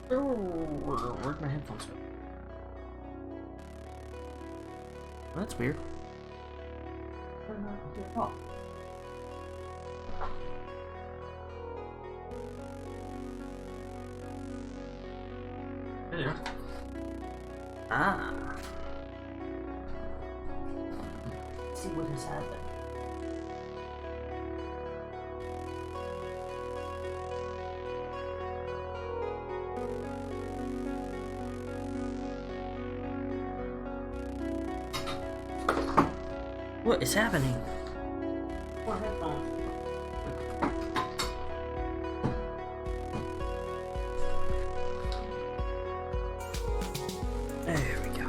Where'd my headphones go? Well, that's weird. They're not here at all. There they are. Ah. Let's see what has happened. What is happening? Poor headphones. There we go.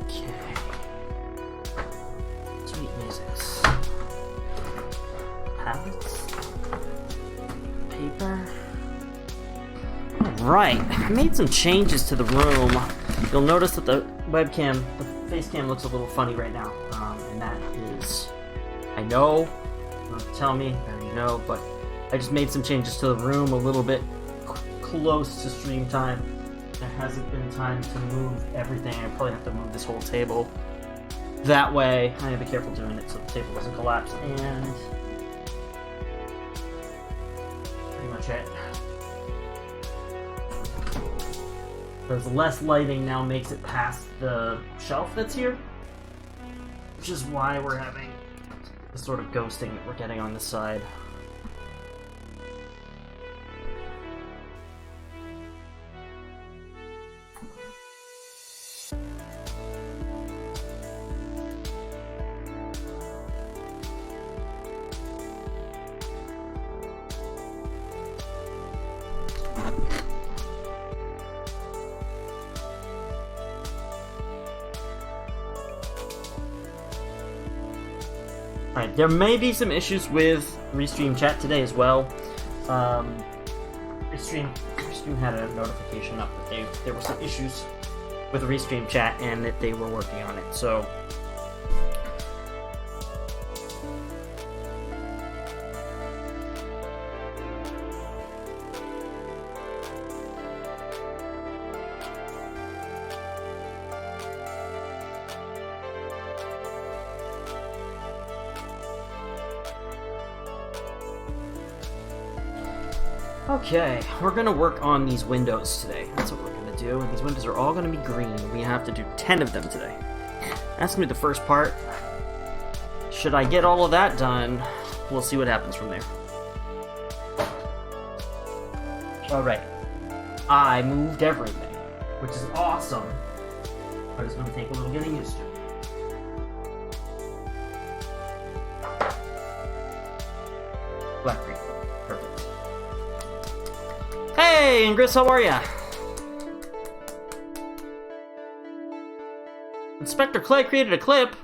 Okay. Sweet music. Palettes. Paper. Right, I made some changes to the room. You'll notice that the webcam, the face cam looks a little funny right now. And that is, I know, don't tell me, I already know, but I just made some changes to the room a little bit close to stream time. There hasn't been time to move everything. I probably have to move this whole table. That way, I have to be careful doing it so the table doesn't collapse. And pretty much it. Because less lighting now makes it past the shelf that's here, which is why we're having the sort of ghosting that we're getting on this side. Alright, there may be some issues with Restream chat today as well. Restream had a notification up that there were some issues with Restream chat and that they were working on it, so... Okay, we're gonna work on these windows today. That's what we're gonna do, and these windows are all gonna be green. We have to do 10 of them today. That's gonna be the first part. Should I get all of that done, we'll see what happens from there. Alright. I moved everything, which is awesome, but it's gonna take a little getting used to. Black green. Perfect. Hey, Ingress, how are ya? Inspector Clay created a clip.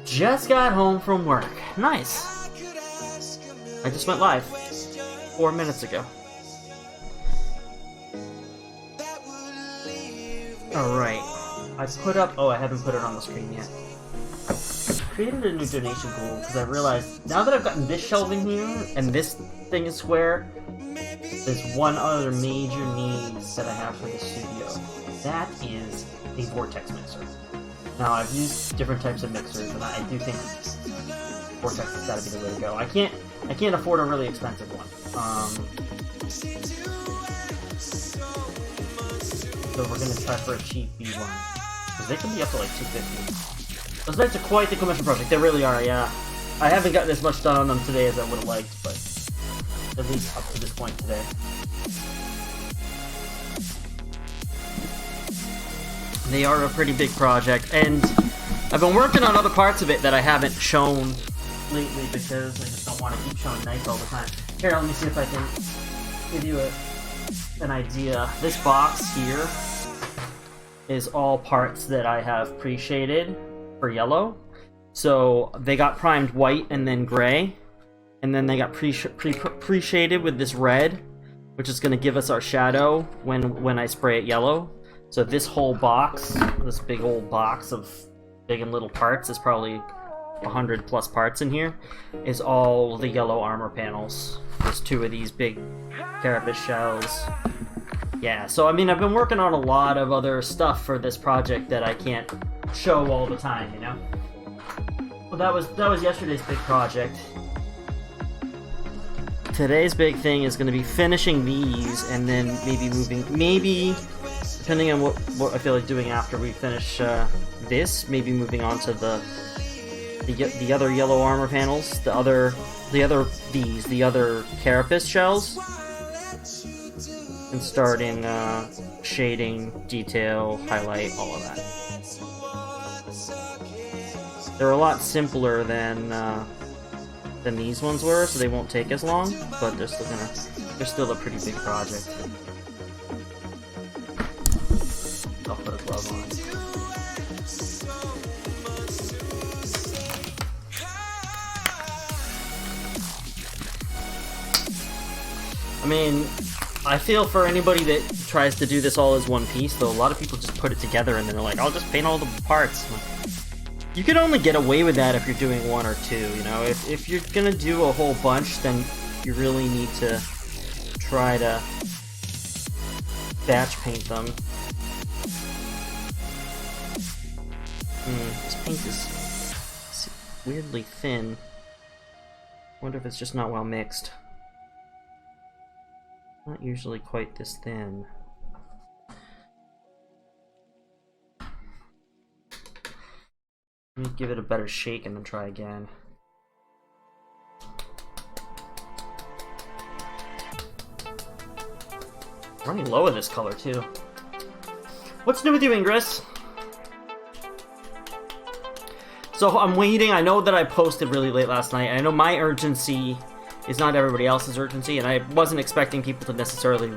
Just got home from work. Nice. I just went live 4 minutes ago. Alright. I put up... Oh, I haven't put it on the screen yet. I created a new donation goal because I realized now that I've gotten this shelving here and this thing is square, there's one other major need that I have for the studio. That is a vortex mixer. Now, I've used different types of mixers, and I do think vortex has got to be the way to go. I can't afford a really expensive one. So we're gonna try for a cheap B1, because they can be up to like $250. Those knights are quite the commission project. They really are. Yeah, I haven't gotten as much done on them today as I would have liked, but at least up to this point today. They are a pretty big project, and I've been working on other parts of it that I haven't shown lately because I just don't want to keep showing knights all the time. Here, let me see if I can give you an idea. This box here is all parts that I have pre-shaded for yellow. So they got primed white and then gray, and then they got pre-shaded with this red, which is going to give us our shadow when I spray it yellow. So this whole box, this big old box of big and little parts, is probably 100 plus parts in here, is all the yellow armor panels. There's 2 of these big carapace shells. Yeah, so I mean, I've been working on a lot of other stuff for this project that I can't show all the time, you know? Well, that was yesterday's big project. Today's big thing is going to be finishing these, and then maybe depending on what I feel like doing after we finish this, maybe moving on to the other yellow armor panels, the other carapace shells, and starting shading, detail, highlight, all of that. They're a lot simpler than these ones were, so they won't take as long, but they're still a pretty big project. I'll put a glove on. I mean, I feel for anybody that tries to do this all as one piece, though a lot of people just put it together and then they're like, I'll just paint all the parts. You can only get away with that if you're doing 1 or 2, you know? If you're gonna do a whole bunch, then you really need to try to batch paint them. This paint is weirdly thin. Wonder if it's just not well mixed. Not usually quite this thin. Let me give it a better shake and then try again. Running low with this color too. What's new with you, Ingress? So I'm waiting. I know that I posted really late last night. I know my urgency is not everybody else's urgency, and I wasn't expecting people to necessarily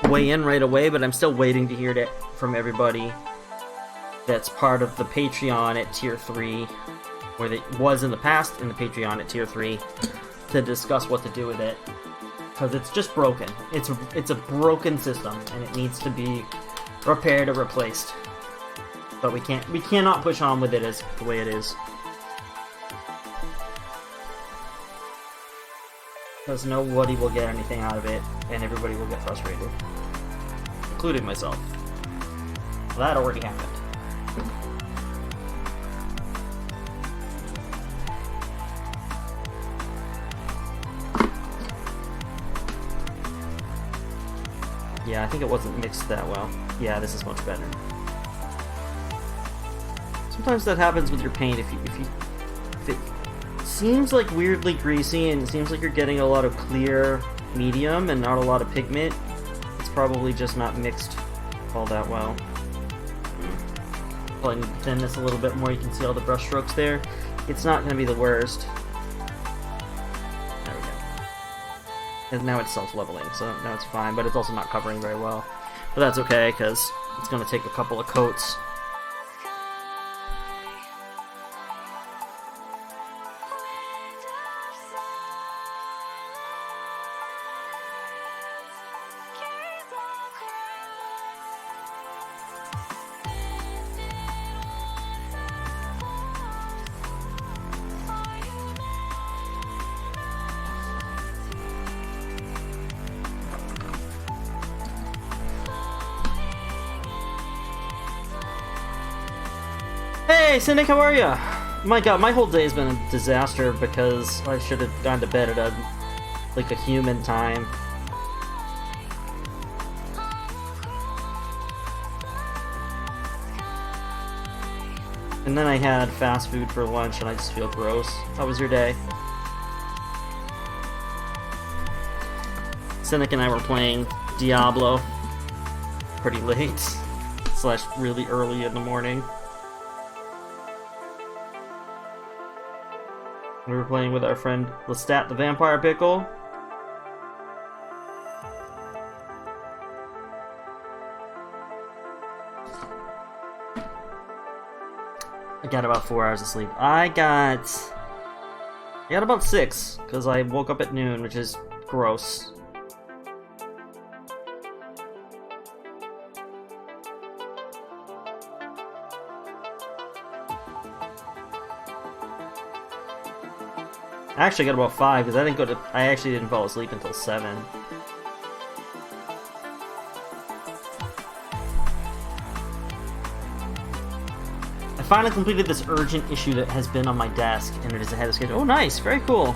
weigh in right away, but I'm still waiting to hear that from everybody that's part of the Patreon at tier 3, where it was in the past in the Patreon at tier 3, to discuss what to do with it. Because it's just broken. It's a broken system, and it needs to be repaired or replaced. But we cannot push on with it as the way it is. Because nobody will get anything out of it, and everybody will get frustrated. Including myself. Well, that already happened. Yeah, I think it wasn't mixed that well. Yeah, this is much better. Sometimes that happens with your paint. If it seems like weirdly greasy and it seems like you're getting a lot of clear medium and not a lot of pigment, it's probably just not mixed all that well. Probably need to thin this a little bit more. You can see all the brush strokes there. It's not going to be the worst. There we go. And now it's self-leveling, so now it's fine, but it's also not covering very well. But that's okay, because it's going to take a couple of coats. Hey, Cynic, how are ya? My god, my whole day has been a disaster because I should have gone to bed at a human time. And then I had fast food for lunch and I just feel gross. How was your day? Cynic and I were playing Diablo pretty late, / really early in the morning. We were playing with our friend Lestat the Vampire Pickle. I got about 4 hours of sleep. I got about 6, because I woke up at noon, which is gross. Actually, I got about 5 because I actually didn't fall asleep until 7. I finally completed this urgent issue that has been on my desk, and it is ahead of schedule. Oh, nice! Very cool.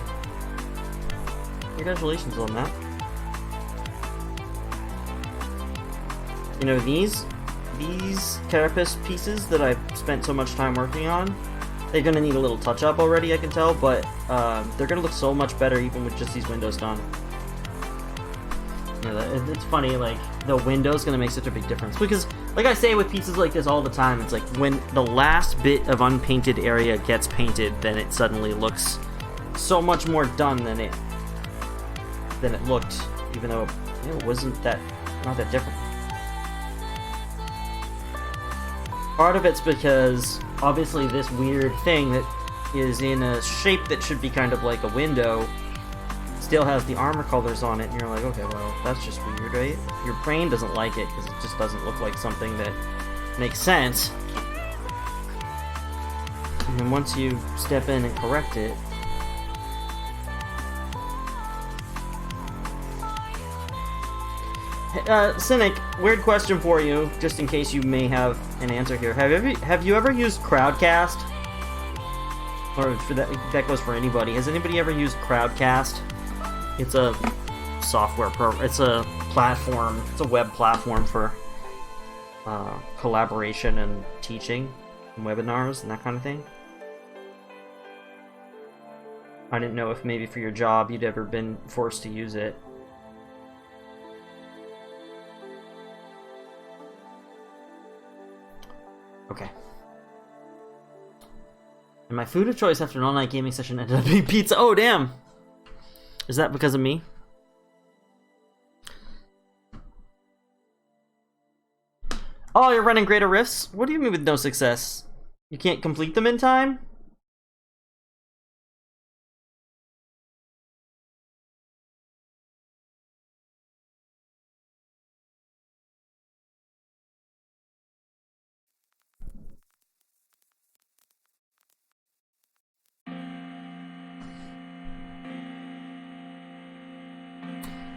Congratulations on that. You know, these carapace pieces that I've spent so much time working on, they're gonna need a little touch-up already, I can tell, but they're gonna look so much better even with just these windows done. You know, it's funny, like, the window's gonna make such a big difference. Because, like I say with pieces like this all the time, it's like, when the last bit of unpainted area gets painted, then it suddenly looks so much more done than it looked, even though it wasn't not that different. Part of it's because, obviously, this weird thing that is in a shape that should be kind of like a window still has the armor colors on it, and you're like, okay, well, that's just weird, right? Your brain doesn't like it, because it just doesn't look like something that makes sense. And then once you step in and correct it... Cynic, weird question for you, just in case you may have an answer here. Have you ever used Crowdcast? Or for that goes for anybody. Has anybody ever used Crowdcast? It's a software program. It's a platform. It's a web platform for collaboration and teaching, and webinars and that kind of thing. I didn't know if maybe for your job you'd ever been forced to use it. Okay. And my food of choice after an all-night gaming session ended up being pizza. Oh, damn! Is that because of me? Oh, you're running Greater Rifts? What do you mean with no success? You can't complete them in time?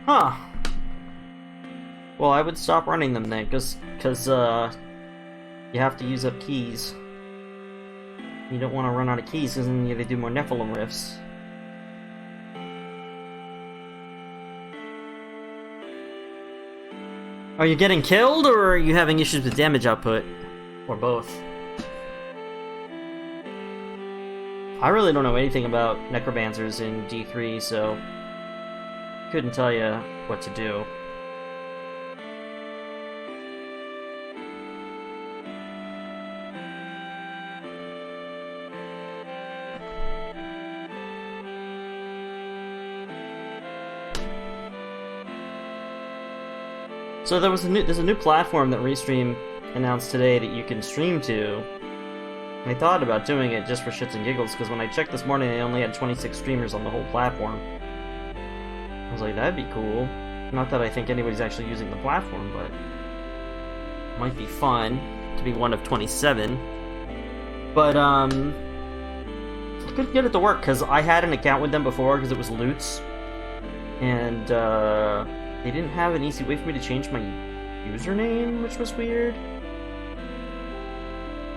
Huh. Well, I would stop running them then, because you have to use up keys. You don't want to run out of keys, because then you have to do more Nephilim rifts. Are you getting killed, or are you having issues with damage output? Or both? I really don't know anything about necromancers in D3, so... couldn't tell you what to do. So there's a new platform that Restream announced today that you can stream to. And I thought about doing it just for shits and giggles, because when I checked this morning, they only had 26 streamers on the whole platform. I was like, that'd be cool. Not that I think anybody's actually using the platform, but it might be fun to be one of 27. But, I couldn't get it to work, because I had an account with them before, because it was Loots. And, they didn't have an easy way for me to change my username, which was weird.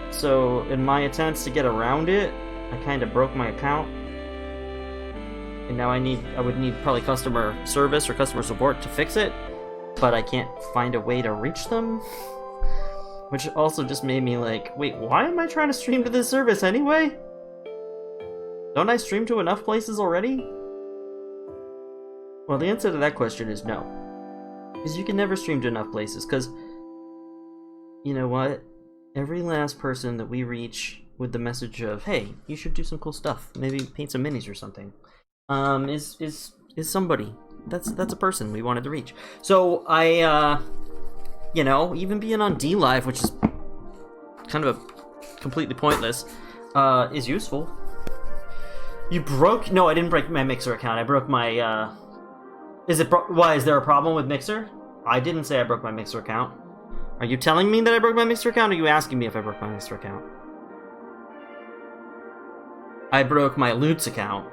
So, in my attempts to get around it, I kind of broke my account. And now I would need probably customer service or customer support to fix it, but I can't find a way to reach them. Which also just made me like, wait, why am I trying to stream to this service anyway? Don't I stream to enough places already? Well, the answer to that question is no. Because you can never stream to enough places, because, you know what? Every last person that we reach with the message of, hey, you should do some cool stuff, maybe paint some minis or something, is somebody. That's a person we wanted to reach. So I, you know, even being on D Live, which is kind of a completely pointless, is useful. You broke... No, I didn't break my Mixer account. I broke my, Why, is there a problem with Mixer? I didn't say I broke my Mixer account. Are you telling me that I broke my Mixer account, or are you asking me if I broke my Mixer account? I broke my Loots account.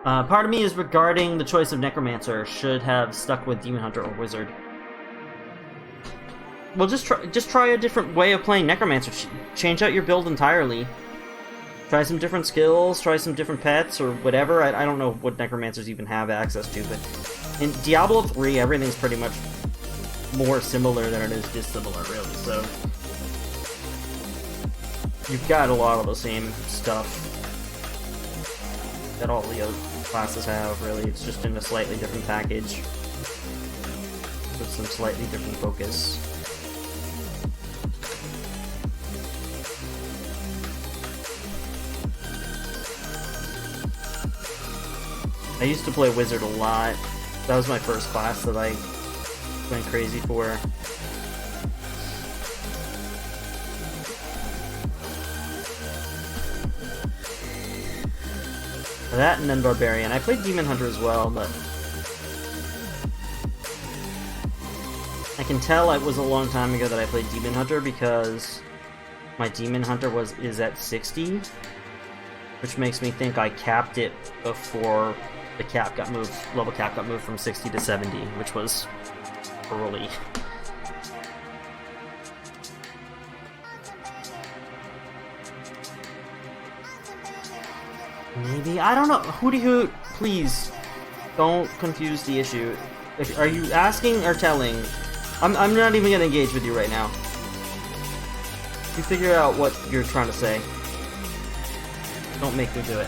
Part of me is regarding the choice of Necromancer. Should have stuck with Demon Hunter or Wizard. Well, just try a different way of playing Necromancer. Change out your build entirely. Try some different skills, try some different pets, or whatever. I don't know what Necromancers even have access to, but in Diablo 3, everything's pretty much more similar than it is dissimilar, really, so... You've got a lot of the same stuff that all the other classes have, really. It's just in a slightly different package with some slightly different focus. I used to play Wizard a lot. That was my first class that I went crazy for. That and then Barbarian. I played Demon Hunter as well, but I can tell it was a long time ago that I played Demon Hunter because my Demon Hunter is at 60, which makes me think I capped it before the cap got moved. Level cap got moved from 60 to 70, which was early. Maybe? I don't know. Hootie Hoot, please don't confuse the issue. Are you asking or telling? I'm not even gonna engage with you right now. You figure out what you're trying to say. Don't make me do it.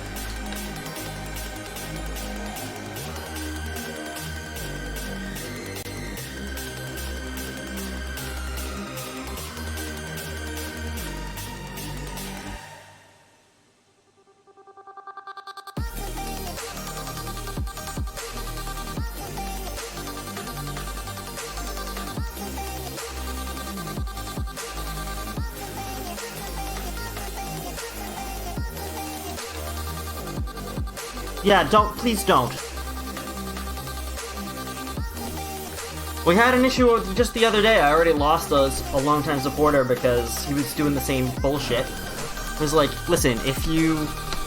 Yeah, please don't. We had an issue just the other day. I already lost a longtime supporter because he was doing the same bullshit. It was like, listen, if you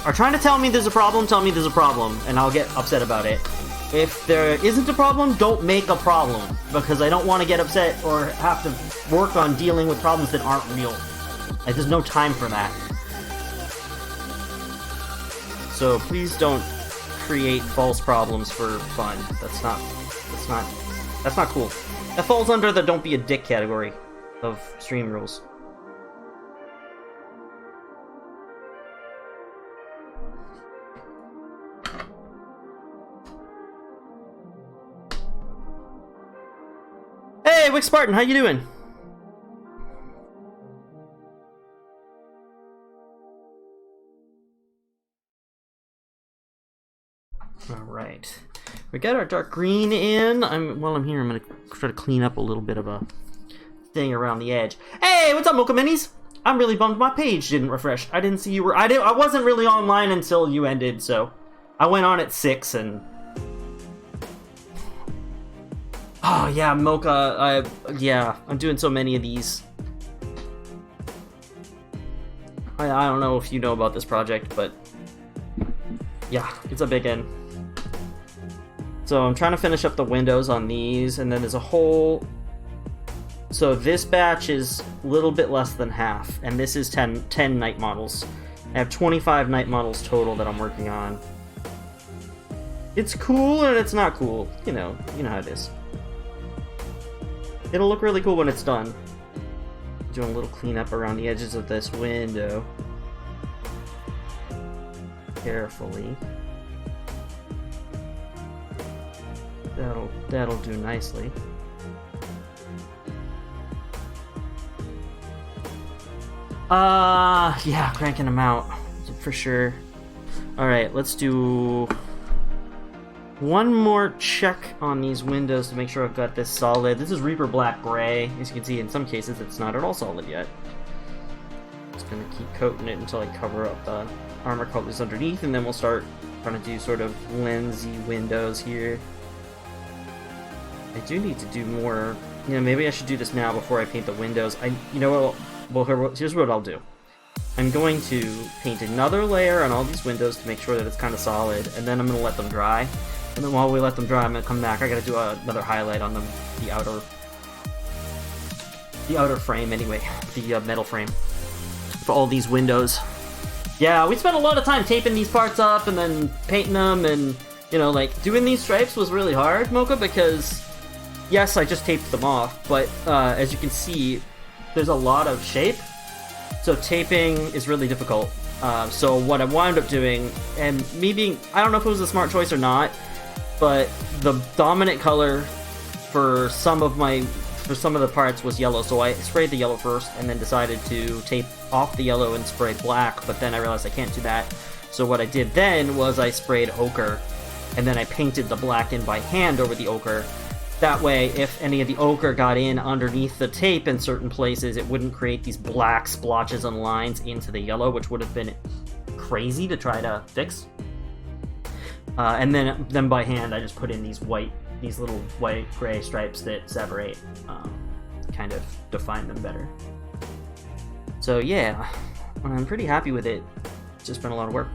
are trying to tell me there's a problem, tell me there's a problem, and I'll get upset about it. If there isn't a problem, don't make a problem, because I don't want to get upset or have to work on dealing with problems that aren't real. Like, there's no time for that. So please don't create false problems for fun. That's not cool. That falls under the don't be a dick category of stream rules. Hey, Wick Spartan, how you doing? Alright. We got our dark green in. While I'm here, I'm gonna try to clean up a little bit of a thing around the edge. Hey, what's up, Mocha Minis? I'm really bummed my page didn't refresh. I didn't see you were... I wasn't really online until you ended, so... I went on at 6 and... Oh, yeah, Mocha, yeah, I'm doing so many of these. I don't know if you know about this project, but... Yeah, it's a big one. So I'm trying to finish up the windows on these, and then there's a whole... So this batch is a little bit less than half, and this is 10 knight models. I have 25 knight models total that I'm working on. It's cool and it's not cool. You know how it is. It'll look really cool when it's done. Doing a little cleanup around the edges of this window. Carefully. That'll do nicely. Yeah, cranking them out for sure. Alright, let's do one more check on these windows to make sure I've got this solid. This is Reaper Black Gray. As you can see, in some cases it's not at all solid yet. Gonna keep coating it until I cover up the armor colors underneath, and then we'll start trying to do sort of lensy windows here. I do need to do more. You know, maybe I should do this now before I paint the windows. You know what? Well, here's what I'll do. I'm going to paint another layer on all these windows to make sure that it's kind of solid, and then I'm going to let them dry. And then while we let them dry, I'm going to come back. I got to do another highlight on the outer frame anyway, the metal frame for all these windows. Yeah, we spent a lot of time taping these parts up and then painting them, and you know, like doing these stripes was really hard, Mocha, because yes, I just taped them off, but as you can see, there's a lot of shape, so taping is really difficult. So what I wound up doing, and me being, I don't know if it was a smart choice or not, but the dominant color for some of the parts was yellow, so I sprayed the yellow first and then decided to tape off the yellow and spray black, but then I realized I can't do that. So what I did then was I sprayed ochre, and then I painted the black in by hand over the ochre. That way, if any of the ochre got in underneath the tape in certain places, it wouldn't create these black splotches and lines into the yellow, which would have been crazy to try to fix. And then by hand, I just put in these little white-gray stripes that separate, kind of define them better. So yeah, I'm pretty happy with it. It's just been a lot of work.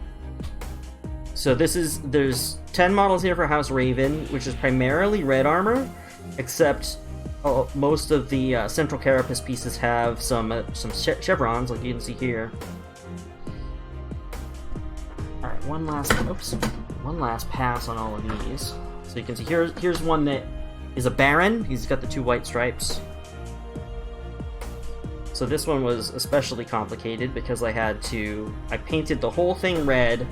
So there's 10 models here for House Raven, which is primarily red armor, except most of the central carapace pieces have some chevrons, like you can see here. All right, one last pass on all of these. So you can see here's one that is a Baron. He's got the 2 white stripes. So this one was especially complicated because I painted the whole thing red,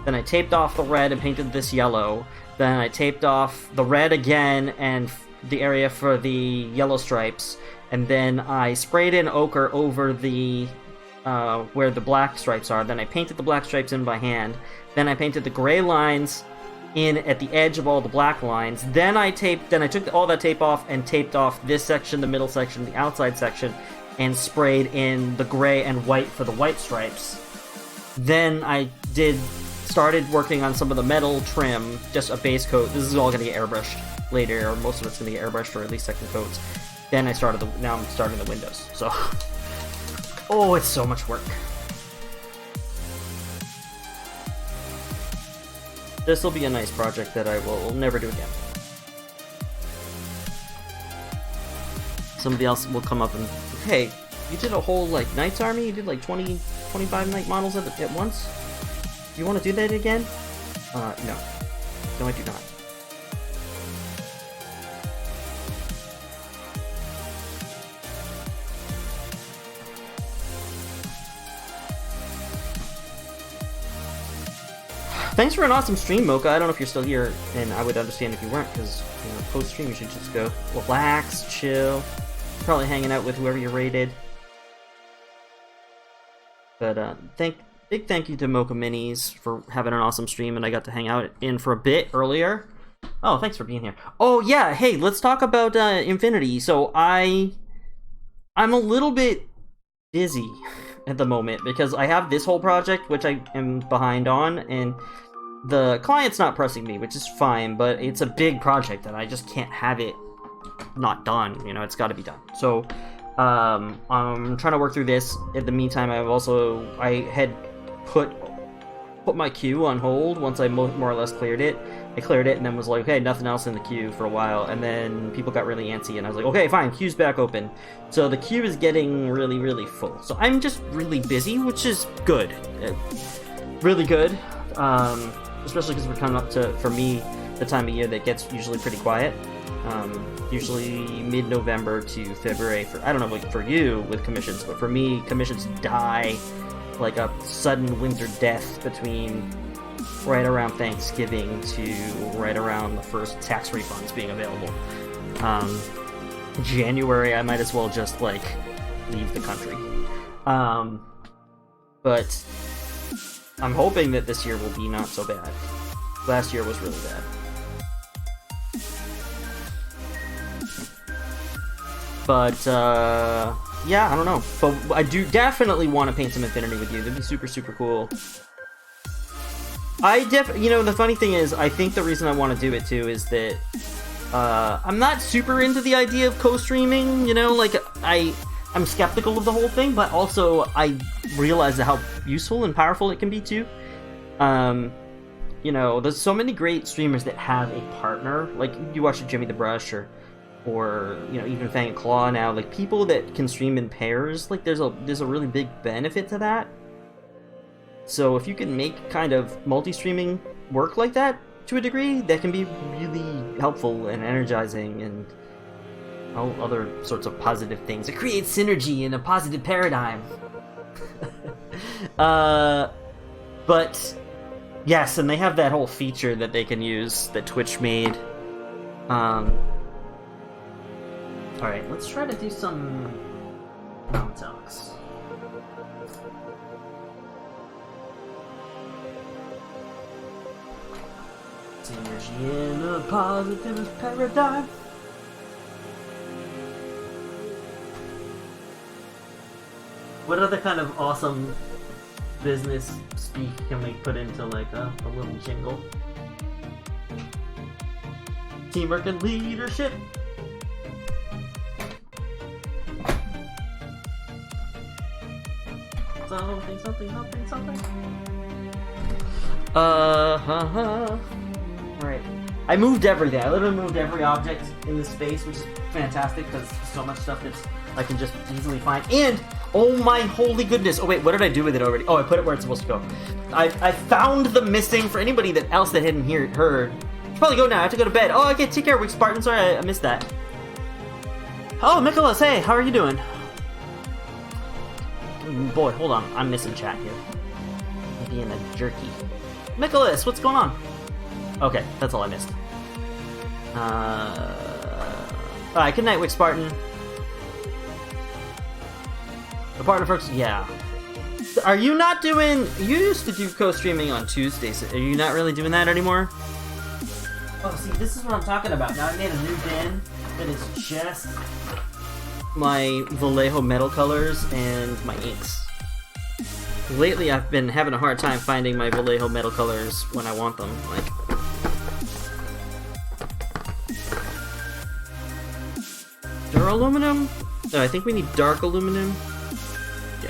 then I taped off the red and painted this yellow, then I taped off the red again and the area for the yellow stripes, and then I sprayed in ochre over the where the black stripes are, then I painted the black stripes in by hand, then I painted the gray lines in at the edge of all the black lines, then I took all that tape off and taped off this section, the middle section, the outside section, and sprayed in the gray and white for the white stripes. Then I started working on some of the metal trim, just a base coat. This is all going to get airbrushed later, or most of it's going to get airbrushed, or at least second coats. Then now I'm starting the windows. So, oh, it's so much work. This will be a nice project that I will never do again. Somebody else will come up and, hey, you did a whole, like, Knights army? You did, like, 20, 25 Knight models at once? Do you want to do that again? No. No, I do not. Thanks for an awesome stream, Mocha. I don't know if you're still here, and I would understand if you weren't, because, you know, post-stream you should just go relax, chill, probably hanging out with whoever you rated. But, big thank you to Mocha Minis for having an awesome stream, and I got to hang out in for a bit earlier. Oh, thanks for being here. Oh, yeah, hey, let's talk about Infinity. So, I'm a little bit busy at the moment, because I have this whole project, which I am behind on, and the client's not pressing me, which is fine, but it's a big project, and I just can't have it not done, you know, it's gotta be done. So, I'm trying to work through this. In the meantime, I had put my queue on hold once I more or less cleared it. I cleared it and then was like, okay, nothing else in the queue for a while, and then people got really antsy, and I was like, okay, fine, queue's back open. So the queue is getting really, really full. So I'm just really busy, which is good. Really good. Especially because we're coming up to, for me, the time of year that gets usually pretty quiet. Usually mid-November to February, I don't know, like for you with commissions, but for me, commissions die like a sudden winter death between right around Thanksgiving to right around the first tax refunds being available. January, I might as well just, like, leave the country. But I'm hoping that this year will be not so bad. Last year was really bad. But, yeah, I don't know. But I do definitely want to paint some Infinity with you. That'd be super, super cool. You know, the funny thing is, I think the reason I want to do it too is that I'm not super into the idea of co-streaming, you know, like, I'm skeptical of the whole thing, but also I realize how useful and powerful it can be too. You know, there's so many great streamers that have a partner, like, you watch Jimmy the Brush, or you know, even Fang and Claw now, like, people that can stream in pairs, like, there's a really big benefit to that. So if you can make kind of multi-streaming work like that, to a degree, that can be really helpful and energizing and all other sorts of positive things. It creates synergy in a positive paradigm. But yes, and they have that whole feature that they can use that Twitch made. Alright, let's try to do some talks. Synergy in a positive paradigm. What other kind of awesome business speak can we put into like a little jingle? Teamwork and leadership. Something. Alright. I moved everything. I literally moved every object in this space, which is fantastic because there's so much stuff that I can just easily find. And, oh my holy goodness. Oh wait, what did I do with it already? Oh, I put it where it's supposed to go. I found the missing, for anybody else that hadn't heard. I should probably go now. I have to go to bed. Oh, okay, take care, Wick Spartan. Sorry, I missed that. Oh, Nicholas, hey, how are you doing? Boy, hold on. I'm missing chat here. I'm being a jerky. Nicholas, what's going on? Okay, that's all I missed. Alright, good night, Wick Spartan. The partner folks, yeah. Are you not doing... You used to do co-streaming on Tuesdays. Are you not really doing that anymore? Oh, see, this is what I'm talking about. Now I made a new bin that is just my Vallejo metal colors and my inks. Lately, I've been having a hard time finding my Vallejo metal colors when I want them. Like, duraluminum? Oh, I think we need dark aluminum. Yeah.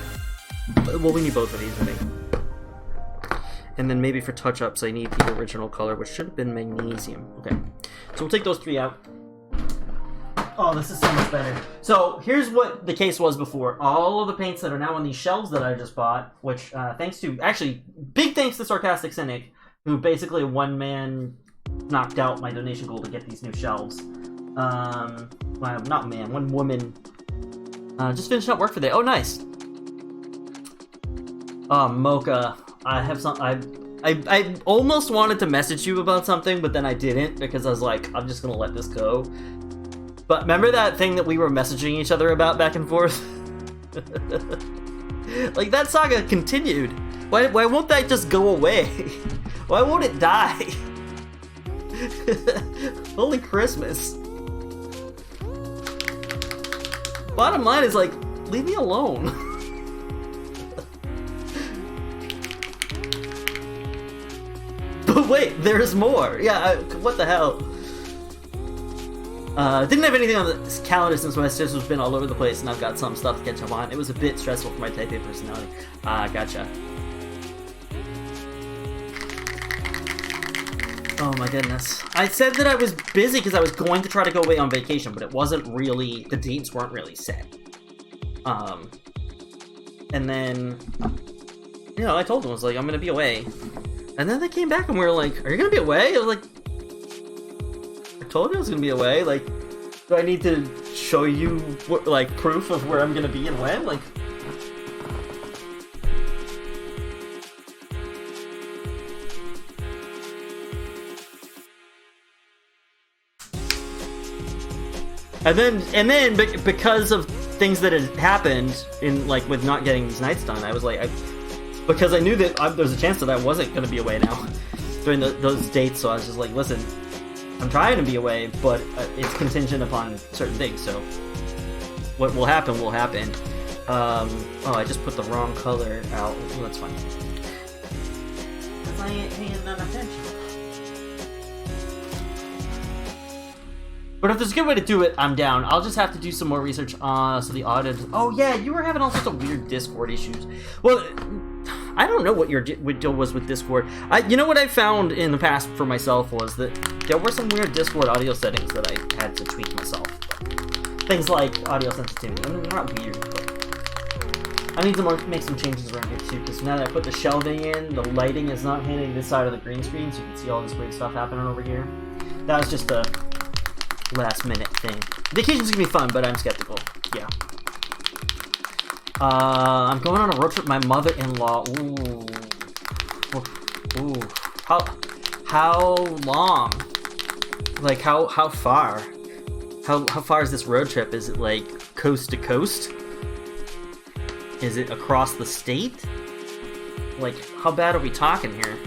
Well, we need both of these, I think. And then maybe for touch-ups, I need the original color, which should have been magnesium. Okay. So we'll take those three out. Oh, this is so much better. So, here's what the case was before. All of the paints that are now on these shelves that I just bought, which, thanks to... Actually, big thanks to Sarcastic Cynic, who basically one man knocked out my donation goal to get these new shelves. Well, not man, one woman. Just finished up work for the day. Oh, nice! Mocha, I have some... I almost wanted to message you about something, but then I didn't, because I was like, I'm just gonna let this go. But remember that thing that we were messaging each other about back and forth? Like, that saga continued. Why won't that just go away? Why won't it die? Holy Christmas. Bottom line is, like, leave me alone. But wait, there's more. Yeah, what the hell? Didn't have anything on the calendar since my sister's been all over the place, and I've got some stuff to catch up on. It was a bit stressful for my type A personality. Gotcha. Oh my goodness. I said that I was busy because I was going to try to go away on vacation, but it wasn't really, the dates weren't really set. And then, you know, I told them, I was like, I'm gonna be away. And then they came back and we were like, are you gonna be away? I was like, I told you I was gonna be away. Like, do I need to show you, like, proof of where I'm gonna be and when? Like, and then because of things that had happened in, like, with not getting these nights done, I was like, because I knew that there's a chance that I wasn't gonna be away now during those dates, so I was just like, listen, I'm trying to be away, but it's contingent upon certain things, so what will happen will happen. Oh, I just put the wrong color out. Well, that's fine. Because I ain't paying enough attention. But if there's a good way to do it, I'm down. I'll just have to do some more research on so the audience. Oh yeah, you were having all sorts of weird Discord issues. Well, I don't know what your deal was with Discord. You know what I found in the past for myself was that there were some weird Discord audio settings that I had to tweak myself. Things like audio sensitivity. I mean, they're not weird, but I need to make some changes around here too, because now that I put the shelving in, the lighting is not hitting this side of the green screen, so you can see all this weird stuff happening over here. That was just a last minute thing. Vacation's gonna be fun, but I'm skeptical. Yeah. I'm going on a road trip with my mother-in-law. Ooh. How long? Like how far? How far is this road trip? Is it like coast to coast? Is it across the state? Like, how bad are we talking here?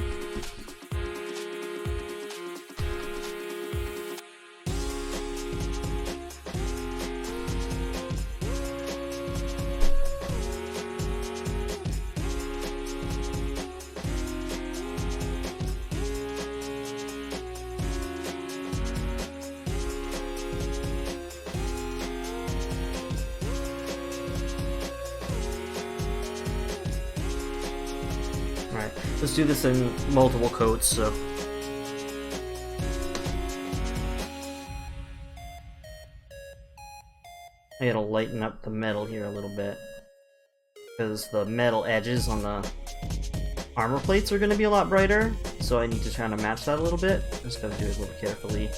Let's do this in multiple coats, so. I gotta lighten up the metal here a little bit, because the metal edges on the armor plates are gonna be a lot brighter, so I need to try to match that a little bit. Just gotta do it a little carefully.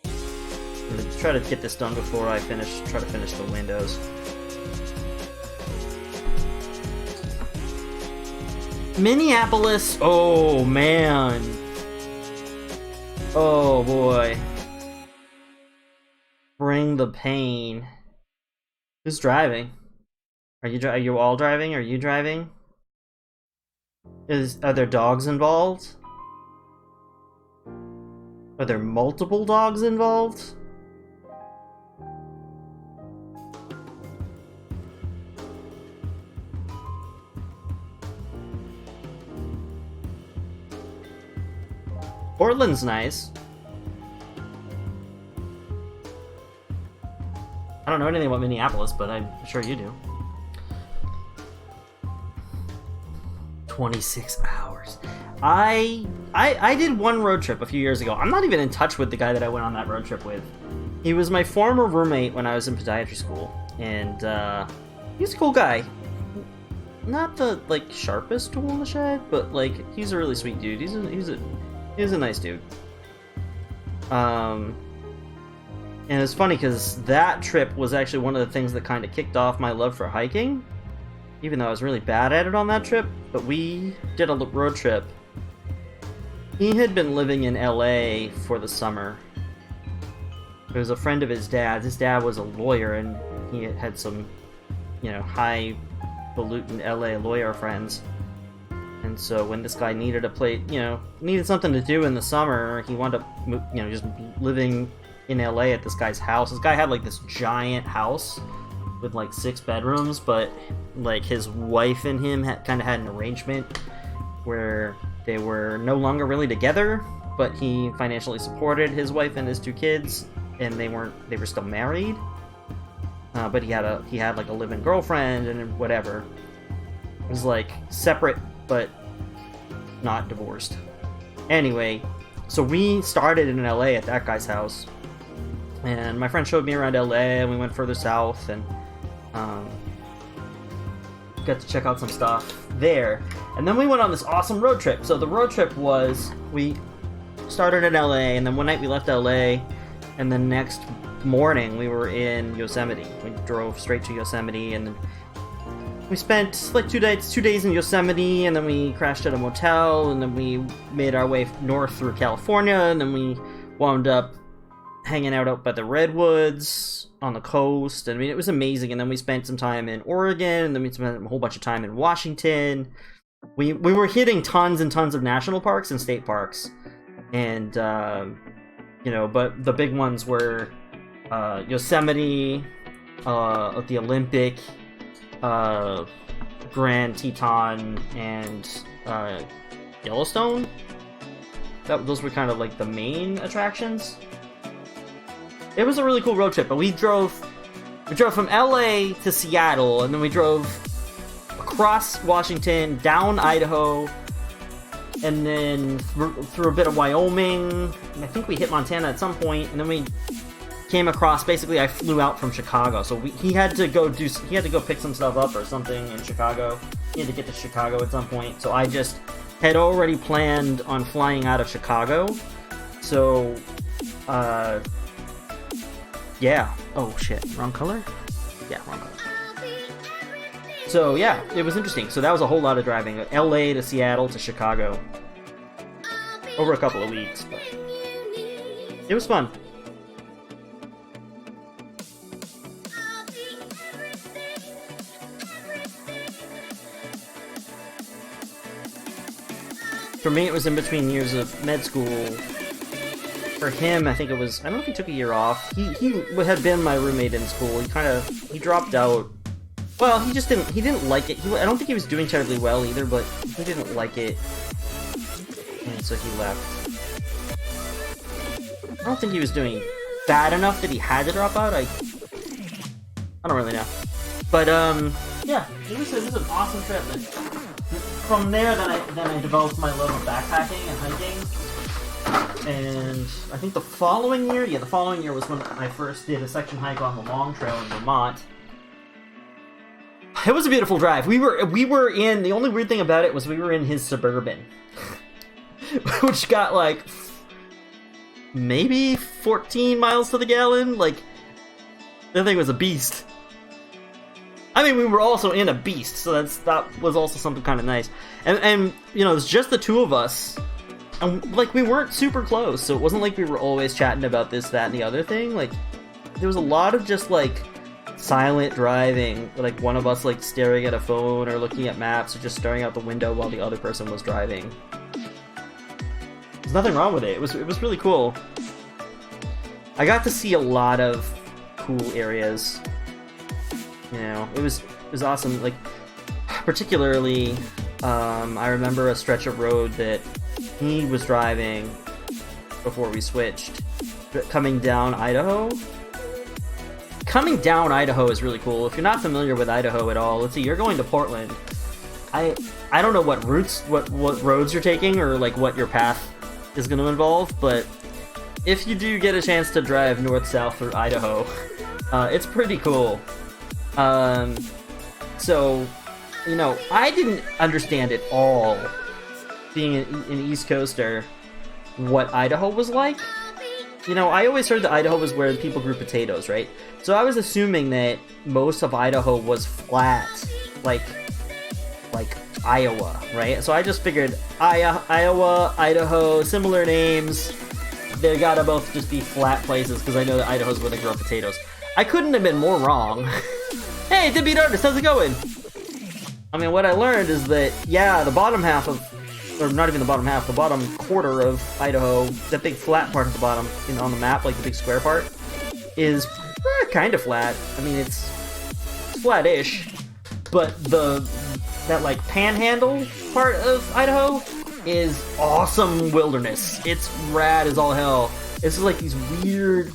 I'm gonna try to get this done before I try to finish the windows. Minneapolis, oh man. Oh boy. Bring the pain. Who's driving? Are you all driving? Are you driving? Are there dogs involved? Are there multiple dogs involved? Portland's nice. I don't know anything about Minneapolis, but I'm sure you do. 26 hours. I did one road trip a few years ago. I'm not even in touch with the guy that I went on that road trip with. He was my former roommate when I was in podiatry school, and he's a cool guy. Not the like sharpest tool in the shed, but like he's a really sweet dude. He's a nice dude. And it's funny because that trip was actually one of the things that kind of kicked off my love for hiking. Even though I was really bad at it on that trip, but we did a road trip. He had been living in LA for the summer. It was a friend of his dad's. His dad was a lawyer, and he had some, highfalutin LA lawyer friends. And so when this guy needed needed something to do in the summer, he wound up, just living in LA at this guy's house. This guy had like this giant house with like 6 bedrooms, but like his wife and him kind of had an arrangement where they were no longer really together, but he financially supported his wife and his 2 kids, and they were still married. But he had like a live-in girlfriend and whatever. It was like separate but not divorced. Anyway, so we started in LA at that guy's house, and my friend showed me around LA, and we went further south, and got to check out some stuff there. And then we went on this awesome road trip. So the road trip was, we started in LA, and then one night we left LA, and the next morning we were in Yosemite. We drove straight to Yosemite, and then we spent like 2 days in Yosemite, and then we crashed at a motel, and then we made our way north through California, and then we wound up hanging out by the redwoods on the coast. I mean, it was amazing. And then we spent some time in Oregon, and then we spent a whole bunch of time in Washington. We were hitting tons and tons of national parks and state parks, and but the big ones were Yosemite, the Olympic, Grand Teton, and Yellowstone. Those were kind of like the main attractions. It was a really cool road trip, but we drove from LA to Seattle, and then we drove across Washington, down Idaho, and then through a bit of Wyoming, and I think we hit Montana at some point, and then we came across. Basically, I flew out from Chicago, so he had to go pick some stuff up or something in Chicago. He had to get to Chicago at some point, so I just had already planned on flying out of Chicago. So, yeah. Oh shit, wrong color? Yeah, wrong color. So yeah, it was interesting. So that was a whole lot of driving. LA to Seattle to Chicago. Over a couple of weeks, but it was fun. For me, it was in between years of med school. For him, I think it was, I don't know if he took a year off. He had been my roommate in school. He dropped out. Well, he didn't like it. I don't think he was doing terribly well either, but he didn't like it. And so he left. I don't think he was doing bad enough that he had to drop out. I don't really know. But, yeah, it was an awesome trip. From there, then I developed my love of backpacking and hiking. And I think the following year was when I first did a section hike on the Long Trail in Vermont. It was a beautiful drive. We were in, the only weird thing about it was we were in his Suburban, which got like maybe 14 miles to the gallon. Like, that thing was a beast. I mean, we were also in a beast, so that was also something kind of nice. And you know, it was just the two of us, and like we weren't super close, so it wasn't like we were always chatting about this, that, and the other thing. Like, there was a lot of just like silent driving, like one of us like staring at a phone or looking at maps or just staring out the window while the other person was driving. There's nothing wrong with it. It was really cool. I got to see a lot of cool areas. You know, it was awesome. Like, particularly, I remember a stretch of road that he was driving before we switched, coming down Idaho. Coming down Idaho is really cool. If you're not familiar with Idaho at all, let's see, you're going to Portland. I don't know what roads you're taking or like what your path is going to involve, but if you do get a chance to drive north-south through Idaho, it's pretty cool. So, you know, I didn't understand at all, being an East Coaster, what Idaho was like. You know, I always heard that Idaho was where people grew potatoes, right? So I was assuming that most of Idaho was flat, like Iowa, right? So I just figured Iowa, Idaho, similar names, they gotta both just be flat places, because I know that Idaho's where they grow potatoes. I couldn't have been more wrong. Hey, Debbie Artist, how's it going? I mean, what I learned is that, yeah, the bottom half of, or not even the bottom half, the bottom quarter of Idaho, that big flat part at the bottom on the map, like the big square part, is kind of flat. I mean, it's flat-ish, but that like panhandle part of Idaho is awesome wilderness. It's rad as all hell. It's like these weird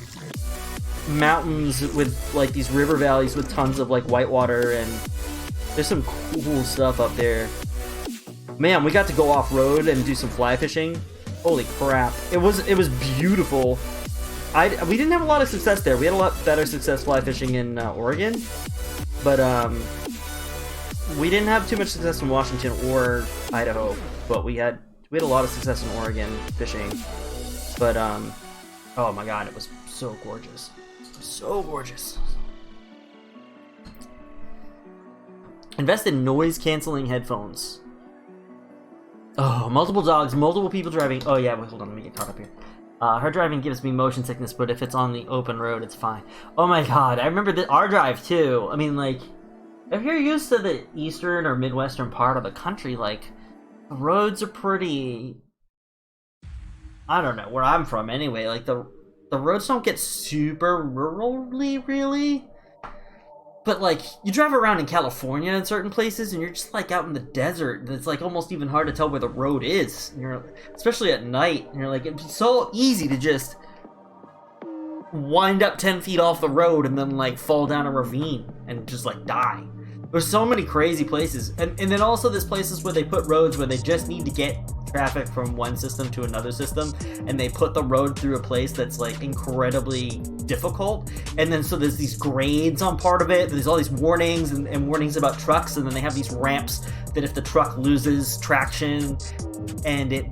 mountains with like these river valleys with tons of like whitewater, and there's some cool stuff up there. Man, we got to go off-road and do some fly fishing. Holy crap. It was beautiful. We didn't have a lot of success there. We had a lot better success fly fishing in Oregon, but we didn't have too much success in Washington or Idaho, but we had a lot of success in Oregon fishing. But oh my god, it was so gorgeous. So gorgeous. Invest in noise-canceling headphones. Oh, multiple dogs, multiple people driving. Oh yeah, wait, hold on, let me get caught up here. Her driving gives me motion sickness, but if it's on the open road, it's fine. Oh my god, I remember our drive too. I mean, like, if you're used to the eastern or midwestern part of the country, like, the roads are pretty... I don't know, where I'm from anyway, like, the roads don't get super rurally, really. But, like, you drive around in California in certain places, and you're just, like, out in the desert, and it's, like, almost even hard to tell where the road is. And you're, especially at night, and you're like, it'd be so easy to just wind up 10 feet off the road and then, like, fall down a ravine and just, like, die. There's so many crazy places. And then also there's places where they put roads where they just need to get traffic from one system to another system, and they put the road through a place that's like incredibly difficult. And then so there's these grades on part of it, there's all these warnings and warnings about trucks, and then they have these ramps that if the truck loses traction and it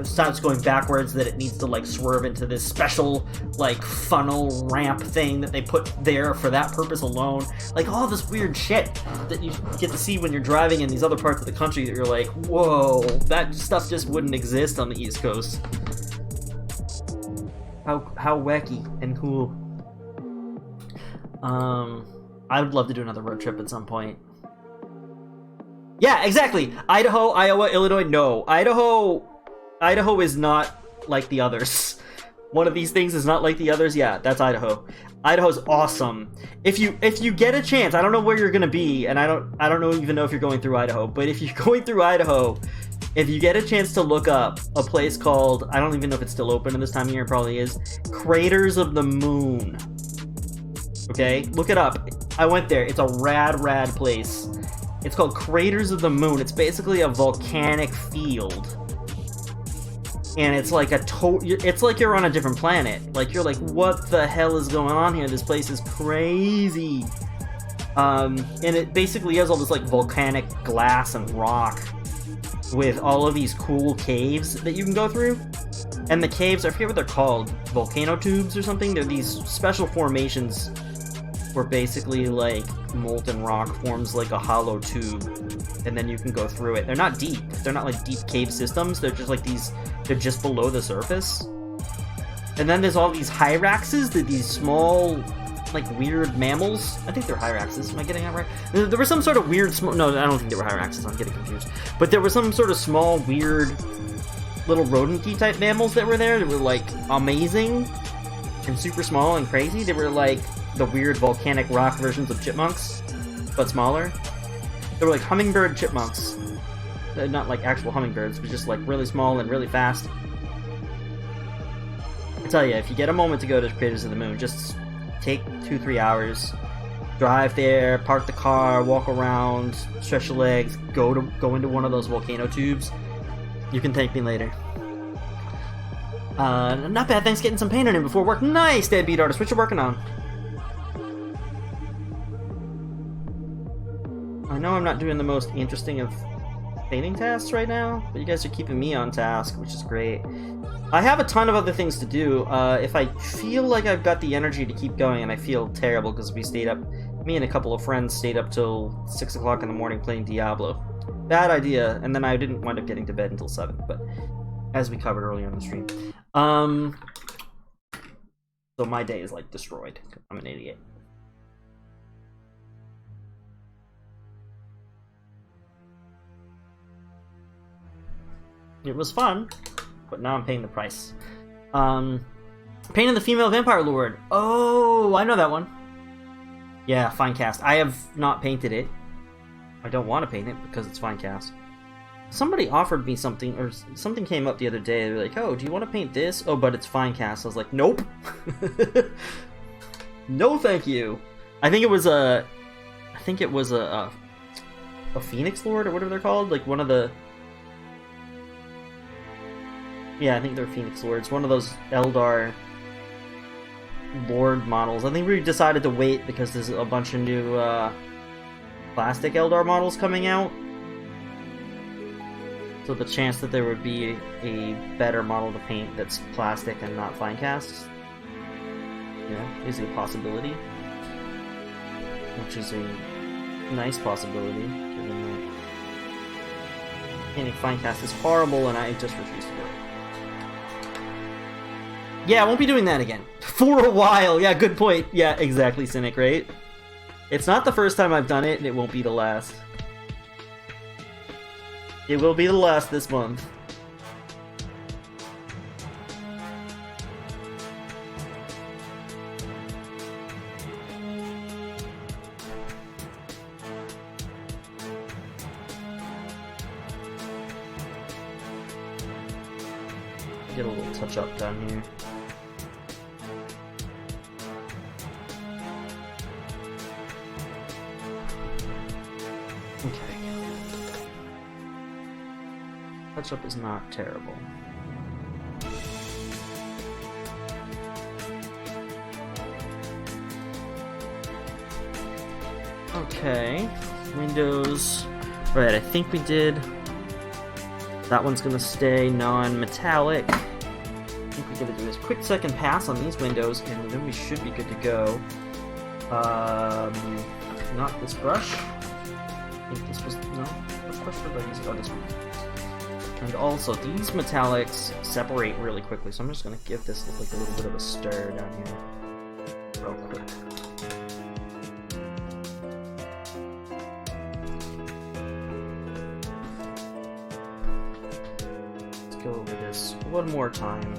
starts going backwards, that it needs to like swerve into this special like funnel ramp thing that they put there for that purpose alone. Like all this weird shit that you get to see when you're driving in these other parts of the country that you're like, whoa, that stuff just wouldn't exist on the East Coast. How wacky and cool. I would love to do another road trip at some point. Yeah, exactly. Idaho, Iowa, Illinois, no. Idaho is not like the others. One of these things is not like the others. Yeah, that's Idaho. Idaho's awesome. If you get a chance, I don't know where you're gonna be, and I don't even know if you're going through Idaho, but if you're going through Idaho, if you get a chance to look up a place called, I don't even know if it's still open at this time of year, it probably is, Craters of the Moon. Okay? Look it up. I went there. It's a rad place. It's called Craters of the Moon. It's basically a volcanic field. And it's like it's like you're on a different planet. Like you're like, what the hell is going on here? This place is crazy. And it basically has all this like volcanic glass and rock with all of these cool caves that you can go through. And the caves, I forget what they're called, volcano tubes or something. They're these special formations where basically like molten rock forms like a hollow tube, and then you can go through it. They're not deep. They're not like deep cave systems. They're just like these, they're just below the surface. And then there's all these hyraxes, these small like weird mammals. I think they're hyraxes. Am I getting that right? There was some sort of weird no, I don't think they were hyraxes. I'm getting confused. But there was some sort of small weird little rodent-y type mammals that were there that were like amazing and super small and crazy. They were like the weird volcanic rock versions of chipmunks, but smaller. They were like hummingbird chipmunks. They're not like actual hummingbirds, but just like really small and really fast. I tell you, if you get a moment to go to Craters of the Moon, just take 2-3 hours, drive there, park the car, walk around, stretch your legs, go into one of those volcano tubes. You can thank me later. Not bad. Thanks, getting some painting in before work. Nice, Deadbeat Artist. What you working on? I know I'm not doing the most interesting of painting tasks right now, but you guys are keeping me on task, which is great. I have a ton of other things to do. If I feel like I've got the energy to keep going, and I feel terrible because we stayed up, me and a couple of friends stayed up till 6 o'clock in the morning playing Diablo. Bad idea, and then I didn't wind up getting to bed until 7, but as we covered earlier in the stream. So my day is like destroyed. I'm an idiot. It was fun, but now I'm paying the price. Painting the Female Vampire Lord. Oh, I know that one. Yeah, fine cast. I have not painted it. I don't want to paint it because it's fine cast. Somebody offered me something, or something came up the other day. They were like, oh, do you want to paint this? Oh, but it's fine cast. I was like, nope. No, thank you. I think it was a Phoenix Lord, or whatever they're called. Like one of the... Yeah, I think they're Phoenix Lords. One of those Eldar Lord models. I think we decided to wait because there's a bunch of new plastic Eldar models coming out. So the chance that there would be a better model to paint that's plastic and not fine cast, is a possibility. Which is a nice possibility, given that painting fine cast is horrible and I just refuse to do it. Yeah, I won't be doing that again. For a while. Yeah, good point. Yeah, exactly, Cynic, right? It's not the first time I've done it, and it won't be the last. It will be the last this month. Get a little touch up down here. Okay. Touch up is not terrible. Okay. Windows. Right, I think we did. That one's gonna stay non-metallic. I think we gotta do this quick second pass on these windows, and then we should be good to go. Not this brush. I think this was no. Which brush did I use? Oh, this one. And also, these metallics separate really quickly, so I'm just gonna give this like a little bit of a stir down here, real quick. Go over this one more time.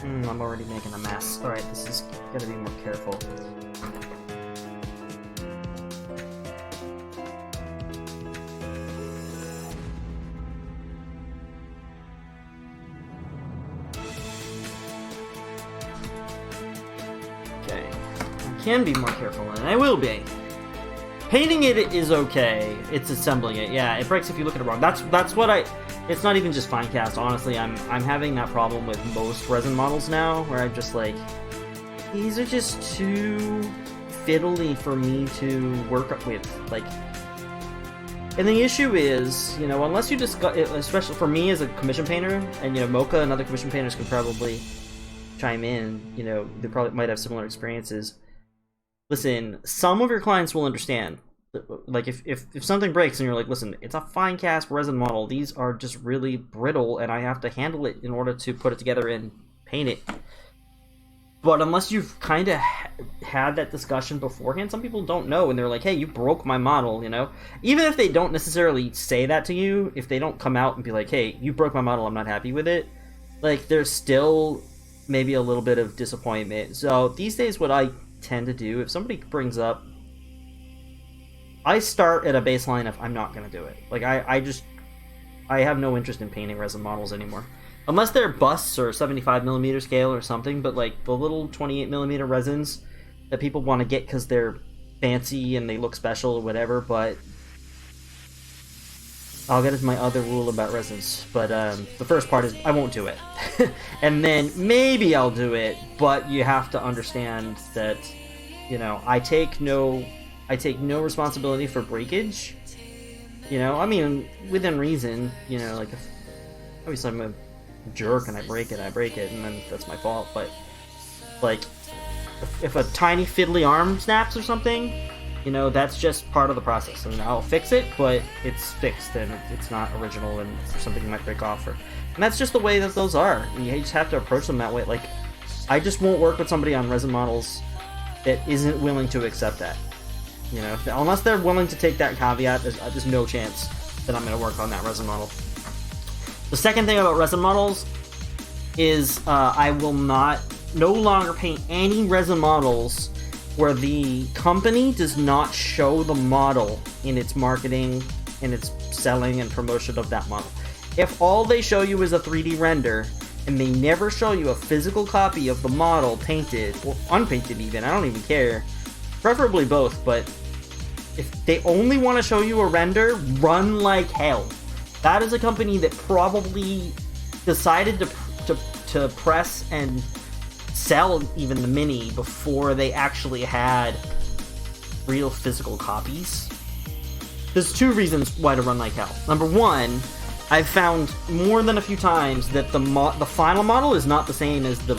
I'm already making a mess. Alright, this is gotta be more careful. Can be more careful, and I will be. Painting it is okay. It's assembling it. Yeah, it breaks if you look at it wrong. That's what I. It's not even just fine cast. Honestly, I'm having that problem with most resin models now, where I'm just like, these are just too fiddly for me to work up with. Like, and the issue is, you know, unless you discuss, especially for me as a commission painter, and you know, Mocha and other commission painters can probably chime in. You know, they probably might have similar experiences. Listen, some of your clients will understand. Like, if something breaks and you're like, listen, it's a fine cast resin model, these are just really brittle and I have to handle it in order to put it together and paint it. But unless you've kind of had that discussion beforehand, some people don't know and they're like, hey, you broke my model, you know? Even if they don't necessarily say that to you, if they don't come out and be like, hey, you broke my model, I'm not happy with it, like, there's still maybe a little bit of disappointment. So these days what I tend to do, if somebody brings up, I start at a baseline of I'm not gonna do it. Like, I have no interest in painting resin models anymore, unless they're busts or 75mm scale or something. But like the little 28mm resins that people want to get because they're fancy and they look special or whatever. But I'll get into my other rule about resins. But the first part is I won't do it. And then maybe I'll do it, but you have to understand that, you know, I take no responsibility for breakage. You know, I mean, within reason, you know, like, if, obviously I'm a jerk and I break it, and then that's my fault. But, like, if a tiny fiddly arm snaps or something, you know, that's just part of the process. I mean, I'll fix it, but it's fixed, and it's not original, and something might break off. And that's just the way that those are. And you just have to approach them that way. Like, I just won't work with somebody on resin models that isn't willing to accept that. You know, unless they're willing to take that caveat, there's no chance that I'm going to work on that resin model. The second thing about resin models is I will no longer paint any resin models where the company does not show the model in its marketing, in its selling and promotion of that model. If all they show you is a 3D render, and they never show you a physical copy of the model painted, or unpainted even, I don't even care, preferably both, but if they only want to show you a render, run like hell. That is a company that probably decided to press and sell even the Mini before they actually had real physical copies. There's two reasons why to run like hell. Number one, I've found more than a few times that the final model is not the same as the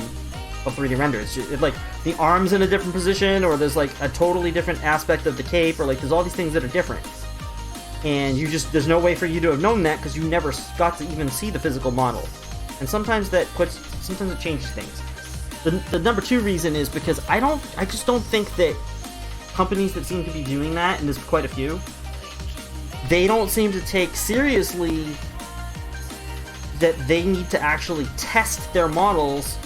3D render. It's like the arm's in a different position, or there's like a totally different aspect of the cape, or like there's all these things that are different. And there's no way for you to have known that because you never got to even see the physical model. And sometimes it changes things. The number two reason is because I just don't think that companies that seem to be doing that, and there's quite a few, they don't seem to take seriously that they need to actually test their models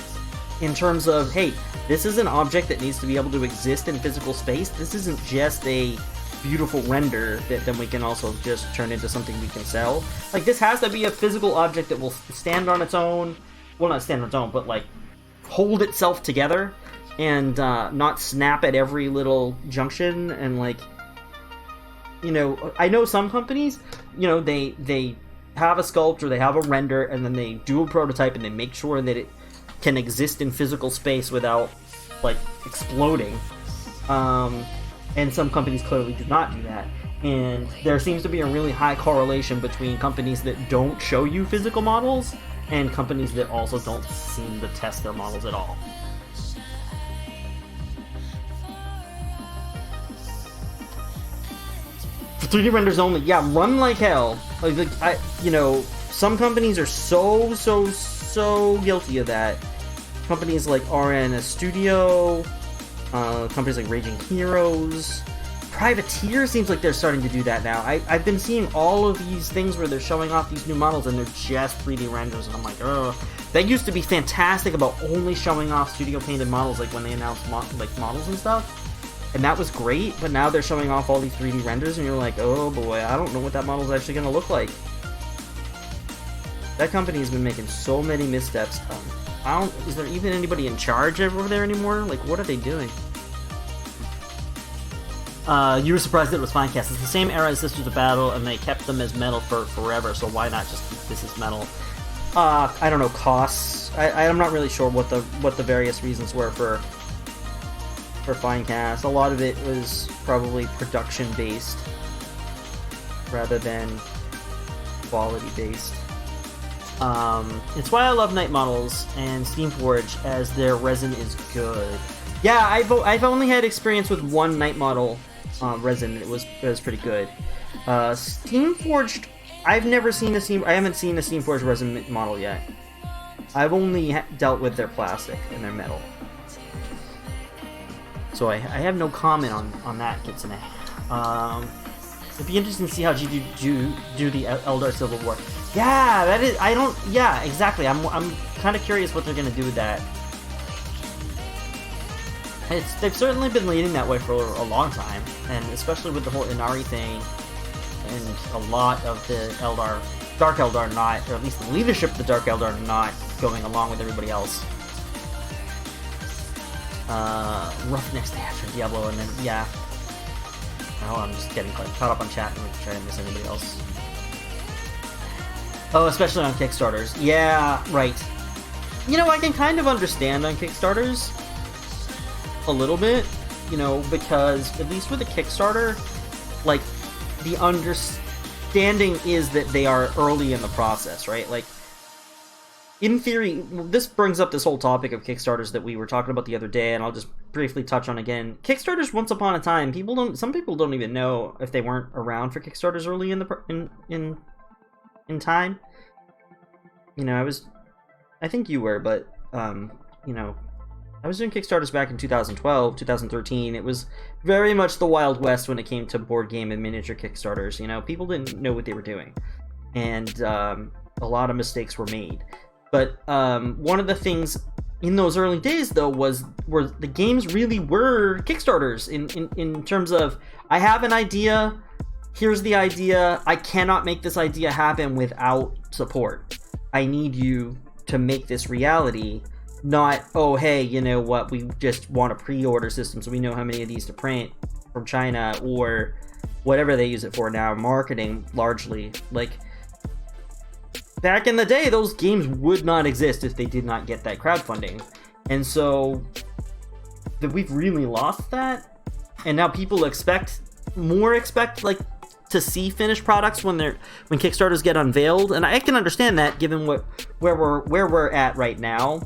in terms of, hey, This is an object that needs to be able to exist in physical space. This isn't just a beautiful render that then we can also just turn into something we can sell. Like, this has to be a physical object that will stand on its own. Well, not stand on its own, but like hold itself together and not snap at every little junction. And like, you know, I know some companies, you know, they have a sculpt or they have a render and then they do a prototype and they make sure that it can exist in physical space without like exploding. And some companies clearly do not do that. And there seems to be a really high correlation between companies that don't show you physical models and companies that also don't seem to test their models at all. For 3D renders only, yeah, run like hell. Like you know, some companies are so guilty of that. Companies like RN Studio, companies like Raging Heroes, Privateer seems like they're starting to do that now. I've been seeing all of these things where they're showing off these new models and they're just 3D renders, and I'm like, oh, they used to be fantastic about only showing off studio painted models, like when they announced models and stuff, and that was great. But now they're showing off all these 3D renders, and you're like, oh boy, I don't know what that model's actually going to look like. That company has been making so many missteps. Is there even anybody in charge over there anymore? Like, what are they doing? You were surprised that it was Finecast. It's the same era as Sisters of Battle, and they kept them as metal for forever, so why not just keep this as metal? I don't know, costs. I'm not really sure what the various reasons were for Finecast. A lot of it was probably production-based rather than quality-based. It's why I love Knight models and Steamforge, as their resin is good. Yeah, I've only had experience with one Knight model resin. It was pretty good. Steamforged, I haven't seen a Steamforged resin model yet. I've only dealt with their plastic and their metal, so I have no comment on that, Kitsune. It'd be interesting to see how you do the Eldar Civil War. Yeah, that is. Yeah, exactly. I'm kind of curious what they're gonna do with that. They've certainly been leading that way for a long time, and especially with the whole Inari thing, and a lot of the Dark Eldar not, or at least the leadership of the Dark Eldar not going along with everybody else. Roughnecks after Diablo, and then yeah. Oh, I'm just getting caught up on chat and trying to miss anybody else. Oh, especially on Kickstarters. Yeah, right. You know, I can kind of understand on Kickstarters a little bit, you know, because at least with a Kickstarter, like, the understanding is that they are early in the process, right? Like, in theory, this brings up this whole topic of Kickstarters that we were talking about the other day, and I'll just briefly touch on again. Kickstarters, once upon a time, some people don't even know if they weren't around for Kickstarters early in time. You know, I think you were, but you know, I was doing Kickstarters back in 2012, 2013. It was very much the Wild West when it came to board game and miniature Kickstarters. You know, people didn't know what they were doing, and a lot of mistakes were made. But one of the things in those early days, though, were the games really were Kickstarters in terms of, I have an idea, here's the idea, I cannot make this idea happen without support. I need you to make this reality. Not, oh, hey, you know what, we just want a pre-order system so we know how many of these to print from China, or whatever they use it for now, marketing largely. Like, back in the day, those games would not exist if they did not get that crowdfunding. And so, we've really lost that. And now people expect, like, to see finished products when Kickstarters get unveiled. And I can understand that, given where we're at right now.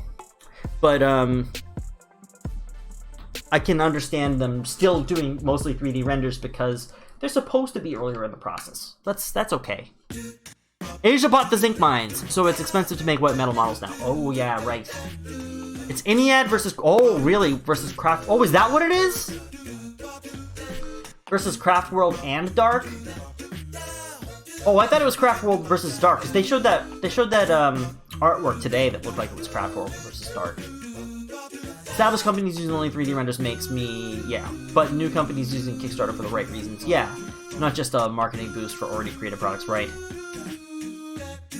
But I can understand them still doing mostly 3D renders because they're supposed to be earlier in the process. That's okay. Asia bought the zinc mines, so it's expensive to make wet metal models now. Oh yeah, right. It's Iniad versus versus Craft. Oh, is that what it is? Versus Craft World and Dark. Oh, I thought it was Craft World versus Dark, because they showed that artwork today that looked like it was Craft World versus Dark. established companies using only 3D renders makes me, yeah. But new companies using Kickstarter for the right reasons, yeah. Not just a marketing boost for already created products, right?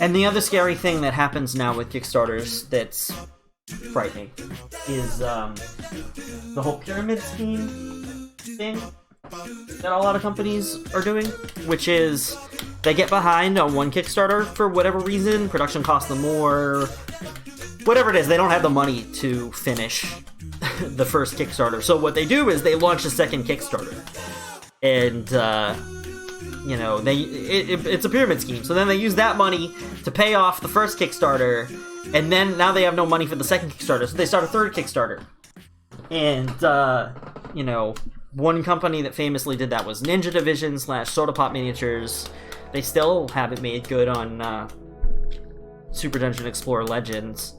And the other scary thing that happens now with Kickstarters that's frightening is the whole pyramid scheme thing that a lot of companies are doing, which is they get behind on one Kickstarter for whatever reason, production costs them more, whatever it is, they don't have the money to finish the first Kickstarter. So what they do is they launch a second Kickstarter. And, you know, it's a pyramid scheme. So then they use that money to pay off the first Kickstarter, and then now they have no money for the second Kickstarter, so they start a third Kickstarter. And, you know, one company that famously did that was Ninja Division / Soda Pop Miniatures. They still haven't made good on Super Dungeon Explorer Legends.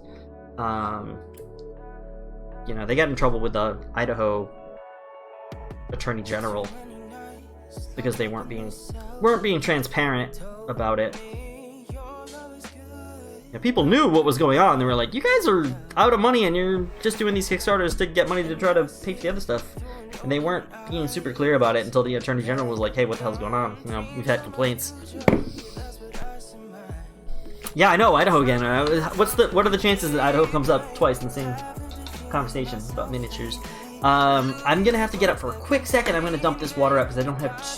You know, they got in trouble with the Idaho Attorney General because they weren't being transparent about it. Yeah, people knew what was going on. They were like, you guys are out of money and you're just doing these Kickstarters to get money to try to pay for the other stuff. And they weren't being super clear about it until the Attorney General was like, hey, what the hell's going on? You know, we've had complaints. Yeah, I know, Idaho again. What are the chances that Idaho comes up twice in the same conversation about miniatures? I'm gonna have to get up for a quick second. I'm gonna dump this water up because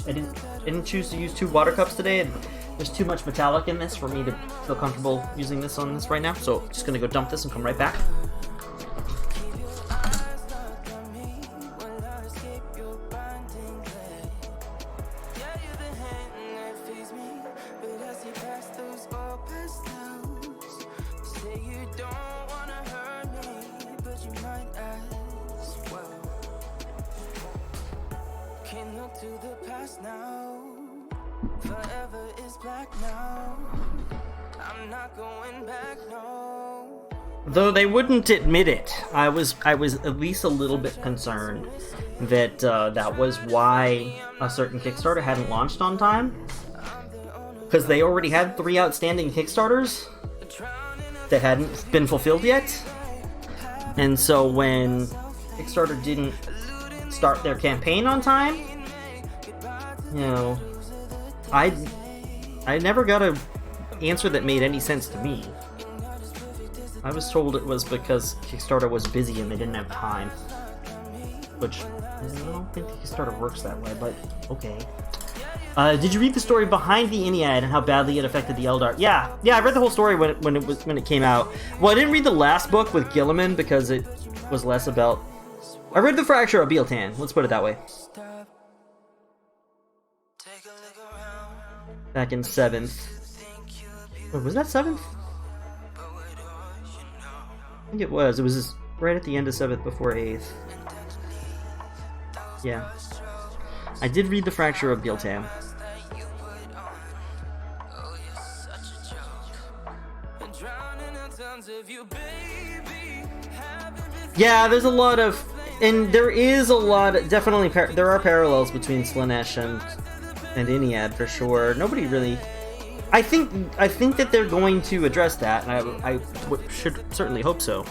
I didn't choose to use 2 water cups today, and there's too much metallic in this for me to feel comfortable using this on this right now. So just gonna go dump this and come right back. Though they wouldn't admit it, I was at least a little bit concerned that that was why a certain Kickstarter hadn't launched on time, because they already had 3 outstanding Kickstarters that hadn't been fulfilled yet. And so when Kickstarter didn't start their campaign on time, you know, I never got an answer that made any sense to me. I was told it was because Kickstarter was busy and they didn't have time. Which, I don't think Kickstarter works that way, but okay. Did you read the story behind the Ennead and how badly it affected the Eldar? Yeah, I read the whole story when it came out. Well, I didn't read the last book with Gilliman because it was less about... I read The Fracture of Bealtan, let's put it that way. Back in 7th. Wait, was that 7th? I think it was. It was right at the end of 7th before 8th. Yeah. I did read The Fracture of Bealtan. Yeah, there's a lot of... And there is a lot... Definitely, there are parallels between Slaanesh and Ennead, for sure. Nobody really... I think that they're going to address that, and I should certainly hope so.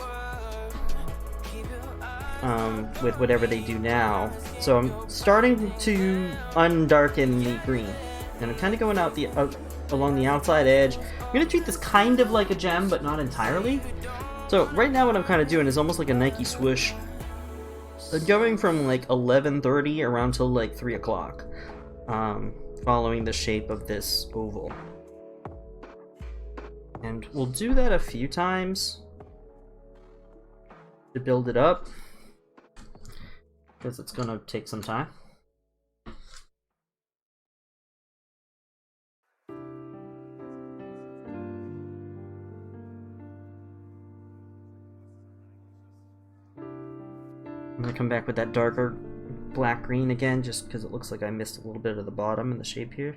With whatever they do now. So I'm starting to undarken the green, and I'm kind of going out along the outside edge. I'm going to treat this kind of like a gem, but not entirely. So right now what I'm kind of doing is almost like a Nike swoosh. Going from like 11:30 around till like 3 o'clock. Following the shape of this oval. And we'll do that a few times to build it up, because it's going to take some time. I'm going to come back with that darker black-green again, just because it looks like I missed a little bit of the bottom in the shape here.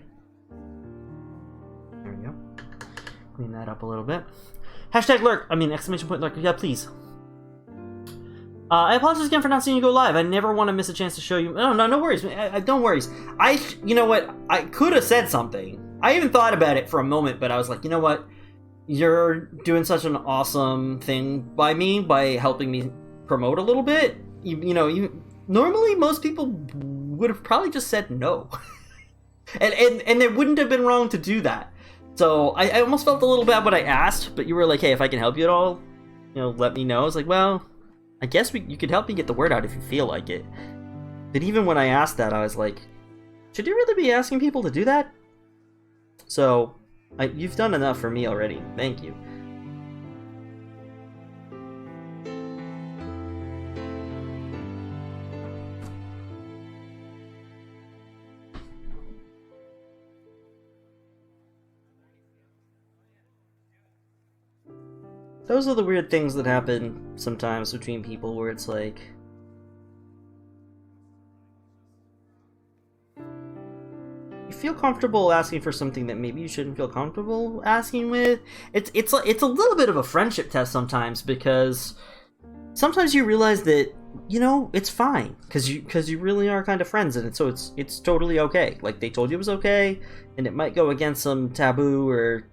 There we go. Clean that up a little bit. Hashtag lurk! I mean, exclamation point lurk. Yeah, please. I apologize again for not seeing you go live. I never want to miss a chance to show you... No worries. Don't worries. You know what? I could have said something. I even thought about it for a moment, but I was like, you know what? You're doing such an awesome thing by me, by helping me promote a little bit, normally most people would have probably just said no. and it wouldn't have been wrong to do that. So I almost felt a little bad when I asked, but you were like, hey, if I can help you at all, let me know. I was like, well, I guess you could help me get the word out if you feel like it. But even when I asked that, I was like, should you really be asking people to do that? So, you've done enough for me already. Thank you. Those are the weird things that happen sometimes between people where it's like, you feel comfortable asking for something that maybe you shouldn't feel comfortable asking with. It's a little bit of a friendship test sometimes, because sometimes you realize that it's fine because you really are kind of friends, and it's totally okay. Like, they told you it was okay, and it might go against some taboo or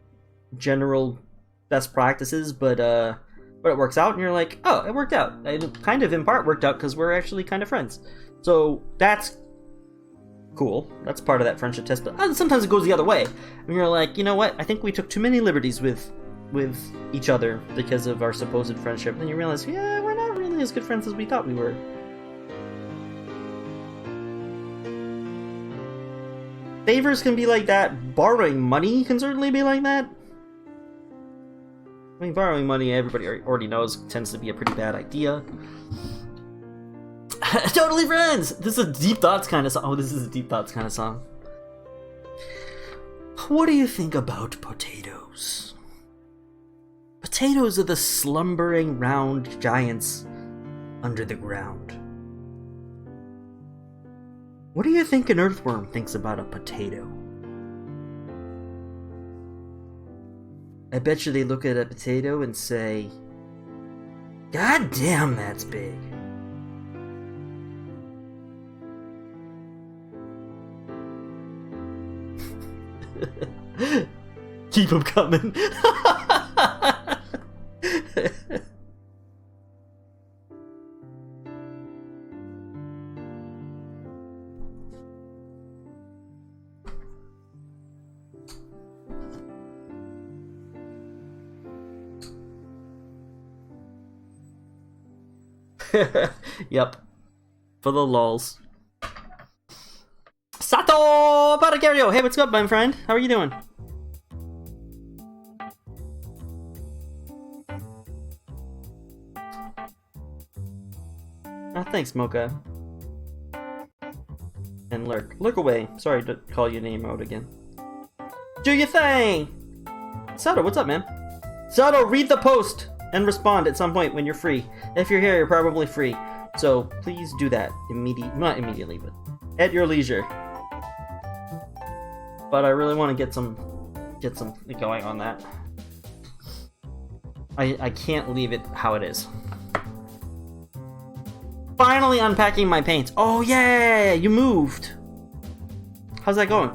general best practices, but it works out, and you're like, oh, it worked out. It kind of in part worked out because we're actually kind of friends. So that's cool. That's part of that friendship test. But sometimes it goes the other way, and you're like, you know what? I think we took too many liberties with each other because of our supposed friendship. And you realize, yeah, we're not really as good friends as we thought we were. Favors can be like that. Borrowing money can certainly be like that. I mean, borrowing money, everybody already knows, tends to be a pretty bad idea. Totally friends! This is a Deep Thoughts kind of song. Oh, this is a Deep Thoughts kind of song. What do you think about potatoes? Potatoes are the slumbering round giants under the ground. What do you think an earthworm thinks about a potato? I bet you they look at a potato and say, God damn, that's big. Keep them coming. Yep. For the lulz. Sato Patacario! Hey, what's up, my friend? How are you doing? Oh, thanks, Mocha. And Lurk. Lurk away. Sorry to call your name out again. Do your thing! Sato, what's up, man? Sato, read the post and respond at some point when you're free. If you're here, you're probably free. So please do that not immediately, but at your leisure. But I really want to get some going on that. I can't leave it how it is. Finally unpacking my paints. Oh yeah, you moved. How's that going?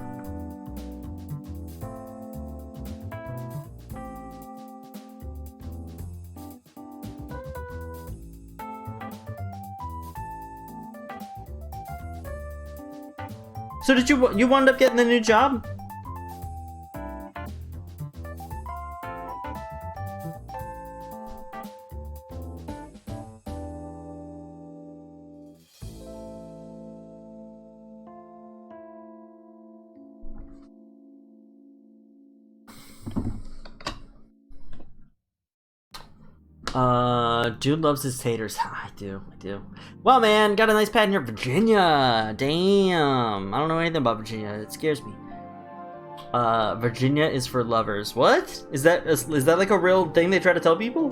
So did you wound up getting the new job? Dude loves his taters. I do. Well, man, got a nice pad near Virginia. Damn. I don't know anything about Virginia. It scares me. Virginia is for lovers. What? Is that like a real thing they try to tell people?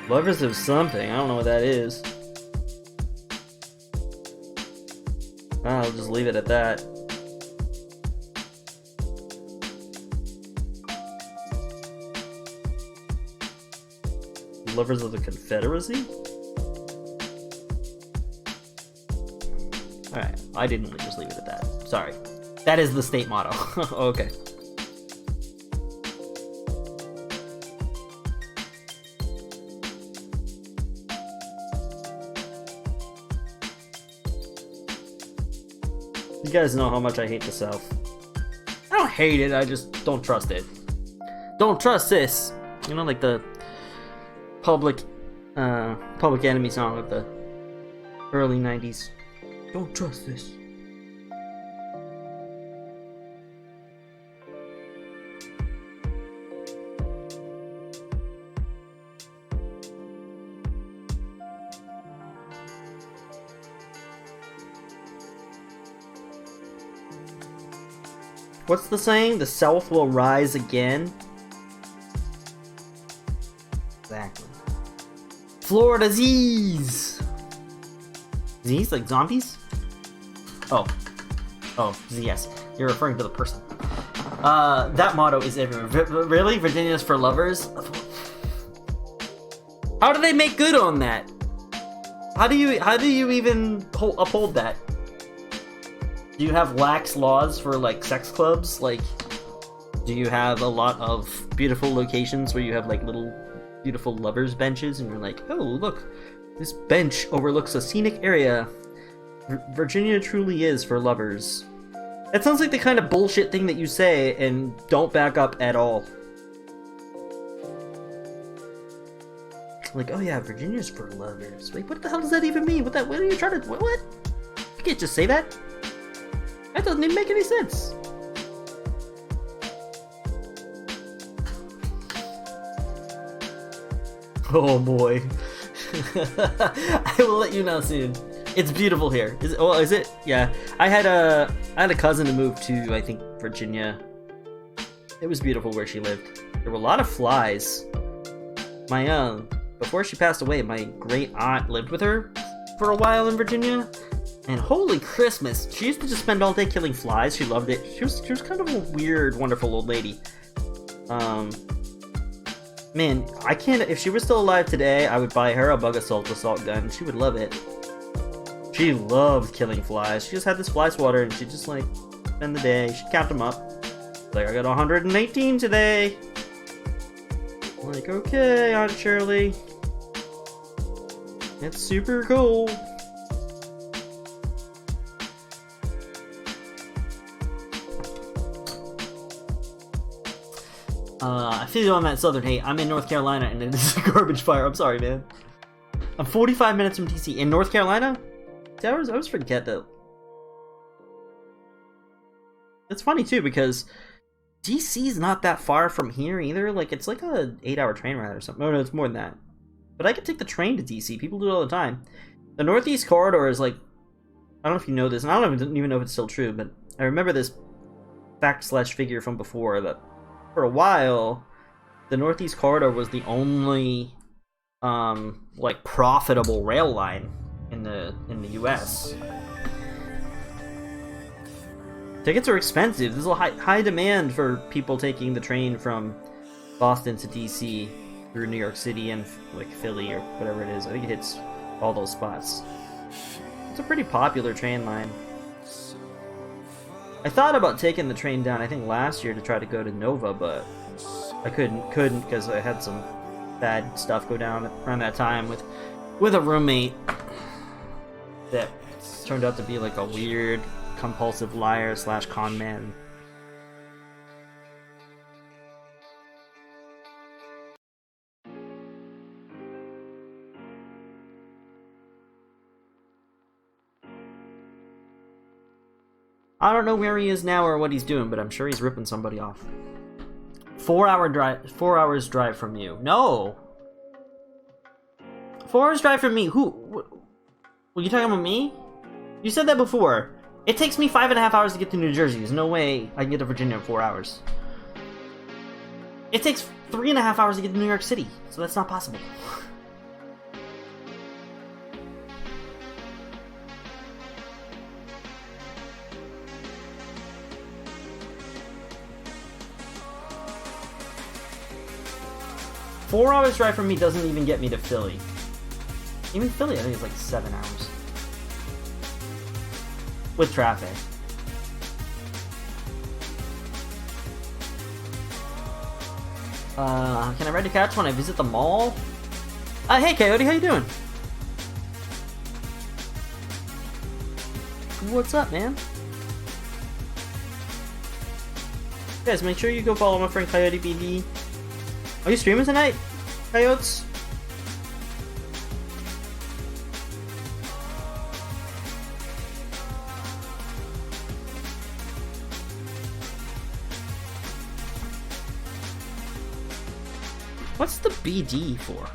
Lovers of something. I don't know what that is. I'll just leave it at that. Lovers of the Confederacy? Alright, I didn't just leave it at that. Sorry. That is the state motto. Okay. You guys know how much I hate the South. I don't hate it, I just don't trust it. Don't trust this! You know, like the Public Enemy song of the early 90s. Don't trust this. What's the saying? The South will rise again? Exactly. Florida Z's! Z's? Like zombies? Oh. Oh, yes. You're referring to the person. That motto is everywhere. Really? Virginia's for lovers? How do they make good on that? How do you even uphold that? Do you have lax laws for, like, sex clubs? Like, do you have a lot of beautiful locations where you have, like, little beautiful lovers benches and you're like, oh, look, this bench overlooks a scenic area. Virginia truly is for lovers. That sounds like the kind of bullshit thing that you say and don't back up at all. Like, oh yeah, Virginia's for lovers. Like, what the hell does that even mean? What are you trying to... What? You can't just say that. That doesn't even make any sense. Oh boy. I will let you know soon. It's beautiful here. Is it? Yeah. I had a cousin who moved to, I think, Virginia. It was beautiful where she lived. There were a lot of flies. Before she passed away, my great aunt lived with her for a while in Virginia. And holy Christmas, she used to just spend all day killing flies. She loved it. She was kind of a weird, wonderful old lady. Man, I can't... If she was still alive today, I would buy her a bug assault gun. She would love it. She loved killing flies. She just had this fly swatter, and she'd just, like, spend the day. She'd count them up. Like, I got 118 today. I'm like, okay, Aunt Shirley. It's super cool. I feel you on that southern hate. I'm in North Carolina and it is a garbage fire. I'm sorry, man. I'm 45 minutes from DC. In North Carolina? See, I always forget that. It's funny too because DC's not that far from here either. Like, it's like a 8-hour train ride or something. No, it's more than that. But I could take the train to DC. People do it all the time. The Northeast Corridor is like... I don't know if you know this, and I don't even know if it's still true, but I remember this fact/figure from before that for a while, the Northeast Corridor was the only, like, profitable rail line in the US. Tickets are expensive. There's a high demand for people taking the train from Boston to DC through New York City and, like, Philly or whatever it is. I think it hits all those spots. It's a pretty popular train line. I thought about taking the train down, I think last year, to try to go to Nova, but I couldn't because I had some bad stuff go down around that time with a roommate that turned out to be like a weird compulsive liar / con man. I don't know where he is now or what he's doing, but I'm sure he's ripping somebody off. 4 hours drive from you. No! 4 hours drive from me. Who? Were you talking about me? You said that before. It takes me 5.5 hours to get to New Jersey. There's no way I can get to Virginia in 4 hours. It takes 3.5 hours to get to New York City, so that's not possible. Four hours drive from me doesn't even get me to Philly. Even Philly, I think it's like 7 hours. With traffic. Can I ride a couch when I visit the mall? Hey Coyote, how you doing? What's up, man? Guys, make sure you go follow my friend Coyote BD. Are you streaming tonight, Coyotes? What's the BD for?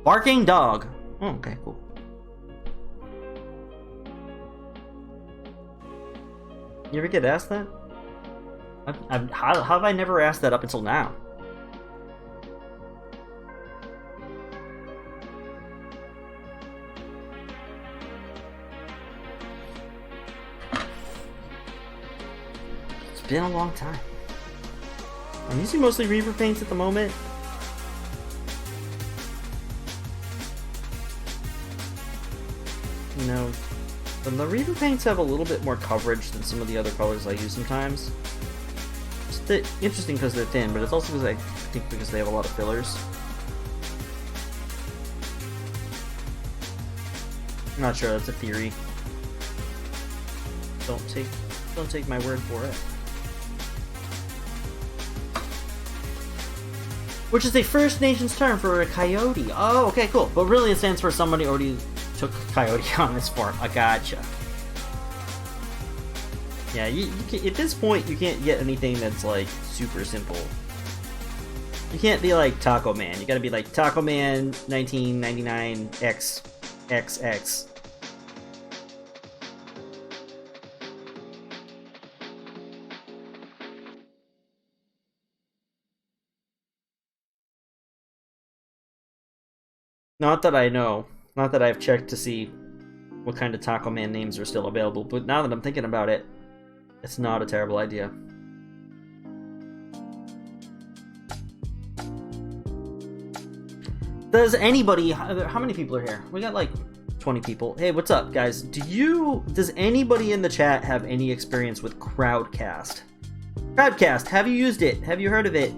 Barking dog. Oh, okay, cool. You ever get asked that? How have I never asked that up until now? It's been a long time. I'm using mostly Reaver paints at the moment. You know, the Reaver paints have a little bit more coverage than some of the other colors I use sometimes. It's interesting because they're thin, but it's also because I think because they have a lot of fillers. I'm not sure, that's a theory. Don't take my word for it. Which is a First Nations term for a coyote. Oh, okay, cool. But really it stands for somebody already took coyote on this form. I gotcha. Yeah, you can, at this point you can't get anything that's like super simple. You can't be like Taco Man. You gotta be like Taco Man 1999 XXX. Not that I know. Not that I've checked to see what kind of Taco Man names are still available, but now that I'm thinking about it, it's not a terrible idea. Does anybody... How many people are here? We got like 20 people. Hey, what's up, guys? Does anybody in the chat have any experience with Crowdcast? Crowdcast, have you used it? Have you heard of it?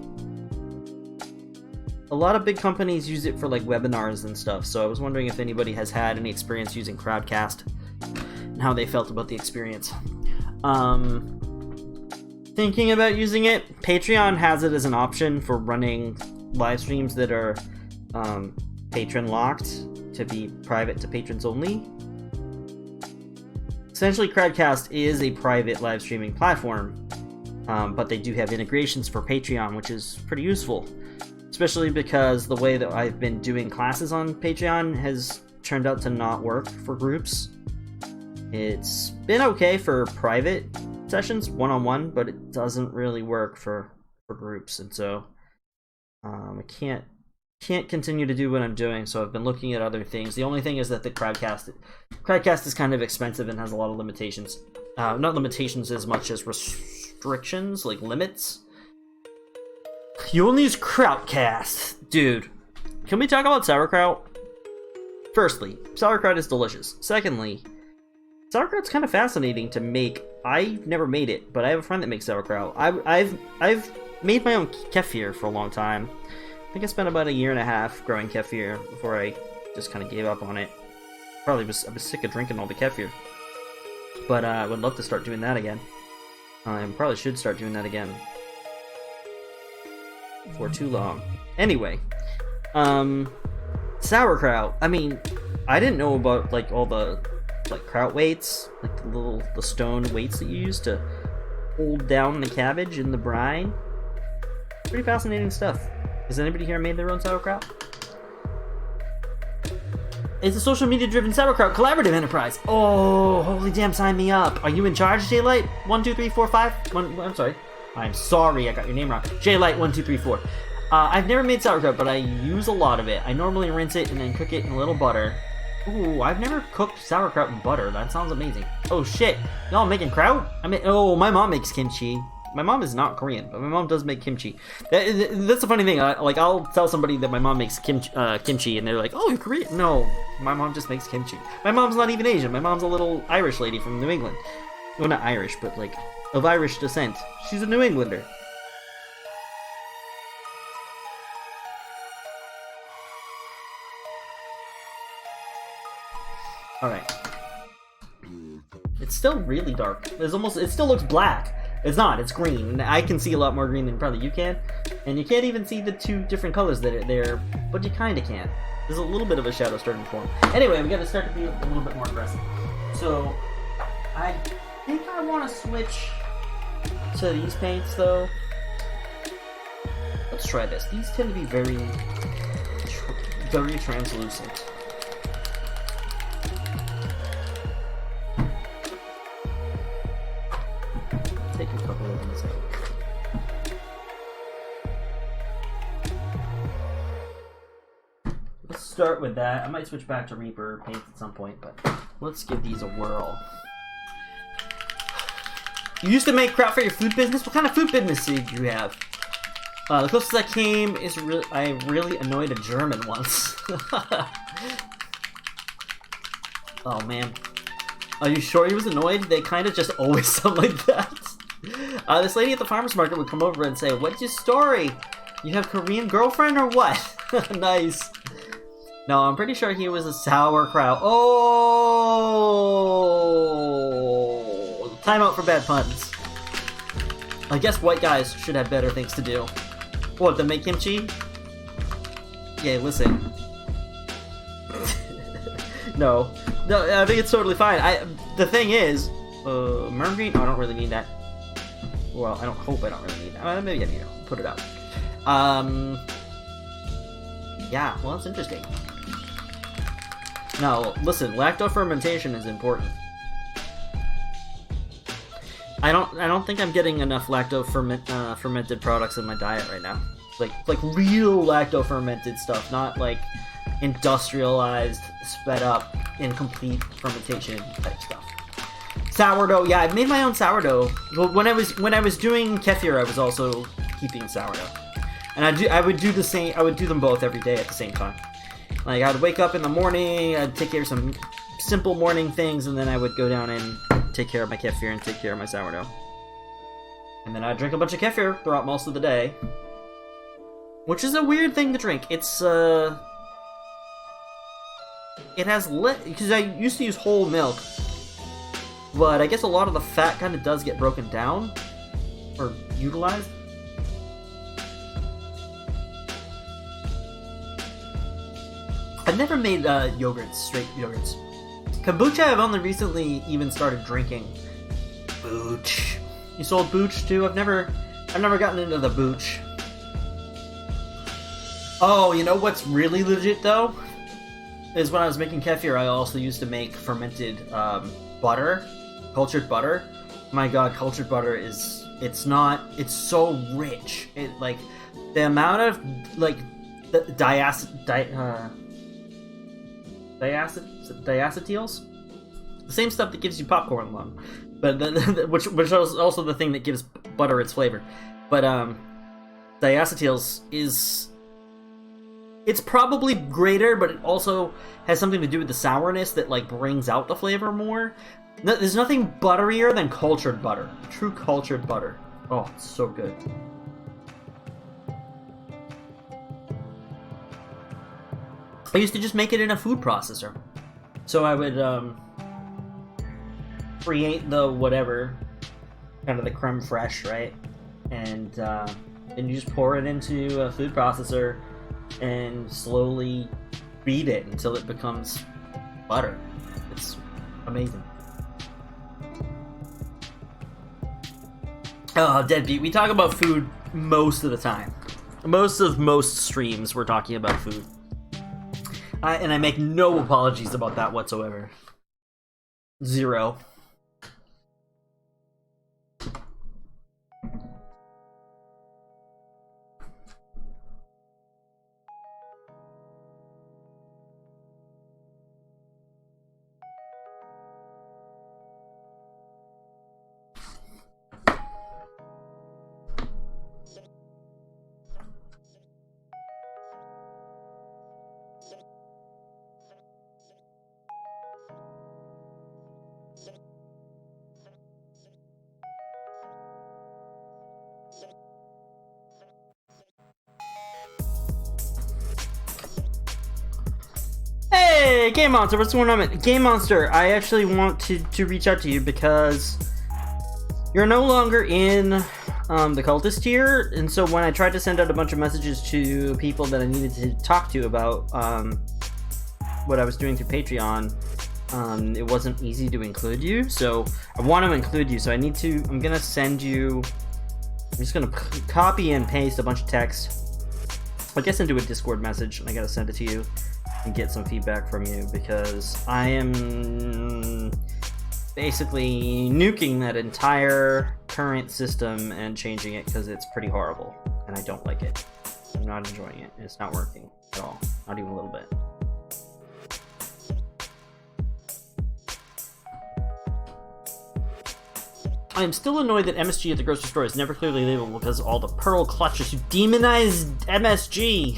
A lot of big companies use it for like webinars and stuff, so I was wondering if anybody has had any experience using Crowdcast and how they felt about the experience. Thinking about using it. Patreon has it as an option for running live streams that are patron locked to be private to patrons only. Essentially, Crowdcast is a private live streaming platform, but they do have integrations for Patreon, which is pretty useful. Especially because the way that I've been doing classes on Patreon has turned out to not work for groups. It's been okay for private sessions, one-on-one, but it doesn't really work for groups, and so I can't continue to do what I'm doing, so I've been looking at other things. The only thing is that the Crowdcast is kind of expensive and has a lot of limitations. Not limitations as much as restrictions, like limits. You only use Crowdcast. Dude, can we talk about sauerkraut? Firstly, sauerkraut is delicious. Secondly, sauerkraut's kind of fascinating to make. I've never made it, but I have a friend that makes sauerkraut. I've made my own kefir for a long time. I think I spent about 1.5 years growing kefir before I just kind of gave up on it. I was sick of drinking all the kefir. But I would love to start doing that again. I probably should start doing that again. For too long. Anyway, sauerkraut. I mean, I didn't know about like all the like kraut weights, like the stone weights that you use to hold down the cabbage in the brine. Pretty fascinating stuff. Has anybody here made their own sauerkraut? It's a social media driven sauerkraut collaborative enterprise. Oh, holy damn, sign me up. Are you in charge, Jaylight? 1, 2, 3, 4, 5? I'm sorry. I'm sorry, I got your name wrong. Jaylight 1, 2, 3, 4. I've never made sauerkraut, but I use a lot of it. I normally rinse it and then cook it in a little butter. Ooh, I've never cooked sauerkraut in butter. That sounds amazing. Oh shit, y'all making kraut? Oh, my mom makes kimchi. My mom is not Korean, but my mom does make kimchi. That's the funny thing. I'll tell somebody that my mom makes kimchi, and they're like, "Oh, you're Korean?" No, my mom just makes kimchi. My mom's not even Asian. My mom's a little Irish lady from New England. Well, not Irish, but like of Irish descent. She's a New Englander. Alright. It's still really dark. It still looks black. It's not, it's green. I can see a lot more green than probably you can. And you can't even see the two different colors that are there, but you kinda can. There's a little bit of a shadow starting to form. Anyway, we gotta start to be a little bit more aggressive. So, I think I want to switch to these paints, though. Let's try this. These tend to be very translucent. Take a couple of these out. Let's start with that. I might switch back to Reaper paints at some point, but let's give these a whirl. You used to make crap for your food business? What kind of food business did you have? The closest I came is I really annoyed a German once. Oh man. Are you sure he was annoyed? They kind of just always sound like that. This lady at the farmer's market would come over and say, "What's your story? You have Korean girlfriend or what?" Nice. No, I'm pretty sure he was a sauerkraut. Oh! Timeout for bad puns. I guess white guys should have better things to do. What, to make kimchi? Yeah, listen. No, I think it's totally fine. The thing is, merm green? Oh, I don't really need that. Well, I don't hope I don't really need that. Maybe I need to put it out. Yeah, well, that's interesting. Now, listen, lacto-fermentation is important. I don't think I'm getting enough fermented products in my diet right now. Like real lacto-fermented stuff, not like industrialized, sped up, incomplete fermentation type stuff. Sourdough, yeah, I made my own sourdough. Well, when I was doing kefir, I was also keeping sourdough, and I would do the same. I would do them both every day at the same time. Like, I'd wake up in the morning, I'd take care of some simple morning things, and then I would go down and take care of my kefir and take care of my sourdough. And then I'd drink a bunch of kefir throughout most of the day. Which is a weird thing to drink. It's, it has because I used to use whole milk, but I guess a lot of the fat kind of does get broken down, or utilized. I've never made yogurts, straight yogurts. Kombucha I've only recently even started drinking. Booch. You sold booch too? I've never gotten into the booch. Oh, you know what's really legit though? Is when I was making kefir, I also used to make fermented butter, cultured butter. My god, cultured butter is, it's so rich. It, like, the amount of, like, the diacetyls, the same stuff that gives you popcorn lung, but which is also the thing that gives butter its flavor. But diacetyls it's probably greater, but it also has something to do with the sourness that like brings out the flavor more. There's nothing butterier than cultured butter. True cultured butter. Oh, it's so good. I used to just make it in a food processor. So I would create the whatever, kind of the creme fraiche, right? And then you just pour it into a food processor and slowly beat it until it becomes butter. It's amazing. Oh, Deadbeat. We talk about food most of the time. Most streams we're talking about food. And I make no apologies about that whatsoever. Zero. Game Monster, what's going on? Game Monster, I actually want to reach out to you because you're no longer in the cultist tier, and so when I tried to send out a bunch of messages to people that I needed to talk to about what I was doing through Patreon, it wasn't easy to include you, so I want to include you, so I'm gonna send you, I'm just gonna copy and paste a bunch of text, I guess into a Discord message, and I gotta send it to you and get some feedback from you, because I am basically nuking that entire current system and changing it because it's pretty horrible, and I don't like it. I'm not enjoying it. It's not working at all, not even a little bit. I am still annoyed that MSG at the grocery store is never clearly labeled because of all the pearl clutches who demonized MSG.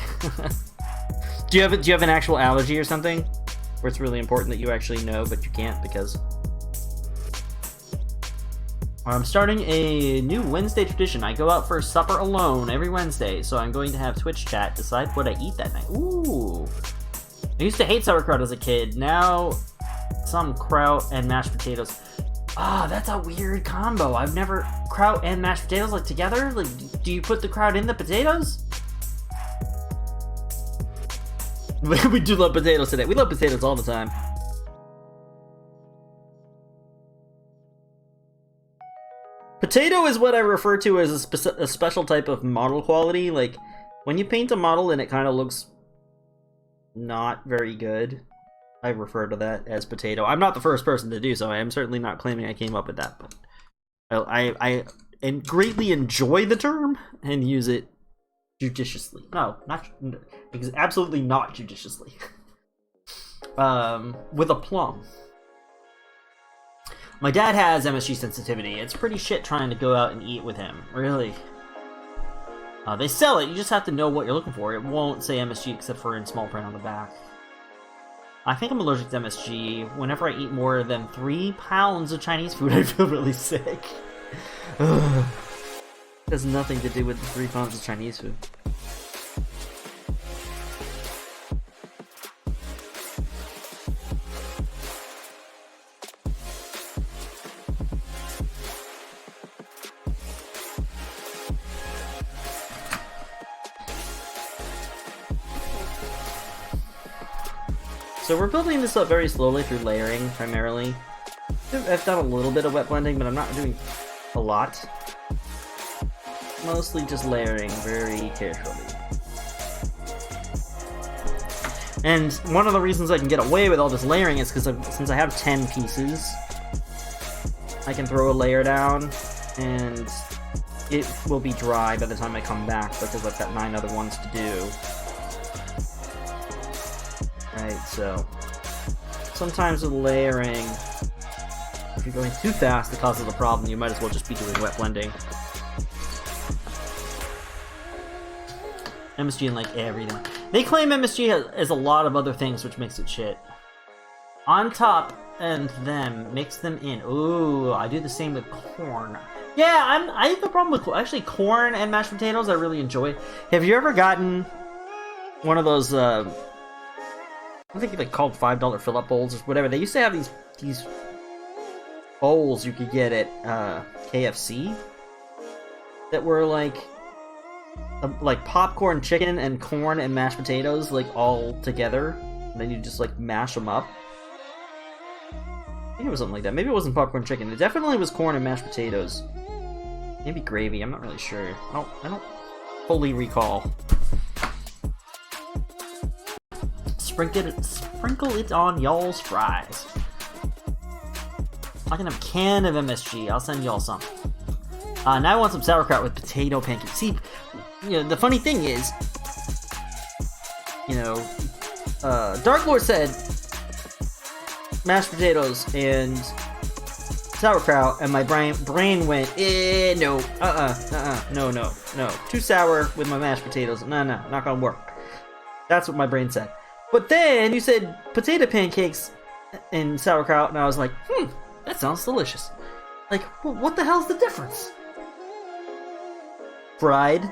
Do you have an actual allergy or something where it's really important that you actually know, but you can't because I'm starting a new Wednesday tradition. I go out for supper alone every Wednesday, so I'm going to have Twitch chat decide what I eat that night. Ooh, I used to hate sauerkraut as a kid. Now, some kraut and mashed potatoes. Ah, that's a weird combo. I've never kraut and mashed potatoes like together. Like, do you put the kraut in the potatoes? We do love potatoes today. We love potatoes all the time. Potato is what I refer to as a special type of model quality. Like, when you paint a model and it kind of looks not very good, I refer to that as potato. I'm not the first person to do so. I am certainly not claiming I came up with that, but I greatly enjoy the term and use it judiciously. No, absolutely not judiciously. With aplomb. My dad has MSG sensitivity. It's pretty shit trying to go out and eat with him. Really. They sell it. You just have to know what you're looking for. It won't say MSG except for in small print on the back. I think I'm allergic to MSG. Whenever I eat more than 3 pounds of Chinese food, I feel really sick. It has nothing to do with the 3 pounds of Chinese food. So we're building this up very slowly through layering, primarily. I've done a little bit of wet blending, but I'm not doing a lot. Mostly just layering very carefully. And one of the reasons I can get away with all this layering is because since I have 10 pieces, I can throw a layer down, and it will be dry by the time I come back because I've got 9 other ones to do. Right, so sometimes with layering, if you're going too fast it causes a problem. You might as well just be doing wet blending. MSG and like everything. They claim MSG has a lot of other things, which makes it shit. On top and them, mix them in. Ooh, I do the same with corn. Yeah, I have no problem with actually corn and mashed potatoes. I really enjoy. Have you ever gotten one of those? I think they called $5 fill-up bowls or whatever. They used to have these bowls you could get at KFC that were like popcorn chicken and corn and mashed potatoes like all together. And then you just like mash them up. I think it was something like that. Maybe it wasn't popcorn chicken. It definitely was corn and mashed potatoes. Maybe gravy. I'm not really sure. I don't fully recall. Sprinkle it on y'all's fries. I can have a can of MSG. I'll send y'all some. Now I want some sauerkraut with potato pancakes. See, you know, the funny thing is, you know, Dark Lord said mashed potatoes and sauerkraut, and my brain went, no, no. Too sour with my mashed potatoes. No, not gonna work. That's what my brain said. But then you said potato pancakes and sauerkraut, and I was like, that sounds delicious. Like, what the hell's the difference? Fried?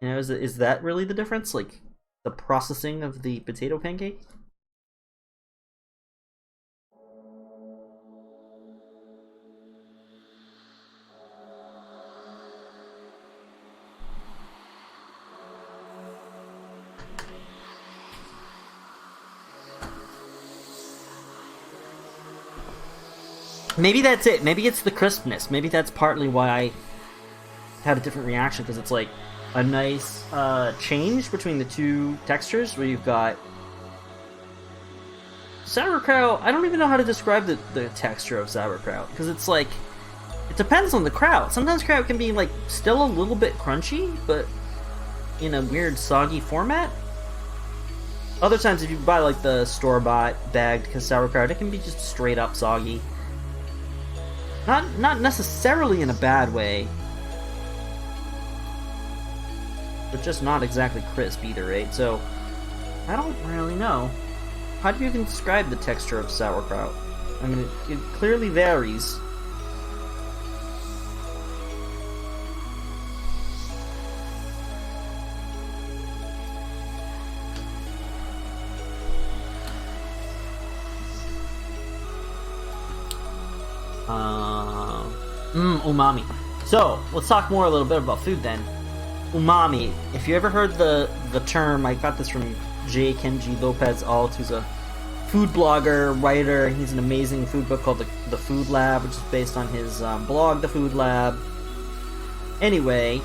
You know, is that really the difference? Like, the processing of the potato pancake. Maybe that's it. Maybe it's the crispness. Maybe that's partly why I had a different reaction, because it's like a nice change between the two textures, where you've got sauerkraut. I don't even know how to describe the texture of sauerkraut, because it's like, it depends on the kraut. Sometimes kraut can be like still a little bit crunchy, but in a weird soggy format. Other times, if you buy like the store-bought bagged sauerkraut, it can be just straight up soggy. Not necessarily in a bad way, but just not exactly crisp either, right? So, I don't really know. How do you even describe the texture of sauerkraut? I mean, it clearly varies. Umami. So, let's talk more a little bit about food then. Umami. If you ever heard the term, I got this from J. Kenji Lopez Alt, who's a food blogger, writer. He's an amazing food book called The Food Lab, which is based on his blog, The Food Lab. Anyway,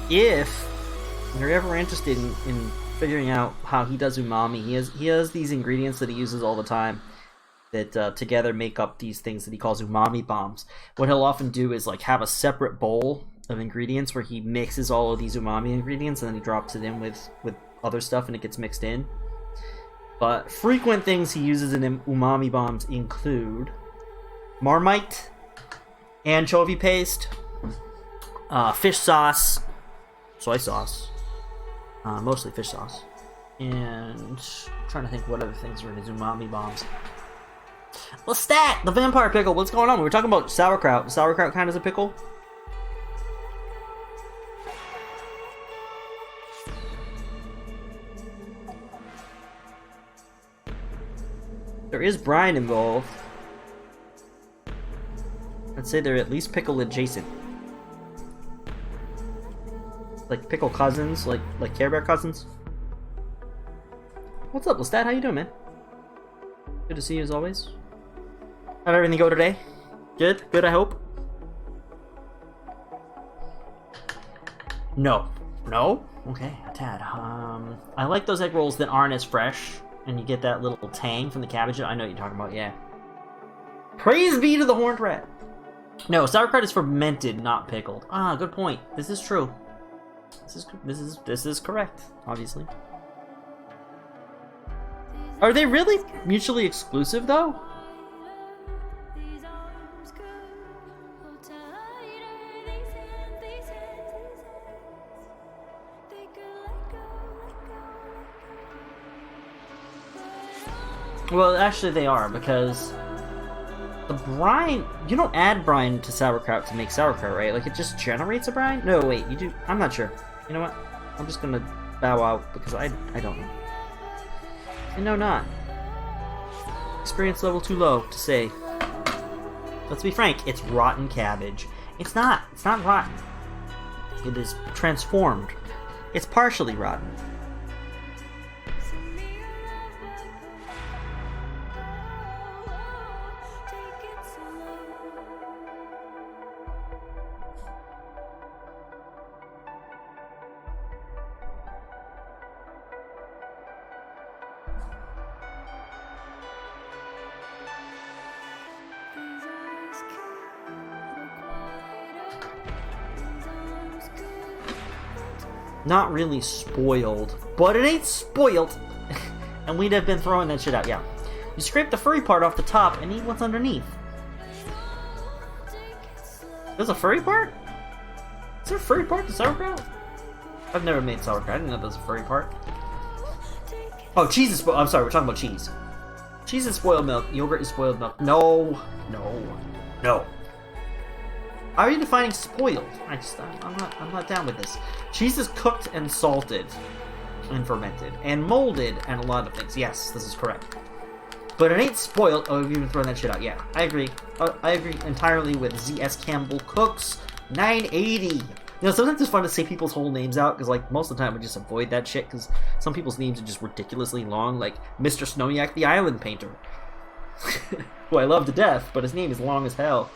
if you're ever interested in figuring out how he does umami, he has these ingredients that he uses all the time that together make up these things that he calls umami bombs. What he'll often do is like have a separate bowl of ingredients where he mixes all of these umami ingredients and then he drops it in with other stuff and it gets mixed in. But frequent things he uses in umami bombs include Marmite, anchovy paste, fish sauce, soy sauce, mostly fish sauce, and I'm trying to think what other things are in his umami bombs. Lestat, the vampire pickle. What's going on? We were talking about sauerkraut. Sauerkraut kind of is a pickle. There is brine involved. I'd say they're at least pickle adjacent. Like pickle cousins, like Care Bear cousins. What's up, Lestat? How you doing, man? Good to see you as always. How'd everything go today? Good? Good, I hope? No. No? Okay, a tad. I like those egg rolls that aren't as fresh, and you get that little tang from the cabbage. I know what you're talking about, yeah. Praise be to the horned rat! No, sauerkraut is fermented, not pickled. Ah, good point. This is true. This is correct, obviously. Are they really mutually exclusive, though? Well, actually they are, because the brine... You don't add brine to sauerkraut to make sauerkraut, right? Like, it just generates a brine? No, wait, you do... I'm not sure. You know what? I'm just gonna bow out, because I don't know. I know not. Experience level too low to say. Let's be frank, it's rotten cabbage. It's not. It's not rotten. It is transformed. It's partially rotten. Not really spoiled, but it ain't spoiled. And we'd have been throwing that shit out, yeah. You scrape the furry part off the top and eat what's underneath. There's a furry part? Is there a furry part to sauerkraut? I've never made sauerkraut. I didn't know there's a furry part. Oh, cheese is spoiled. I'm sorry, we're talking about cheese. Cheese is spoiled milk. Yogurt is spoiled milk. No. No. No. How are you defining spoiled? I'm not down with this. Cheese is cooked and salted. and fermented and molded and a lot of things. Yes, this is correct. But it ain't spoiled. Oh, you've even thrown that shit out. Yeah, I agree. I agree entirely with ZS Campbell Cooks 980. You know, sometimes it's fun to say people's whole names out, because, like, most of the time I just avoid that shit, because some people's names are just ridiculously long, like Mr. Snowyak the Island Painter. Who I love to death, but his name is long as hell.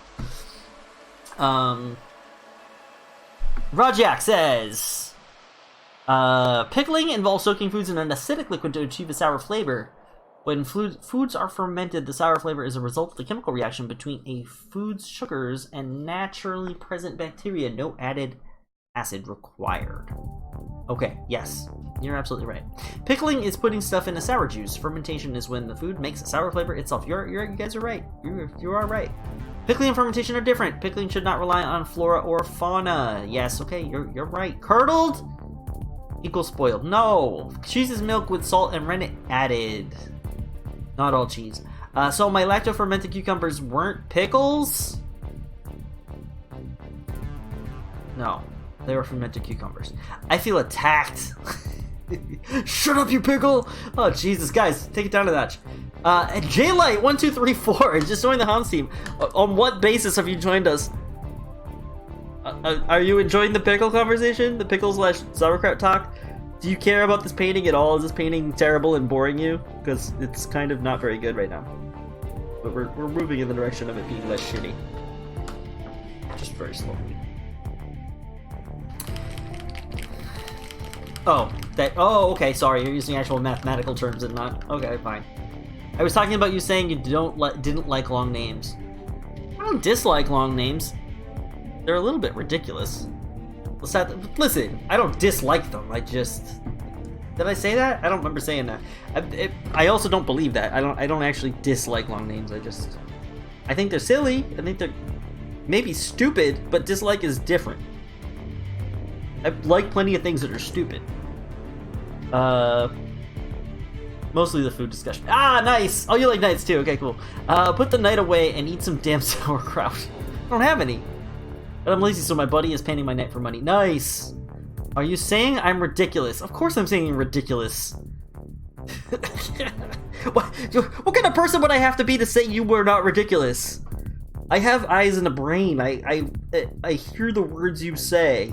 Rajak says, pickling involves soaking foods in an acidic liquid to achieve a sour flavor. When foods are fermented, the sour flavor is a result of the chemical reaction between a food's sugars and naturally present bacteria. No added acid required. Okay, yes, you're absolutely right. Pickling is putting stuff in a sour juice. Fermentation is when the food makes a sour flavor itself. You guys are right. You are right. Pickling and fermentation are different. Pickling should not rely on flora or fauna. Yes, okay, you're right. Curdled equals spoiled. No, cheese is milk with salt and rennet added. Not all cheese. So my lacto-fermented cucumbers weren't pickles? No, they were fermented cucumbers. I feel attacked. Shut up, you pickle! Oh, Jesus, guys, take it down a notch. Jlight1234 just joined the Hounds team. On what basis have you joined us? Are you enjoying the pickle conversation? The pickle/sauerkraut talk? Do you care about this painting at all? Is this painting terrible and boring you? Because it's kind of not very good right now. But we're moving in the direction of it being less shitty. Just very slowly. Oh, okay, sorry, you're using actual mathematical terms and not... Okay, fine. I was talking about you saying you didn't like long names. I don't dislike long names. They're a little bit ridiculous. Listen, I don't dislike them, I just... Did I say that? I don't remember saying that. I also don't believe that. I don't actually dislike long names, I think they're silly, I think they're maybe stupid, but dislike is different. I like plenty of things that are stupid. Mostly the food discussion. Ah, nice! Oh, you like knights too, okay, cool. Put the knight away and eat some damn sauerkraut. I don't have any. But I'm lazy, so my buddy is painting my knight for money. Nice! Are you saying I'm ridiculous? Of course I'm saying you're ridiculous. What kind of person would I have to be to say you were not ridiculous? I have eyes and a brain. I hear the words you say.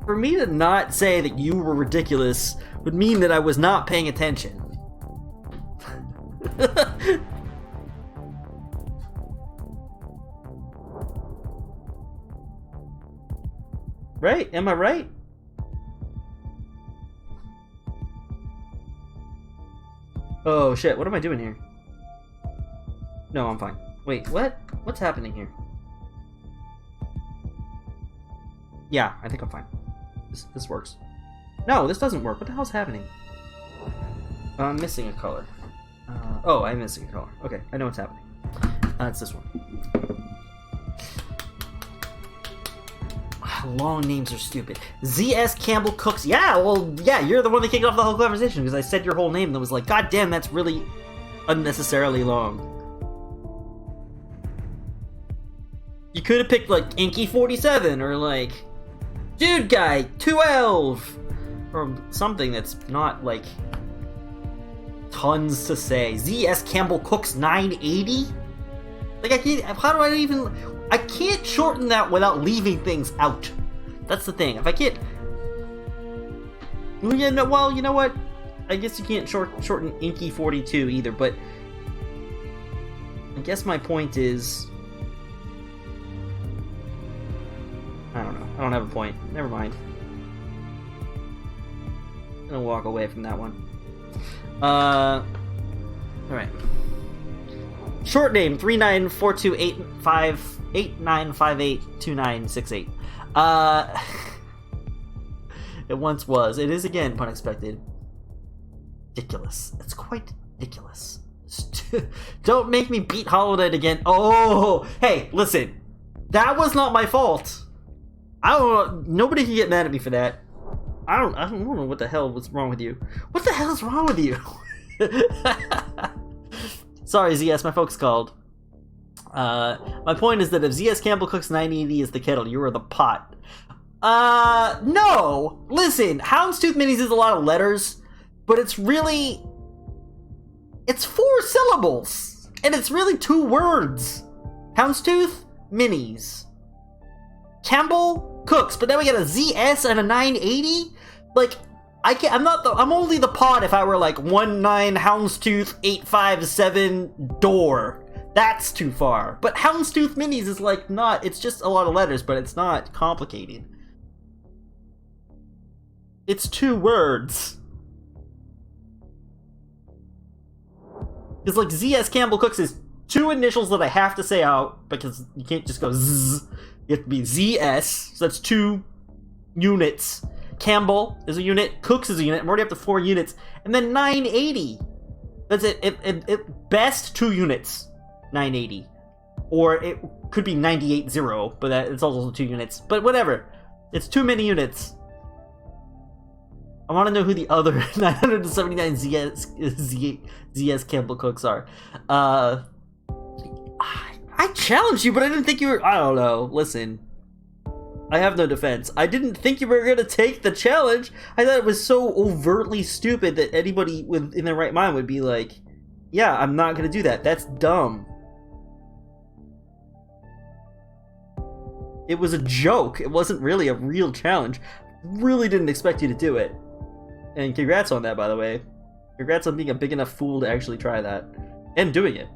For me to not say that you were ridiculous would mean that I was not paying attention. Right? Am I right? Oh shit, what am I doing here? No, I'm fine. Wait, what? What's happening here? Yeah, I think I'm fine. This works. No, this doesn't work. What the hell's happening? I'm missing a color. Oh, I'm missing a color. Okay, I know what's happening. It's this one. Long names are stupid. ZS Campbell Cooks. Yeah, well, yeah, you're the one that kicked off the whole conversation because I said your whole name and was like, God damn, that's really unnecessarily long. You could have picked like Inky 47 or like Dude Guy 212 or something that's not like tons to say. ZS Campbell Cooks 980. Like I can't. How do I even? I can't shorten that without leaving things out. That's the thing. If I can't... Well, you know what? I guess you can't shorten Inky 42 either, but... I guess my point is... I don't know. I don't have a point. Never mind. I'm gonna walk away from that one. Alright. Short name 39428589582968. It once was. It is again pun expected. Ridiculous. It's quite ridiculous. Don't make me beat Hollow Knight again. Oh, hey, listen. That was not my fault. I don't know. Nobody can get mad at me for that. I don't know what the hell was wrong with you. What the hell is wrong with you? Sorry, ZS, my folks called. My point is that if ZS Campbell Cooks 980 is the kettle, you are the pot. No! Listen, Houndstooth Minis is a lot of letters, but it's really... It's 4 syllables! And it's really 2 words! Houndstooth Minis. Campbell Cooks, but then we get a ZS and a 980? Like, I'm only the pod if I were like 19 Houndstooth 857 door. That's too far. But Houndstooth Minis is like not, it's just a lot of letters, but it's not complicated. It's 2 words. It's like ZS Campbell Cooks is 2 initials that I have to say out, because you can't just go zzz. You have to be ZS, so that's 2 units. Campbell is a unit, Cooks is a unit, I'm already up to 4 units, and then 980. That's it. It best 2 units, 980. Or it could be 980, but it's also 2 units. But whatever. It's too many units. I want to know who the other 979 ZS Campbell Cooks are. I challenged you, but I didn't think you were... I don't know. Listen. I have no defense. I didn't think you were going to take the challenge. I thought it was so overtly stupid that anybody in their right mind would be like, yeah, I'm not going to do that. That's dumb. It was a joke. It wasn't really a real challenge. Really didn't expect you to do it. And congrats on that, by the way. Congrats on being a big enough fool to actually try that. And doing it.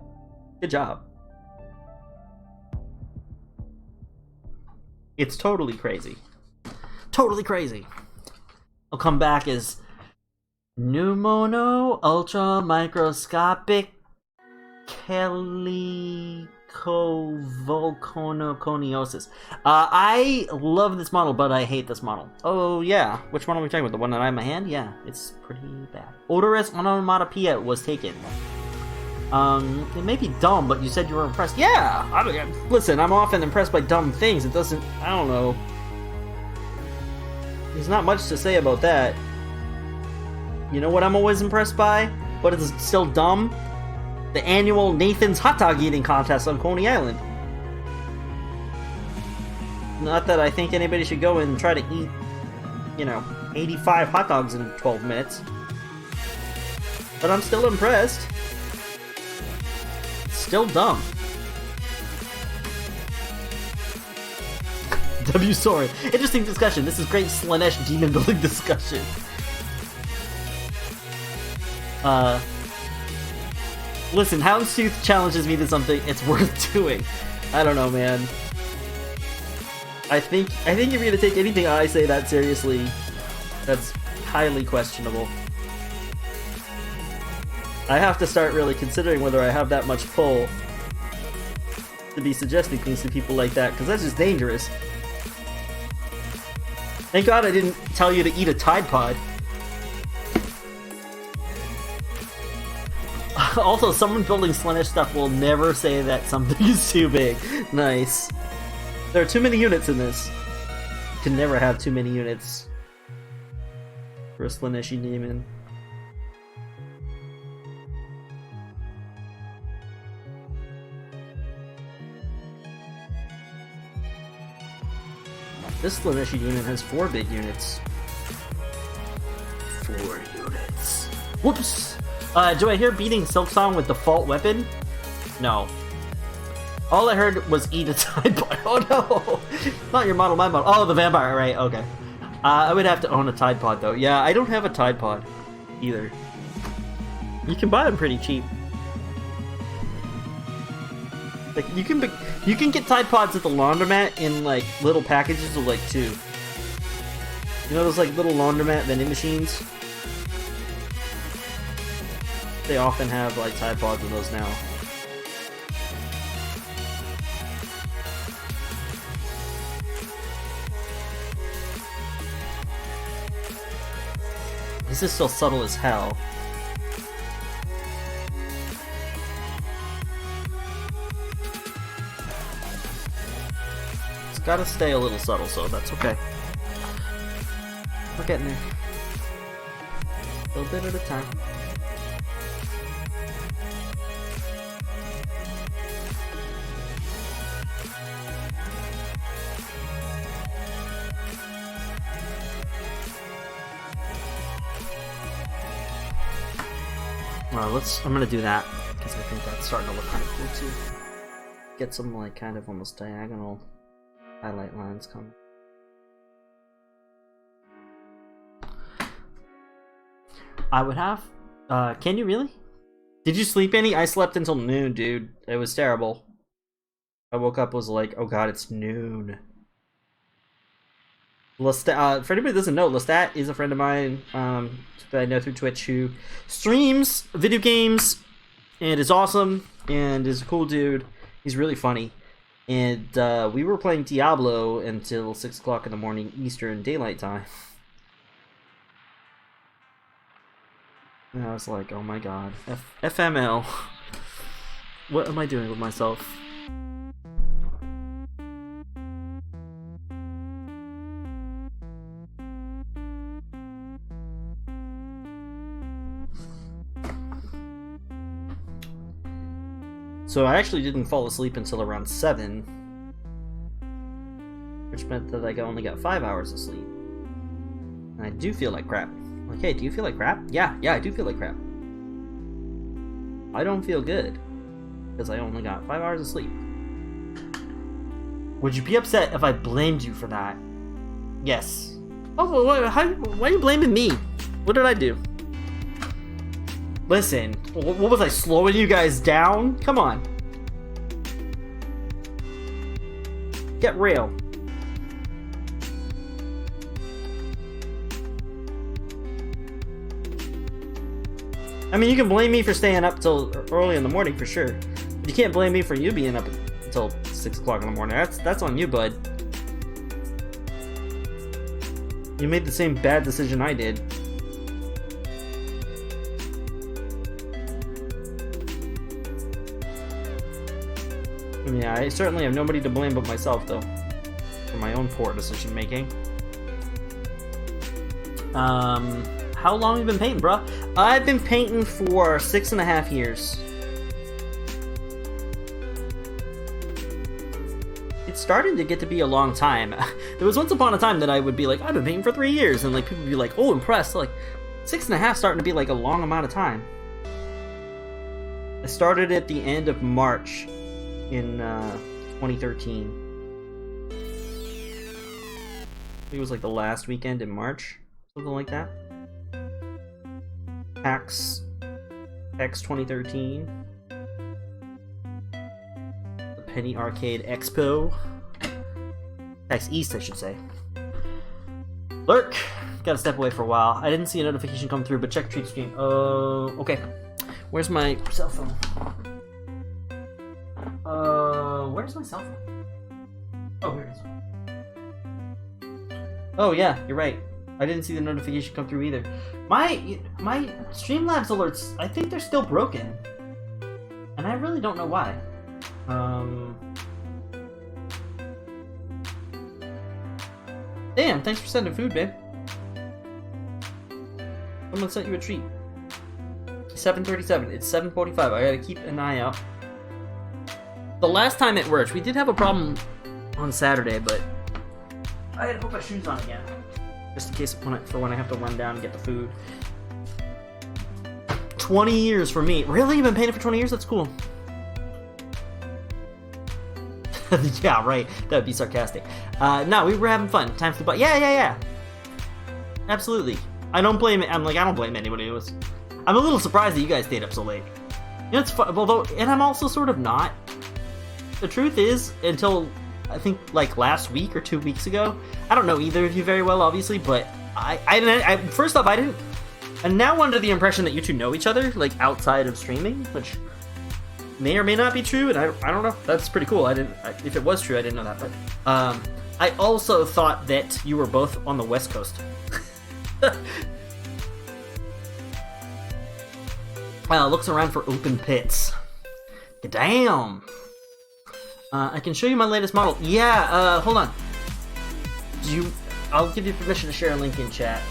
Good job. It's totally crazy. Totally crazy. I'll come back as pneumono ultra microscopic chelicovolconoconiosis. I love this model, but I hate this model. Oh yeah, which one are we talking about? The one that I have in my hand? Yeah, it's pretty bad. Odorous onomatopoeia was taken. It may be dumb, but you said you were impressed. Yeah! Listen, I'm often impressed by dumb things. It doesn't... I don't know. There's not much to say about that. You know what I'm always impressed by? But it's still dumb? The annual Nathan's Hot Dog Eating Contest on Coney Island. Not that I think anybody should go and try to eat, 85 hot dogs in 12 minutes. But I'm still impressed. Still dumb. W. Soren. Interesting discussion. This is great Slanesh demon building discussion. Listen, Houndstooth challenges me to something, it's worth doing. I don't know, man. I think if you're gonna take anything I say that seriously, that's highly questionable. I have to start really considering whether I have that much pull to be suggesting things to people like that, because that's just dangerous. Thank God I didn't tell you to eat a Tide Pod. Also, someone building Slanesh stuff will never say that something is too big. Nice. There are too many units in this. You can never have too many units for a Slaneshi demon. This Slaneshi demon has 4 big units. 4 units. Whoops! Do I hear beating Silksong with default weapon? No. All I heard was eat a Tide Pod. Oh no! Not your model, my model. Oh, the vampire, right, okay. I would have to own a Tide Pod though. Yeah, I don't have a Tide Pod either. You can buy them pretty cheap. Like, you can get Tide Pods at the laundromat in like little packages of like 2. You know those like little laundromat vending machines? They often have like Tide Pods in those now. This is still subtle as hell. It's gotta stay a little subtle, so that's okay. We're getting there. A little bit at a time. Well, I'm gonna do that because I think that's starting to look kind of cool too. Get some like kind of almost diagonal highlight lines coming. I would have. Can you really? Did you sleep any? I slept until noon, dude. It was terrible. I woke up, was like, oh god, it's noon. Lestat, for anybody who doesn't know, Lestat is a friend of mine that I know through Twitch who streams video games and is awesome and is a cool dude. He's really funny. And we were playing Diablo until 6 o'clock in the morning Eastern Daylight Time. And I was like, oh my god. FML. What am I doing with myself? So I actually didn't fall asleep until around 7. Which meant that I only got 5 hours of sleep. And I do feel like crap. Like, hey, do you feel like crap? Yeah, I do feel like crap. I don't feel good. Because I only got 5 hours of sleep. Would you be upset if I blamed you for that? Yes. Oh, why are you blaming me? What did I do? Listen, what was I, slowing you guys down? Come on. Get real. I mean, you can blame me for staying up till early in the morning for sure. But you can't blame me for you being up until 6 o'clock in the morning. That's on you, bud. You made the same bad decision I did. Yeah, I certainly have nobody to blame but myself, though, for my own poor decision making. How long have you been painting, bruh? I've been painting for 6.5 years. It's starting to get to be a long time. There was once upon a time that I would be like, I've been painting for 3 years, and like people would be like, oh, impressed. Like 6.5 starting to be like a long amount of time. I started at the end of March in 2013. I think it was like the last weekend in March, something like that. PAX 2013. The Penny Arcade Expo. PAX East, I should say. Lurk! Gotta step away for a while. I didn't see a notification come through, but check Treat Stream. Oh, okay. Where's my cell phone? Where's my cell phone? Oh, here it is. Oh yeah, you're right. I didn't see the notification come through either. My Streamlabs alerts, I think they're still broken. And I really don't know why. Damn, thanks for sending food, babe. Someone sent you a treat. 7:37. It's 7:45. I gotta keep an eye out. The last time it worked, we did have a problem on Saturday, but I had to put my shoes on again. Just in case when I have to run down and get the food. 20 years for me. Really? You've been painting for 20 years? That's cool. Yeah, right. That would be sarcastic. No, we were having fun. Time flew by. Yeah. Absolutely. I don't blame it. I don't blame anybody. I'm a little surprised that you guys stayed up so late. You know, it's fun, although, and I'm also sort of not. The truth is, until I think like last week or 2 weeks ago, I don't know either of you very well, obviously, but I first off, I didn't. I'm now under the impression that you two know each other, like outside of streaming, which may or may not be true, and I don't know. That's pretty cool. If it was true, I didn't know that. But I also thought that you were both on the West Coast. Looks around for open pits. Damn. I can show you my latest model. Yeah. Hold on. I'll give you permission to share a link in chat.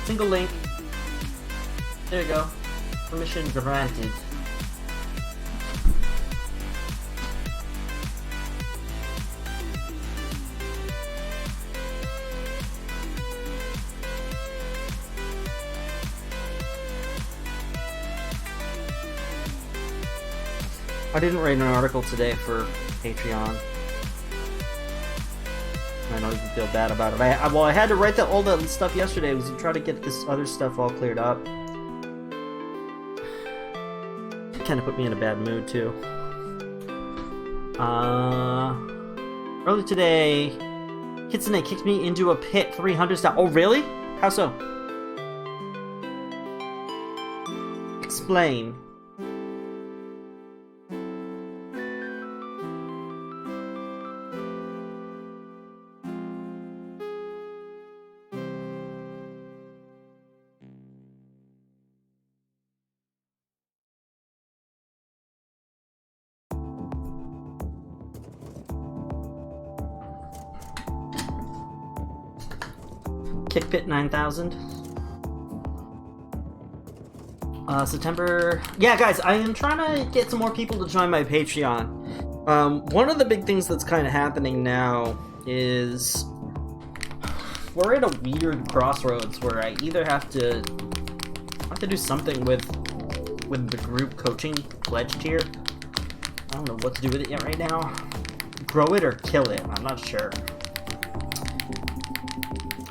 Single link. There you go. Permission granted. I didn't write an article today for Patreon. I don't even feel bad about it. I had to write all that stuff yesterday. Was to try to get this other stuff all cleared up. It kind of put me in a bad mood too. Earlier today, Kitsune kicked me into a pit 300 style. Oh, really? How so? Explain. Kickpit 9000. September. Yeah, guys, I am trying to get some more people to join my Patreon. One of the big things that's kind of happening now is we're at a weird crossroads where I either have to do something with the group coaching pledge tier. I don't know what to do with it yet right now. Grow it or kill it. I'm not sure.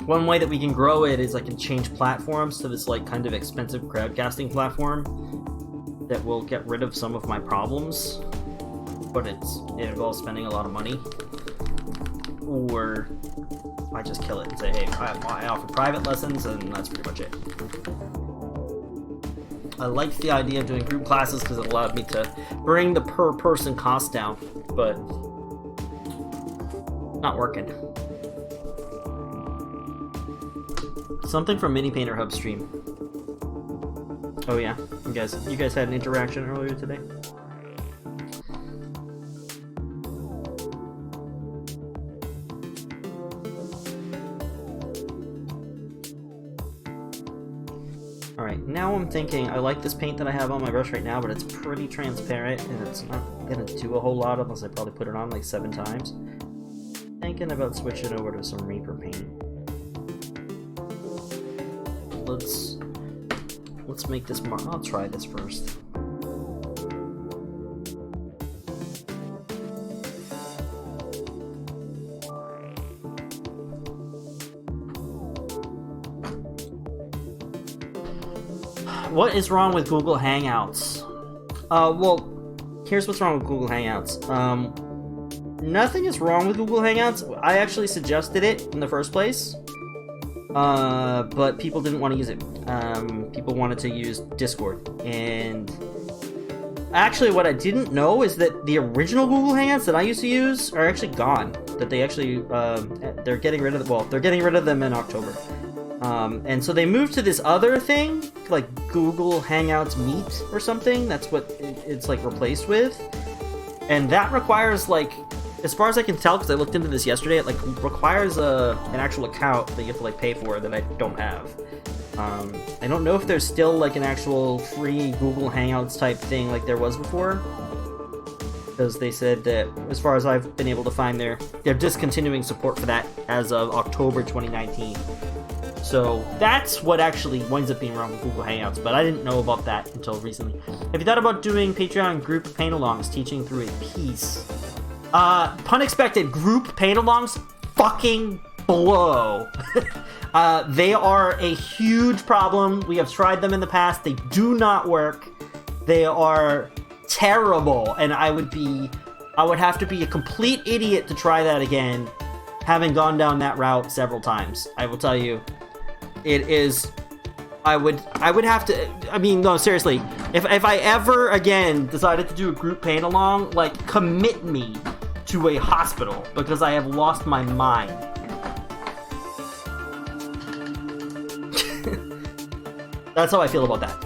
One way that we can grow it is I can change platforms to this like kind of expensive crowdcasting platform that will get rid of some of my problems, but it involves spending a lot of money. Or I just kill it and say, hey, I offer private lessons, and that's pretty much it. I like the idea of doing group classes because it allowed me to bring the per person cost down, but not working. Something from Mini Painter Hub stream. Oh yeah, you guys had an interaction earlier today. All right, now I'm thinking I like this paint that I have on my brush right now, but it's pretty transparent and it's not gonna do a whole lot unless I probably put it on like 7 times. Thinking about switching over to some Reaper paint. Let's make this more. I'll try this first. What is wrong with Google Hangouts? Well, here's what's wrong with Google Hangouts. Nothing is wrong with Google Hangouts. I actually suggested it in the first place. But people didn't want to use it. People wanted to use Discord. And actually what I didn't know is that the original Google Hangouts that I used to use are actually gone. That they actually, they're getting rid of them. Well, they're getting rid of them in October. And so they moved to this other thing, like Google Hangouts Meet or something. That's what it's like replaced with. And that requires like, as far as I can tell, because I looked into this yesterday, it like requires an actual account that you have to like pay for that I don't have. I don't know if there's still like an actual free Google Hangouts type thing like there was before, because they said that as far as I've been able to find, they're discontinuing support for that as of October 2019. So that's what actually winds up being wrong with Google Hangouts, but I didn't know about that until recently. Have you thought about doing Patreon group paint-alongs, teaching through a piece? Pun expected, group paint-alongs fucking blow. They are a huge problem. We have tried them in the past. They do not work. They are terrible, and I would have to be a complete idiot to try that again, having gone down that route several times. I will tell you, it is... I would have to... I mean, no, seriously. If I ever again decided to do a group paint-along, like, commit me to a hospital, because I have lost my mind. That's how I feel about that.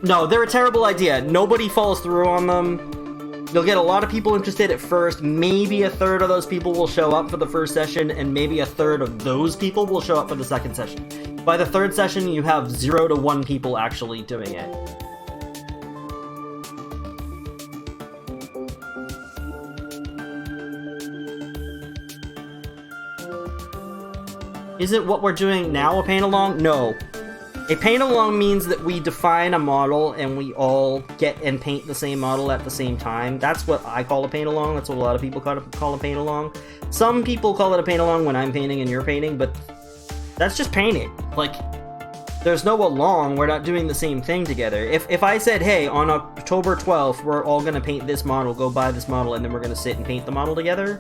No, they're a terrible idea. Nobody follows through on them. You'll get a lot of people interested at first. Maybe a third of those people will show up for the first session, and maybe a third of those people will show up for the second session. By the third session, you have 0 to 1 people actually doing it. Is it what we're doing now, a paint-along? No. A paint-along means that we define a model and we all get and paint the same model at the same time. That's what I call a paint-along. That's what a lot of people call a paint-along. Some people call it a paint-along when I'm painting and you're painting, but that's just painting. Like, there's no along. We're not doing the same thing together. If I said, hey, on October 12th, we're all going to paint this model, go buy this model, and then we're going to sit and paint the model together,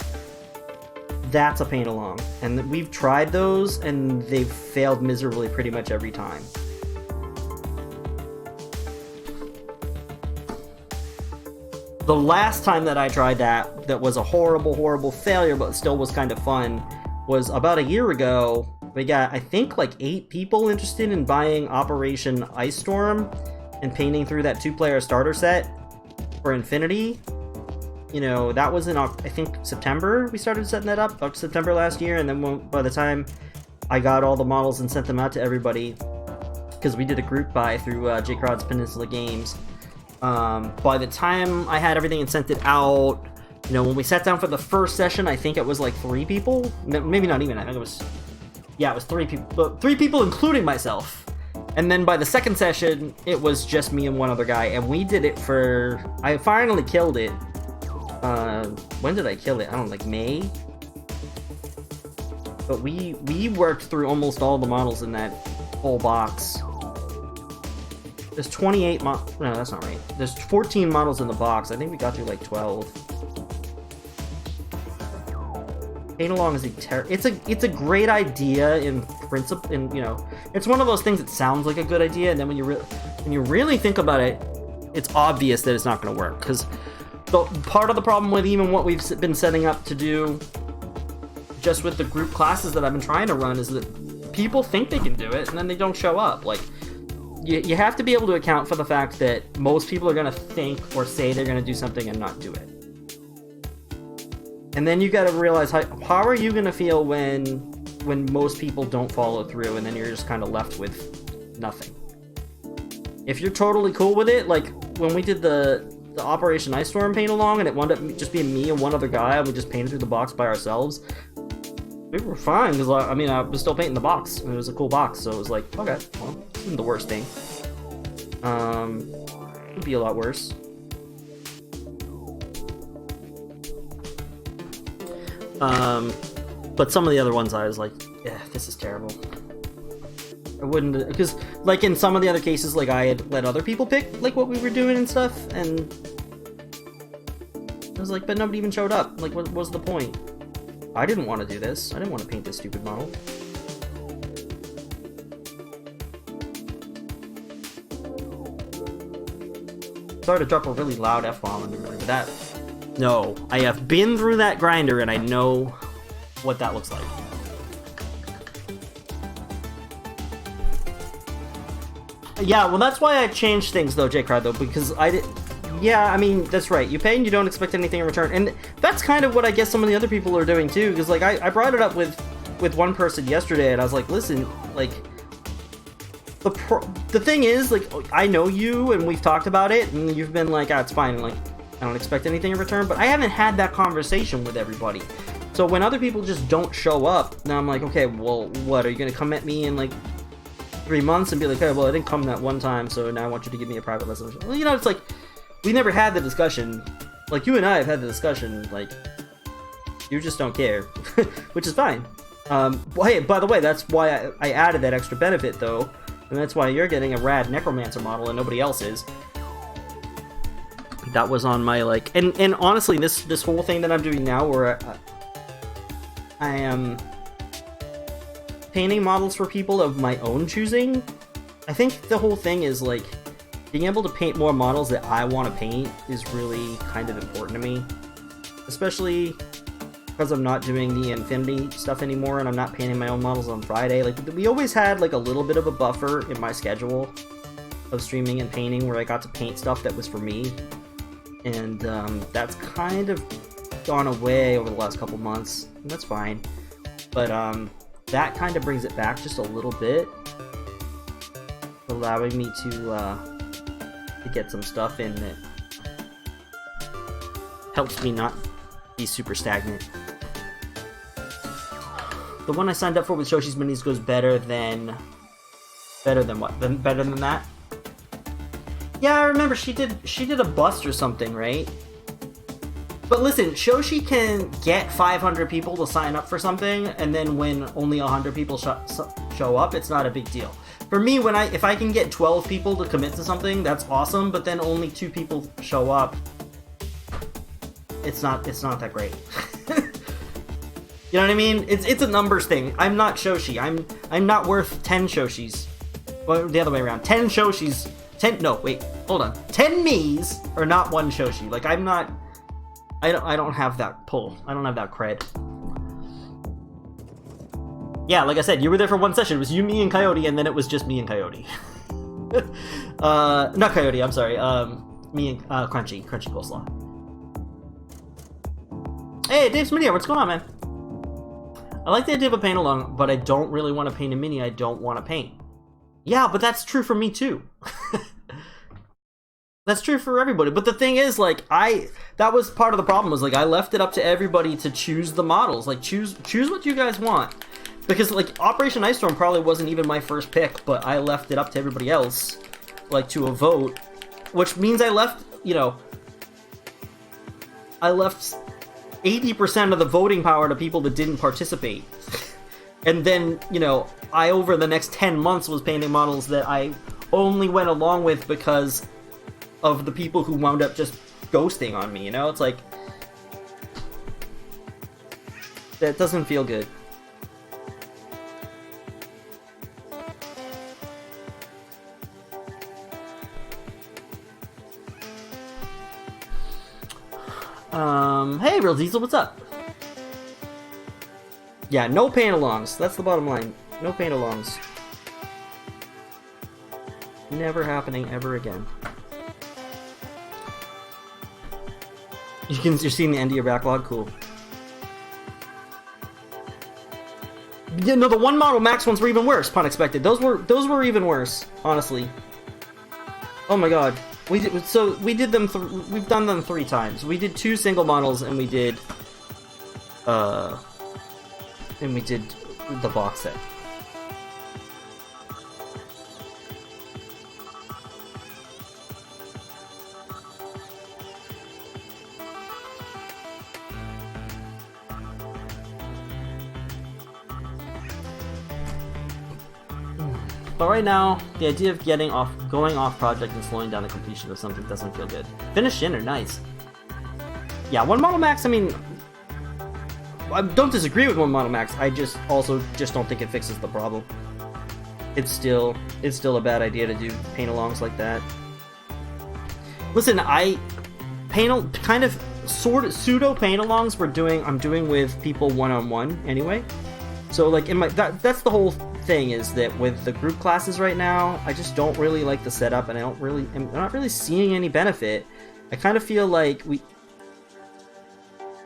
that's a paint-along. And we've tried those, and they've failed miserably pretty much every time. The last time that I tried that was a horrible, horrible failure, but still was kind of fun, was about a year ago. We got, I think, like 8 people interested in buying Operation Ice Storm and painting through that 2-player starter set for Infinity. You know, that was in, I think, September we started setting that up, September last year, and then by the time I got all the models and sent them out to everybody, because we did a group buy through J. Crowd's Peninsula Games, by the time I had everything and sent it out, you know, when we sat down for the first session, I think it was like 3 people, maybe not even, I think it was, yeah, it was 3 people, but 3 people including myself. And then by the second session, it was just me and one other guy, and we did it for, I finally killed it. When did I kill it? I don't know, like May? But we worked through almost all the models in that whole box. There's 28 no, that's not right. There's 14 models in the box. I think we got through like 12. Paint along is it's a great idea in principle, and you know, it's one of those things that sounds like a good idea, and then when you really think about it, it's obvious that it's not going to work, because part of the problem with even what we've been setting up to do just with the group classes that I've been trying to run is that people think they can do it and then they don't show up. Like, you have to be able to account for the fact that most people are going to think or say they're going to do something and not do it. And then you got to realize how are you going to feel when most people don't follow through, and then you're just kind of left with nothing. If you're totally cool with it, like when we did the Operation Ice Storm paint along, and it wound up just being me and one other guy, and we just painted through the box by ourselves. We were fine, because I mean, I was still painting the box, and it was a cool box, so it was like, okay, well, this isn't the worst thing. It would be a lot worse. But some of the other ones I was like, yeah, this is terrible. I wouldn't, because like in some of the other cases, like I had let other people pick like what we were doing and stuff, and I was like, but nobody even showed up. Like, what was the point? I didn't want to do this. I didn't want to paint this stupid model. Sorry to drop a really loud F-bomb in the middle of that. No, I have been through that grinder and I know what that looks like. Yeah, well, that's why I changed things, though, J-Crowd, though, because I did. Yeah, I mean, that's right. You pay and you don't expect anything in return, and that's kind of what I guess some of the other people are doing too. Because like I brought it up with one person yesterday, and I was like, listen, like the thing is, like, I know you, and we've talked about it, and you've been like, ah, it's fine, like I don't expect anything in return, but I haven't had that conversation with everybody. So when other people just don't show up, now I'm like, okay, well, what are you gonna come at me in like 3 months and be like, hey, well, I didn't come that one time, so now I want you to give me a private lesson. Well, you know, it's like, we never had the discussion. Like, you and I have had the discussion, like, you just don't care, which is fine. Well, hey, by the way, that's why I added that extra benefit, though, and that's why you're getting a rad Necromancer model and nobody else is. That was on my, like, and honestly, this whole thing that I'm doing now, where I am painting models for people of my own choosing, I think the whole thing is, like, being able to paint more models that I want to paint is really kind of important to me. Especially because I'm not doing the Infinity stuff anymore and I'm not painting my own models on Friday. Like, we always had, like, a little bit of a buffer in my schedule of streaming and painting where I got to paint stuff that was for me. And that's kind of gone away over the last couple months, and that's fine. But that kind of brings it back just a little bit, allowing me to get some stuff in that helps me not be super stagnant. The one I signed up for with Shoshi's Minis goes better than Better than what? Better than that? Yeah, I remember she did a bust or something, right? But listen, Shoshi can get 500 people to sign up for something, and then when only 100 people show up, it's not a big deal. For me, if I can get 12 people to commit to something, that's awesome. But then only 2 people show up, it's not that great. You know what I mean? It's a numbers thing. I'm not Shoshi. I'm not worth 10 Shoshis. Well, the other way around. 10 Shoshis. 10. No, wait. Hold on. 10 me's are not 1 Shoshi. Like I'm not. I don't have that pull. I don't have that cred. Yeah, like I said, you were there for 1 session. It was you, me, and Coyote, and then it was just me and Coyote. Not Coyote. I'm sorry. Me and Crunchy Coleslaw. Hey, Dave's Mini, what's going on, man? I like the idea of a paint along, but I don't really want to paint a mini I don't want to paint. Yeah, but that's true for me too. That's true for everybody. But the thing is, like, that was part of the problem, was like I left it up to everybody to choose the models. Like choose what you guys want. Because like Operation Ice Storm probably wasn't even my first pick, but I left it up to everybody else, like to a vote. Which means I left, I left 80% of the voting power to people that didn't participate. And then, I over the next 10 months was painting models that I only went along with because of the people who wound up just ghosting on me, It's like, that doesn't feel good. Hey, Real Diesel, what's up? Yeah, no paint-alongs. That's the bottom line. No paint-alongs. Never happening ever again. You're seeing the end of your backlog? Cool. Yeah, no, the 1 model max ones were even worse, pun expected. Those were even worse, honestly. Oh my god. We did them. We've done them 3 times. We did 2 single models, and we did the box set. But right now, the idea of going off project and slowing down the completion of something doesn't feel good. Finish in are nice. Yeah, 1 model max, I mean, I don't disagree with 1 model max, I just don't think it fixes the problem. It's still a bad idea to do paint-alongs like that. Listen, pseudo paint-alongs I'm doing with people one-on-one anyway. So like that's the whole thing, is that with the group classes right now, I just don't really like the setup, and I'm not really seeing any benefit. I kind of feel like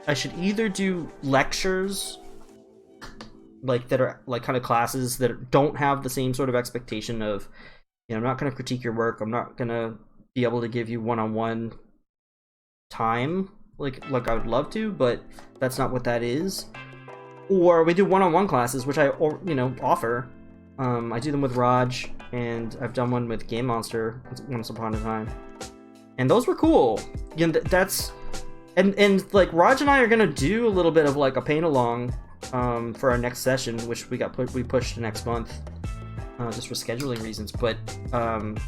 I should either do lectures, like that are like kind of classes that don't have the same sort of expectation of, I'm not going to critique your work, I'm not going to be able to give you one-on-one time like I would love to, but that's not what that is. Or we do one-on-one classes, which I offer. I do them with Raj, and I've done one with Game Monster once upon a time, and those were cool. And like Raj and I are gonna do a little bit of like a paint along for our next session, which we pushed to next month, just for scheduling reasons, but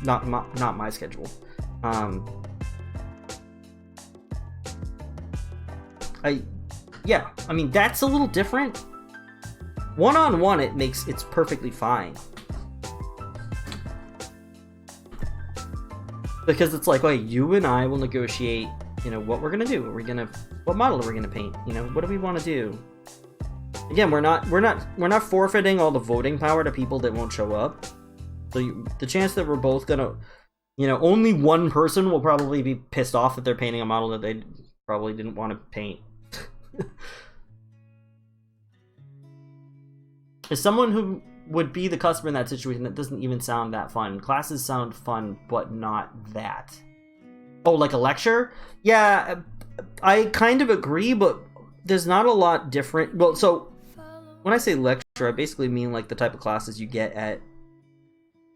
not my schedule. I mean, that's a little different. One-on-one, it's perfectly fine. Because it's like, you and I will negotiate, what we're gonna do. What model are we gonna paint? What do we want to do? Again, we're not forfeiting all the voting power to people that won't show up. So the chance that we're both gonna, only one person will probably be pissed off that they're painting a model that they probably didn't want to paint. As someone who would be the customer in that situation, that doesn't even sound that fun. Classes sound fun, but not that. Oh, like a lecture? Yeah, I kind of agree, but there's not a lot different. Well, so when I say lecture, I basically mean like the type of classes you get at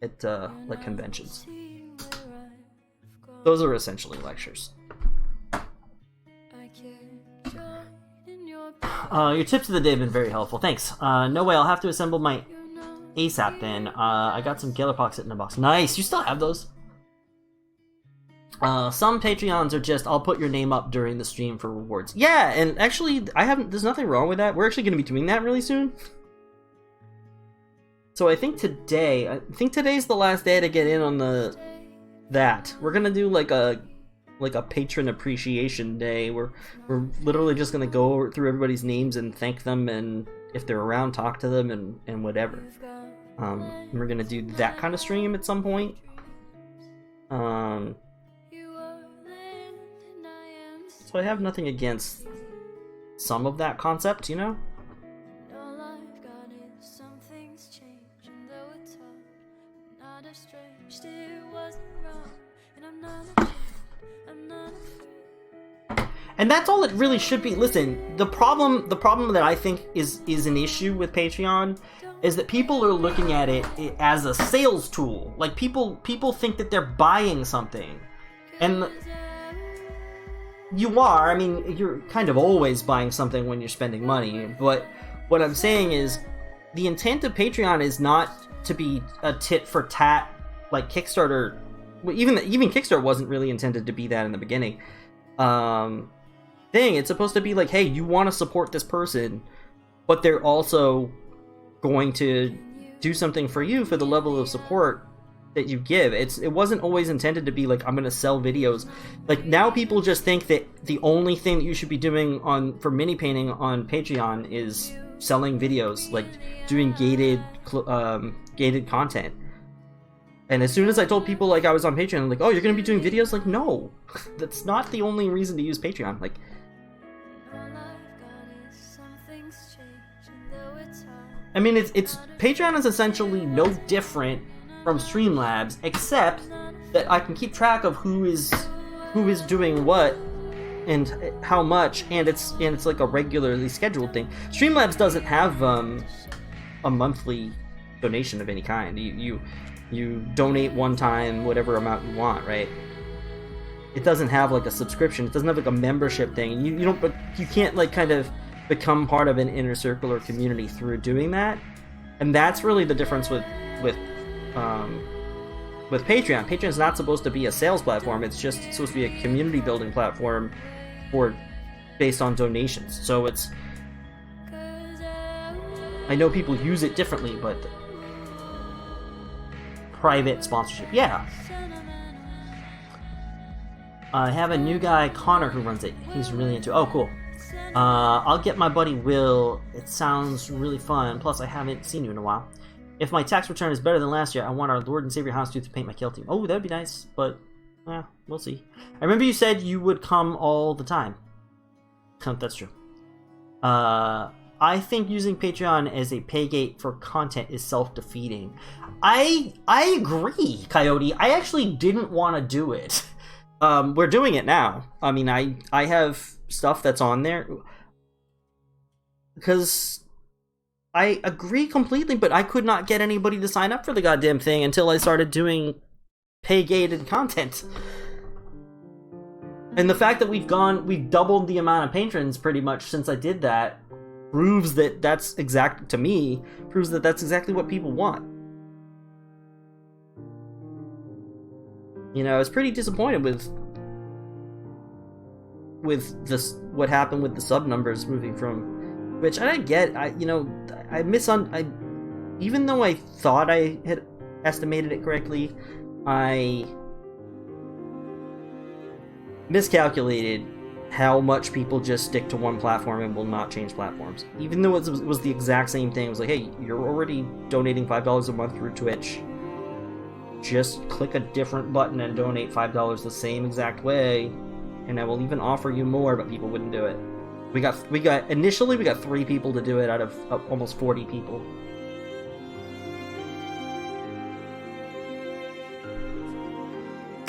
like conventions. Those are essentially lectures. Your tips of the day have been very helpful. Thanks. No way, I'll have to assemble my ASAP then. I got some Galerpox in a box. Nice, you still have those? Some Patreons are just, I'll put your name up during the stream for rewards. Yeah, and actually, there's nothing wrong with that. We're actually going to be doing that really soon. So I think today's the last day to get in on that. We're going to do like a patron appreciation day. We're literally just going to go through everybody's names and thank them, and if they're around, talk to them and whatever. We're going to do that kind of stream at some point. So I have nothing against some of that concept, you know? And that's all it really should be. Listen, the problem that I think is an issue with Patreon is that people are looking at it as a sales tool. Like people think that they're buying something. And you are. I mean, you're kind of always buying something when you're spending money. But what I'm saying is the intent of Patreon is not to be a tit for tat like Kickstarter. Even Kickstarter wasn't really intended to be that in the beginning. It's supposed to be like, hey, you want to support this person, but they're also going to do something for you for the level of support that you give. It wasn't always intended to be like, I'm going to sell videos. Like, now people just think that the only thing that you should be doing for mini painting on Patreon is selling videos, like doing gated content. And as soon as I told people like I was on Patreon, I'm like, oh, you're going to be doing videos? Like, no, that's not the only reason to use Patreon. Like, I mean, it's Patreon is essentially no different from Streamlabs, except that I can keep track of who is doing what and how much, and it's like a regularly scheduled thing. Streamlabs doesn't have a monthly donation of any kind. You donate one time whatever amount you want, right? It doesn't have like a subscription. It doesn't have like a membership thing. You can't like kind of become part of an inner circle or community through doing that. And that's really the difference with Patreon. Patreon's not supposed to be a sales platform. It's just supposed to be a community building platform based on donations. So I know people use it differently, but private sponsorship, yeah. I have a new guy, Connor, who runs it. He's really into it. Oh, cool. I'll get my buddy Will. It sounds really fun. Plus, I haven't seen you in a while. If my tax return is better than last year, I want our Lord and Savior Houndstooth to paint my kill team. Oh, that'd be nice, but we'll see. I remember you said you would come all the time. That's true. I think using Patreon as a pay gate for content is self-defeating. I agree, Coyote. I actually didn't want to do it. We're doing it now. I mean, I have stuff that's on there because I agree completely, but I could not get anybody to sign up for the goddamn thing until I started doing pay-gated content. And the fact that we've doubled the amount of patrons pretty much since I did that proves that that's exactly what people want. You know, I was pretty disappointed with this, what happened with the sub numbers moving from, which I didn't get. Even though I thought I had estimated it correctly, I miscalculated how much people just stick to one platform and will not change platforms. Even though it was the exact same thing. It was like, hey, you're already donating $5 a month through Twitch. Just click a different button and donate $5 the same exact way, and I will even offer you more, but people wouldn't do it. Initially we got 3 people to do it out of almost 40 people.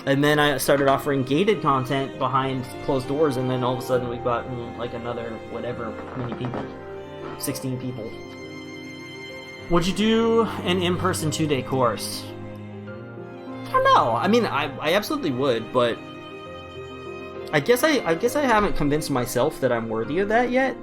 And then I started offering gated content behind closed doors, and then all of a sudden we've gotten like another whatever many people, 16 people. Would you do an in-person 2-day course? I don't know. I mean, I absolutely would, but I guess I haven't convinced myself that I'm worthy of that yet.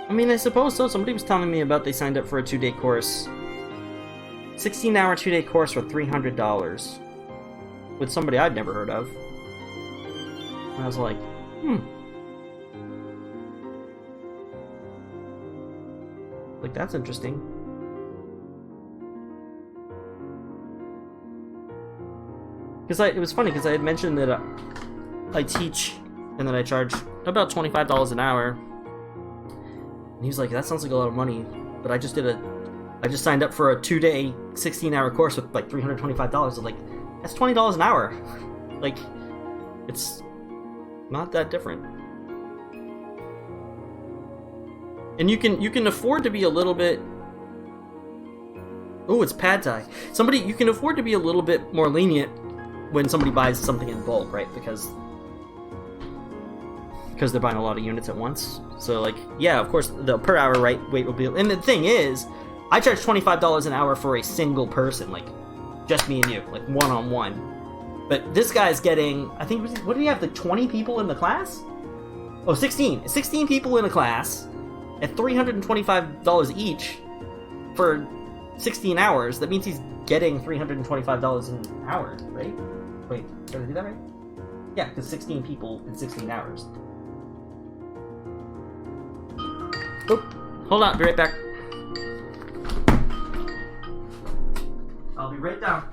I mean, I suppose so. Somebody was telling me about they signed up for a 2-day course. 16-hour 2-day course for $300. With somebody I'd never heard of. And I was like, like, that's interesting. Because it was funny, because I had mentioned that I teach, and that I charge about $25 an hour. And he was like, that sounds like a lot of money, but I just signed up for a 2-day, 16-hour course with like $325. I was like, that's $20 an hour. Like, it's not that different. And you can afford to be a little bit. Oh, it's pad thai. You can afford to be a little bit more lenient when somebody buys something in bulk, right? Because they're buying a lot of units at once. So, like, yeah, of course, the per hour rate will be. And the thing is, I charge $25 an hour for a single person, like, just me and you, like, one-on-one. But this guy's getting, I think, what did he have, like, 20 people in the class? Oh, 16. 16 people in a class at $325 each for 16 hours. That means he's getting $325 an hour, right? Wait, did I do that right? Yeah, because 16 people in 16 hours. Oop, hold on, be right back. I'll be right down.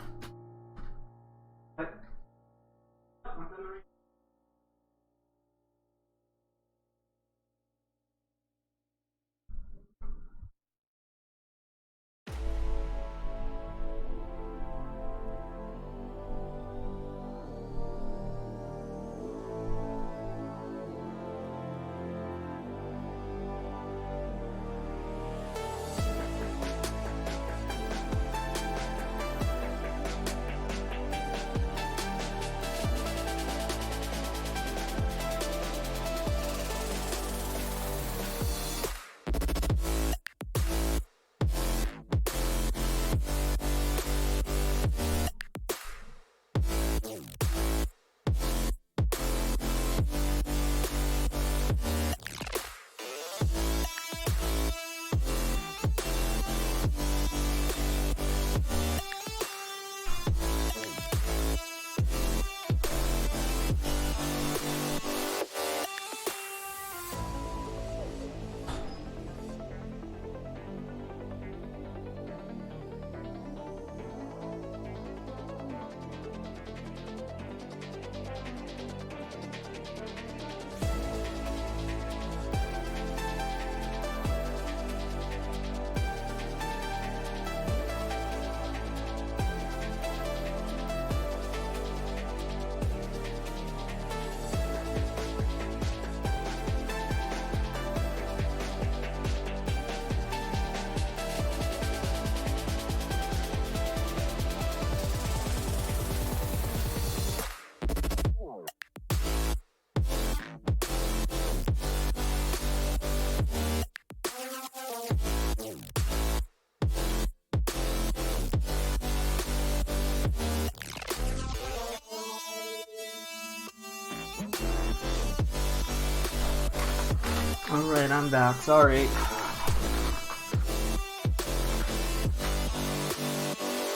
Alright, I'm back. Sorry.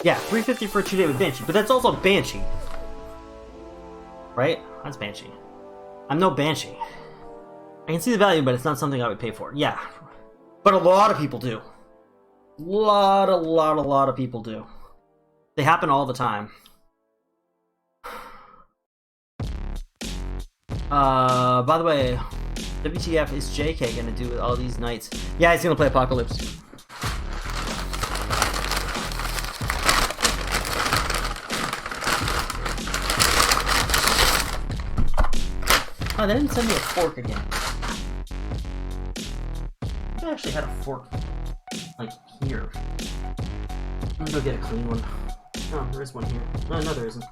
Yeah, $350 for a 2-day with Banshee, but that's also Banshee. Right? That's Banshee. I'm no Banshee. I can see the value, but it's not something I would pay for. Yeah. But a lot of people do. A lot of people do. They happen all the time. By the way, WTF is JK gonna do with all these knights? Yeah, he's gonna play Apocalypse. Oh, they didn't send me a fork again. I actually had a fork, like, here. I'm gonna go get a clean one. Oh, there is one here. Oh, no, there isn't.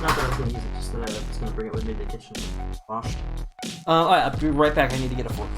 Not that I'm gonna use it, just that I'm just gonna bring it with me to the kitchen and wash. Alright, I'll be right back. I need to get a fork.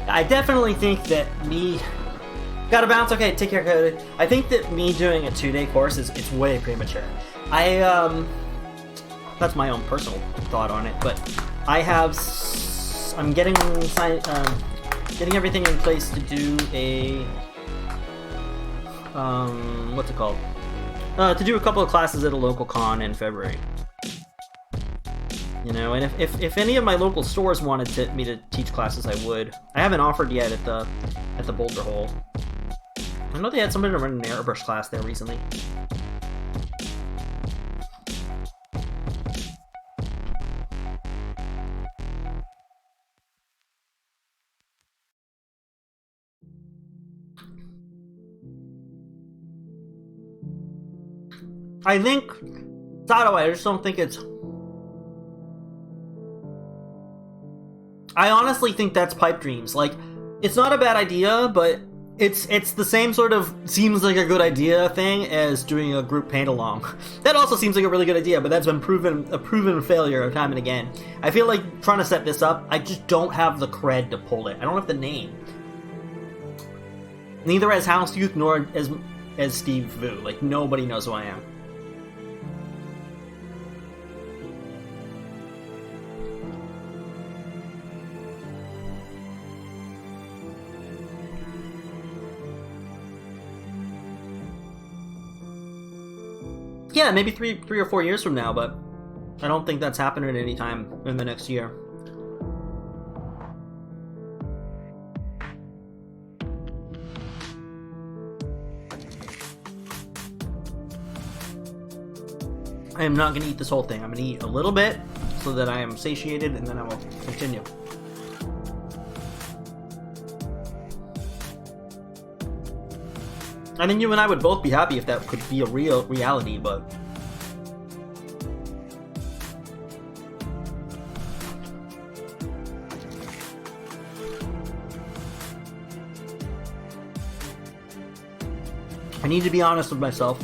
I definitely think that me... Gotta bounce, okay, take care, Cody. I think that me doing a 2-day course it's way premature. That's my own personal thought on it, but I'm getting everything in place to do a... what's it called? To do a couple of classes at a local con in February. You know, and if any of my local stores wanted me to teach classes, I would. I haven't offered yet at the Boulder Hole. I know they had somebody to run an airbrush class there recently. I think Sato, I just don't think it's... I honestly think that's pipe dreams. Like, it's not a bad idea, but it's the same sort of seems like a good idea thing as doing a group paint along. That also seems like a really good idea, but that's been a proven failure time and again. I feel like trying to set this up, I just don't have the cred to pull it. I don't have the name. Neither as Houndstooth nor as Steve Vu. Like, nobody knows who I am. Yeah, maybe three or 4 years from now, but I don't think that's happening any time in the next year. I am not going to eat this whole thing. I'm going to eat a little bit so that I am satiated, and then I will continue. I mean, you and I would both be happy if that could be a real reality, but... I need to be honest with myself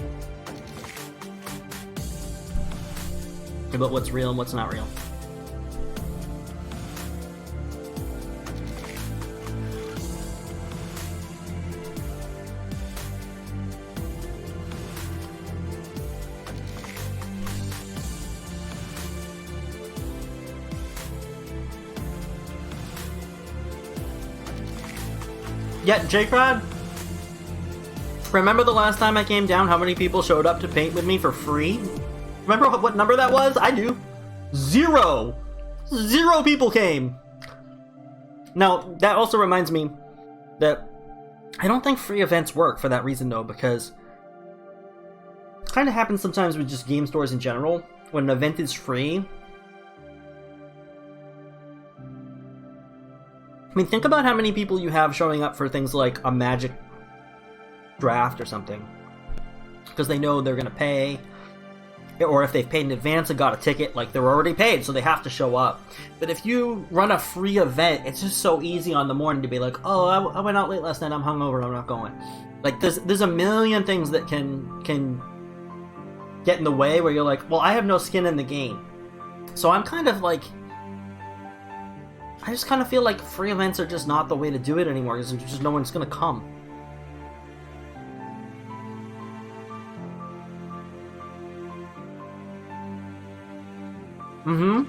about what's real and what's not real. Yeah, J-Crowd, remember the last time I came down, how many people showed up to paint with me for free? Remember what number that was? I do. 0! 0 people came! Now, that also reminds me that I don't think free events work for that reason, though, because it kind of happens sometimes with just game stores in general. When an event is free, I mean, think about how many people you have showing up for things like a Magic draft or something. Because they know they're going to pay, or if they've paid in advance and got a ticket, like they're already paid, so they have to show up. But if you run a free event, it's just so easy on the morning to be like, oh, I went out late last night, I'm hungover, I'm not going. Like there's a million things that can get in the way where you're like, well, I have no skin in the game. So I'm kind of like, I just kind of feel like free events are just not the way to do it anymore, because just no one's gonna come. Mm-hmm.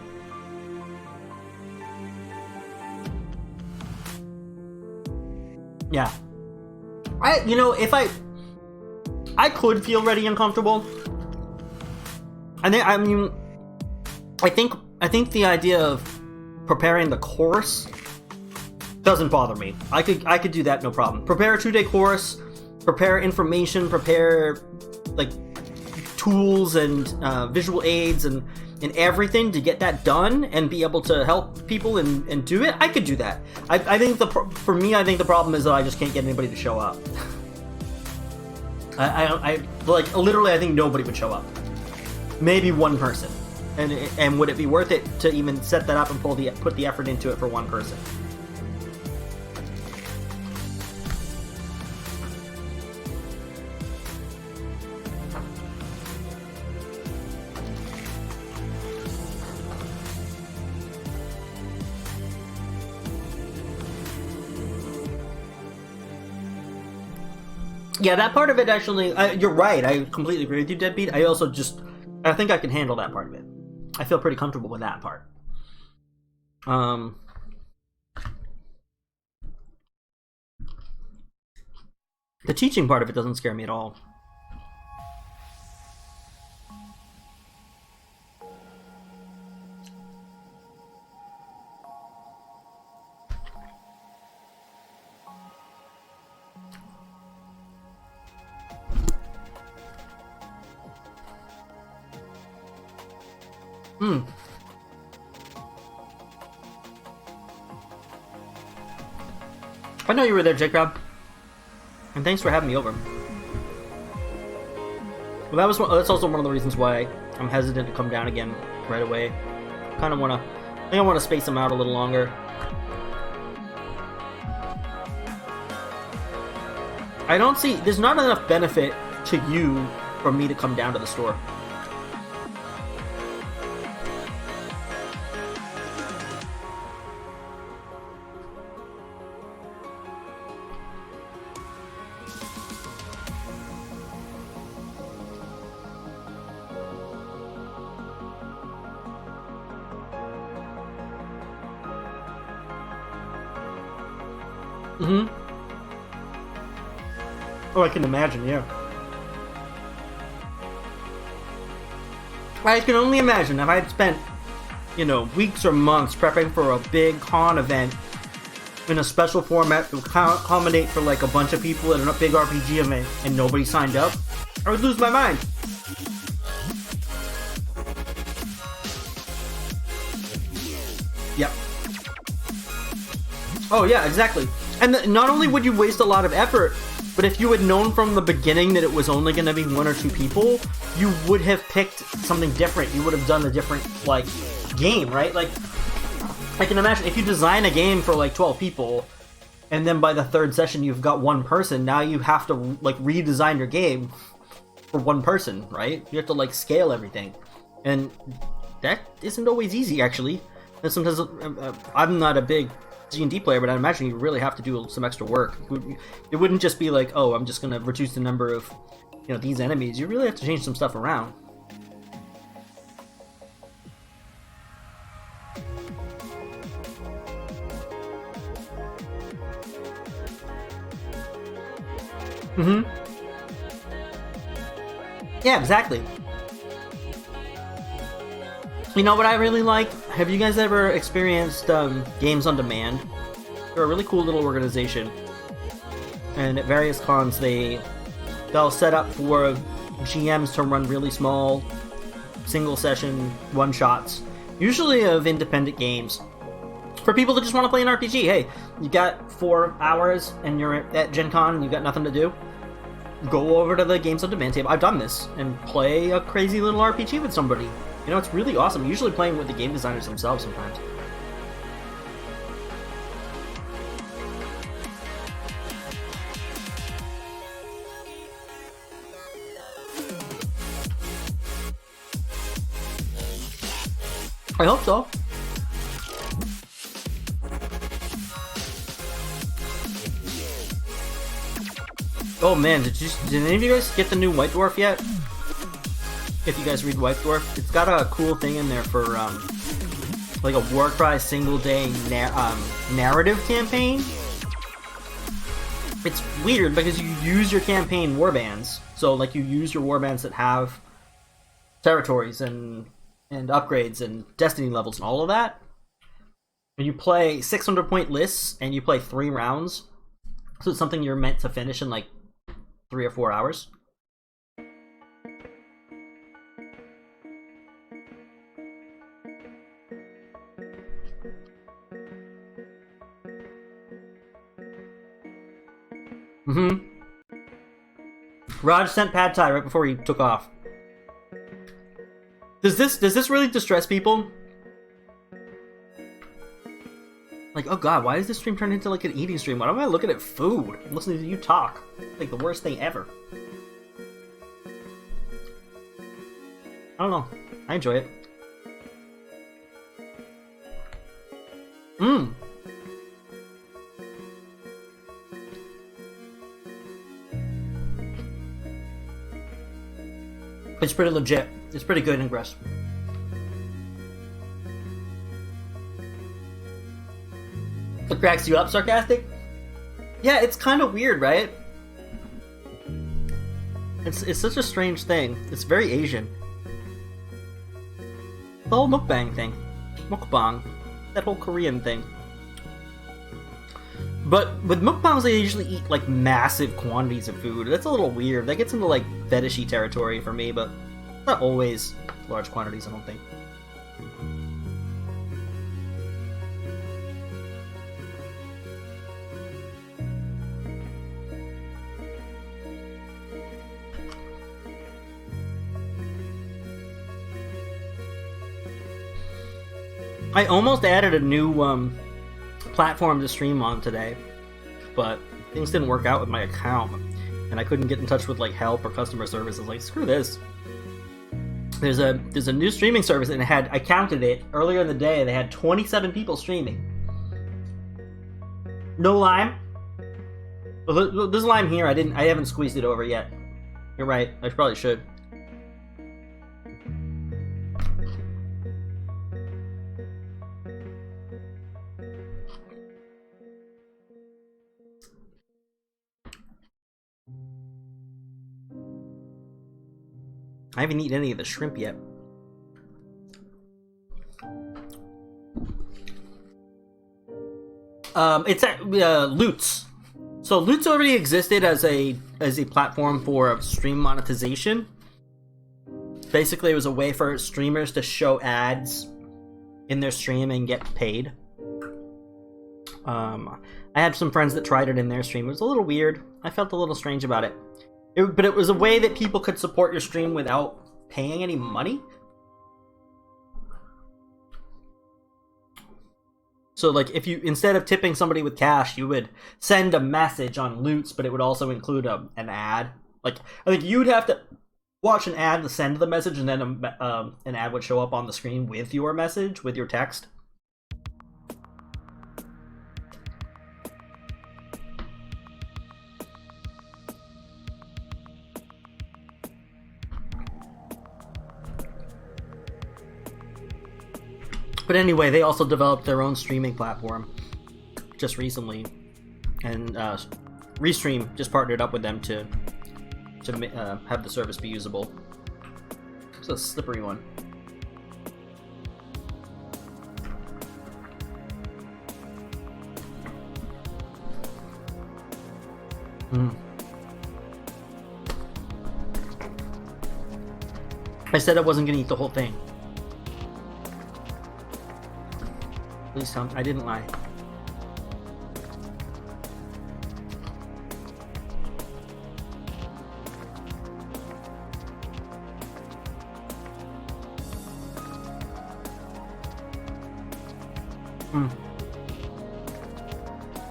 Yeah. If I could feel ready and comfortable. I think the idea of preparing the course doesn't bother me. I could do that, no problem. Prepare a 2-day course, prepare information, prepare like tools and visual aids and everything to get that done and be able to help people and do it. I could do that. I think for me, I think the problem is that I just can't get anybody to show up. I like literally, I think nobody would show up. Maybe one person. And would it be worth it to even set that up and put the effort into it for one person? Yeah, that part of it actually, you're right, I completely agree with you, Deadbeat. I think I can handle that part of it. I feel pretty comfortable with that part. The teaching part of it doesn't scare me at all. I know you were there, Jacob. And thanks for having me over. Well, that's also one of the reasons why I'm hesitant to come down again right away. I think I want to space them out a little longer. There's not enough benefit to you for me to come down to the store. Oh, I can imagine, yeah. I can only imagine if I had spent, weeks or months prepping for a big con event in a special format to accommodate for like a bunch of people at a big RPG event and nobody signed up, I would lose my mind. Yep. Oh yeah, exactly. And not only would you waste a lot of effort, but if you had known from the beginning that it was only going to be 1 or 2 people, you would have picked something different. You would have done a different, game, right? Like, I can imagine if you design a game for, 12 people, and then by the 3rd session you've got 1 person, now you have to, redesign your game for 1 person, right? You have to, scale everything. And that isn't always easy, actually. And sometimes, I'm not a big D&D player, but I imagine you really have to do some extra work. It wouldn't just be like, oh, I'm just going to reduce the number of, these enemies. You really have to change some stuff around. Yeah, exactly. You know what I really like? Have you guys ever experienced Games on Demand? They're a really cool little organization. And at various cons, they'll set up for GMs to run really small, single-session one-shots, usually of independent games. For people that just want to play an RPG, hey, you got 4 hours and you're at Gen Con and you've got nothing to do. go over to the Games on Demand table. I've done this and play a crazy little RPG with somebody. You know, it's really awesome. Usually playing with the game designers themselves sometimes. I hope so. Oh man, did any of you guys get the new White Dwarf yet? If you guys read White Dwarf, it's got a cool thing in there for like a Warcry single day narrative campaign. It's weird because you use your campaign warbands, so like you use your warbands that have territories and upgrades and destiny levels and all of that. And you play 600 point lists and you play 3 rounds, so it's something you're meant to finish in like 3 or 4 hours. Raj sent Pad Thai right before he took off. Does this really distress people? Like, oh god, why does this stream turn into like an eating stream? Why am I looking at food and listening to you talk? Like the worst thing ever. I don't know. I enjoy it. It's pretty legit. It's pretty good, Ingress. What cracks you up, Sarcastic? Yeah, it's kind of weird, right? It's such a strange thing. It's very Asian. The whole mukbang thing. Mukbang. That whole Korean thing. But with mukbangs, they usually eat like massive quantities of food. That's a little weird. That gets into like fetishy territory for me, but not always large quantities, I don't think. I almost added a new platform to stream on today, but things didn't work out with my account, and I couldn't get in touch with like help or customer service. I was like, screw this. There's a new streaming service, and I counted it earlier in the day. They had 27 people streaming. No lime. Well, there's lime here. I haven't squeezed it over yet. You're right. I probably should. I haven't eaten any of the shrimp yet. It's at Loots. So Loots already existed as a platform for stream monetization. Basically, it was a way for streamers to show ads in their stream and get paid. I had some friends that tried it in their stream. It was a little weird. I felt a little strange about it. But it was a way that people could support your stream without paying any money. So, like, if you, instead of tipping somebody with cash, you would send a message on Loots, but it would also include an ad. Like, I think you'd have to watch an ad to send the message, and then an ad would show up on the screen with your message, with your text. But anyway, they also developed their own streaming platform just recently, and Restream just partnered up with them to have the service be usable. It's a slippery one. I said I wasn't gonna eat the whole thing. Please tell me I didn't lie.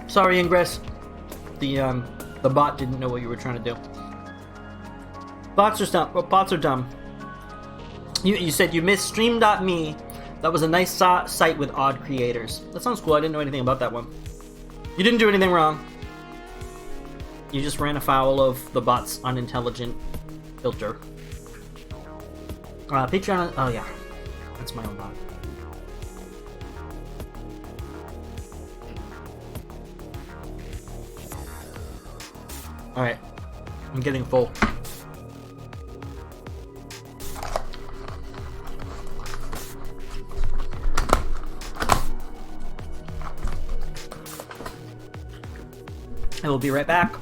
Sorry, Ingress. The bot didn't know what you were trying to do. Bots are dumb. You said you missed stream.me. That was a nice site with odd creators. That sounds cool. I didn't know anything about that one. You didn't do anything wrong. You just ran afoul of the bot's unintelligent filter. Patreon. Oh yeah, that's my own bot. All right, I'm getting full. I will be right back.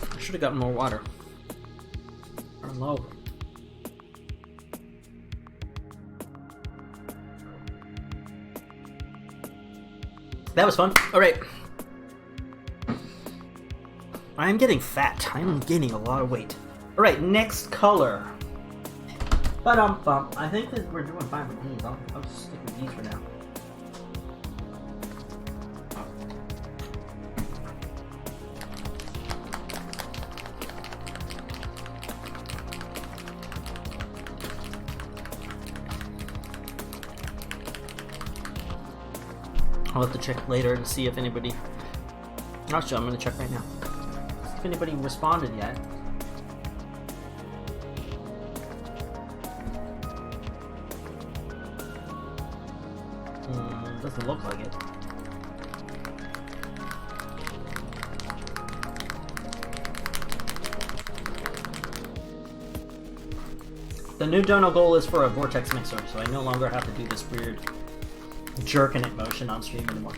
I should have gotten more water. I'm low. That was fun. Alright. I'm getting fat. I'm gaining a lot of weight. Alright, next color. I think that we're doing fine with these. I'll just stick with these for now. I'll have to check later to see if anybody... Actually, I'm going to check right now. See if anybody responded yet. Doesn't look like it. The new dono goal is for a vortex mixer, so I no longer have to do this weird jerking it motion on stream anymore.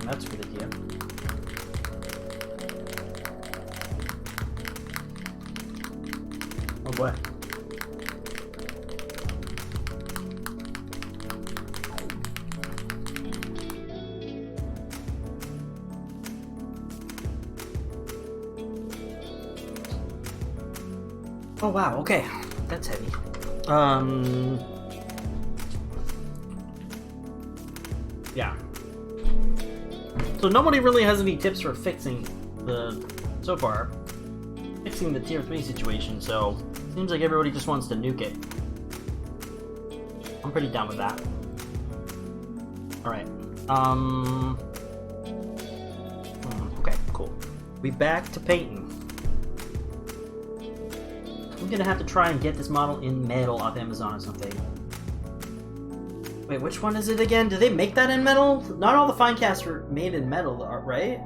That's a good idea. Oh boy. Oh wow, okay. That's heavy. Yeah. So nobody really has any tips for fixing so far, fixing the tier 3 situation, so seems like everybody just wants to nuke it. I'm pretty down with that. Alright. Okay, cool. We back to painting. I'm gonna have to try and get this model in metal off Amazon or something. Wait, which one is it again? Do they make that in metal? Not all the Finecasts are made in metal, right?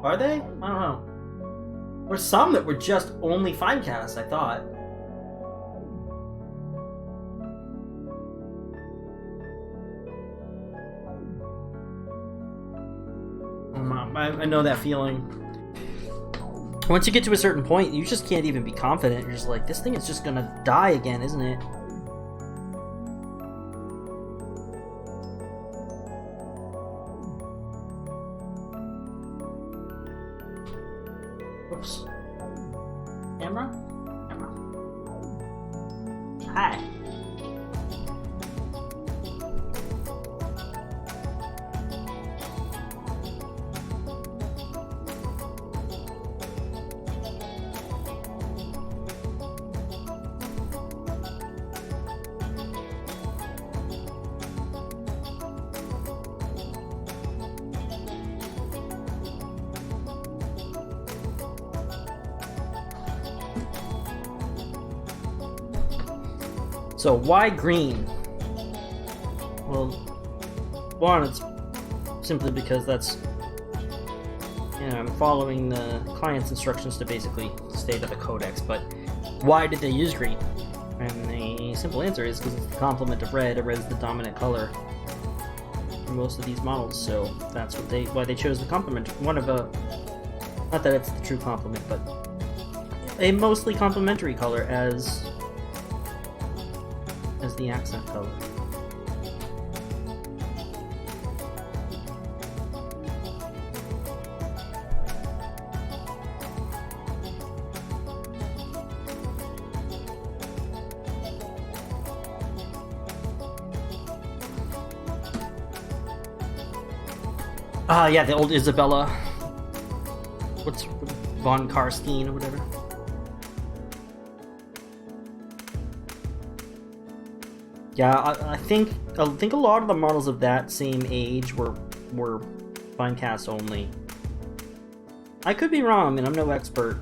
Are they? I don't know. There's some that were just only Finecasts, I thought. I know that feeling. Once you get to a certain point, you just can't even be confident. You're just like, this thing is just gonna die again, isn't it? Whoops. Camera? Camera. Hi. So why green? Well, one, it's simply because that's, you know, I'm following the client's instructions to basically stay to the codex, but why did they use green? And the simple answer is because it's the complement of red, and red is the dominant color for most of these models, so that's why they chose the complement. One of a, not that it's the true complement, but a mostly complementary color as the accent color. Yeah, the old Isabella. What's von Karstein or whatever. Yeah, I think a lot of the models of that same age were fine cast only. I could be wrong, I mean, I'm no expert.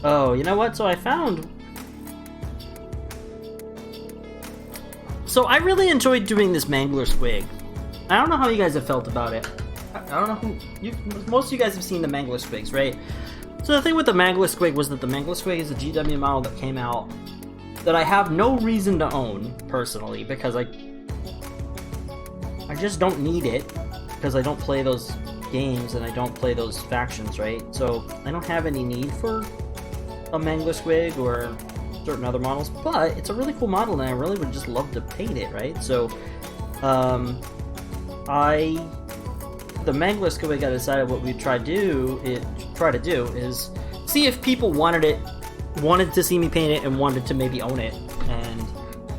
Oh, you know what? So I really enjoyed doing this Mangler Squig. I don't know how you guys have felt about it. I don't know who most of you guys have seen the Mangler Squigs, right? So the thing with the Mangler Squig was that the Mangler Squig is a GW model that came out that I have no reason to own personally, because I just don't need it, because I don't play those games and I don't play those factions, right? So I don't have any need for a Mangler Squig or certain other models, but it's a really cool model and I really would just love to paint it, right? So the Mangler Squig, I decided what we'd try to do is see if people wanted to see me paint it and wanted to maybe own it. And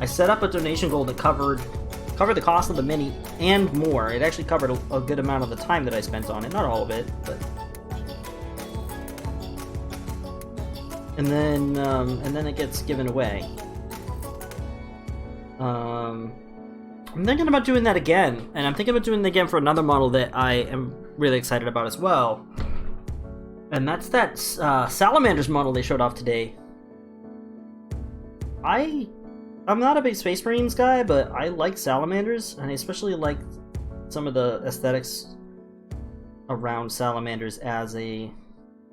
I set up a donation goal that covered the cost of the mini and more. It actually covered a good amount of the time that I spent on it, not all of it, but. And then it gets given away. I'm thinking about doing that again, and I'm thinking about doing it again for another model that I am really excited about as well. And that's that Salamanders model they showed off today. I'm not a big Space Marines guy, but I like Salamanders, and I especially like some of the aesthetics around Salamanders as a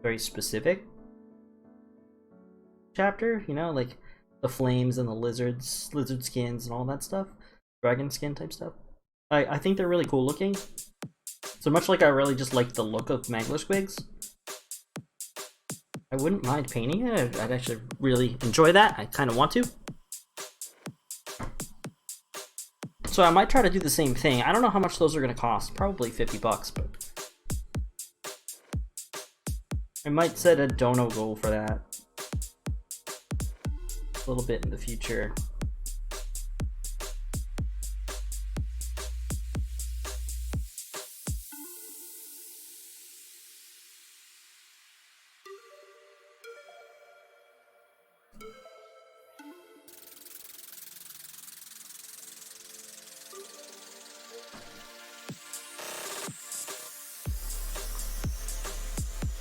very specific chapter, you know, like the flames and the lizard skins and all that stuff. Dragon skin type stuff. I think they're really cool looking. So much like I really just like the look of Mangler Squigs, I wouldn't mind painting it. I'd actually really enjoy that. I kind of want to. So I might try to do the same thing. I don't know how much those are going to cost. Probably $50, but I might set a dono goal for that a little bit in the future.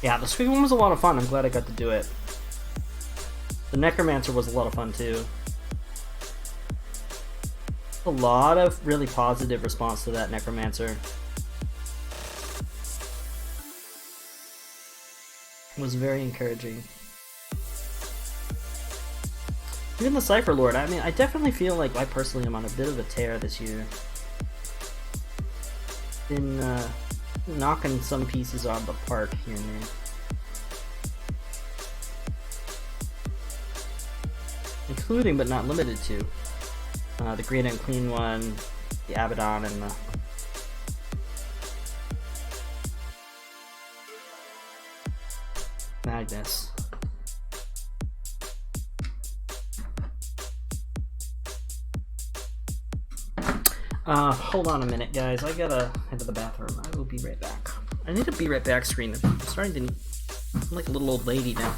Yeah, the Squig one was a lot of fun. I'm glad I got to do it. The Necromancer was a lot of fun too. A lot of really positive response to that Necromancer. It was very encouraging. Even the Cypher Lord, I mean, I definitely feel like I personally am on a bit of a tear this year. Been knocking some pieces out of the park here and there. Including, but not limited to, The green and clean one, the Abaddon, and the Magnus. Hold on a minute, guys. I gotta head to the bathroom. I will be right back. I need a be right back screen. I'm starting to... I'm like a little old lady now.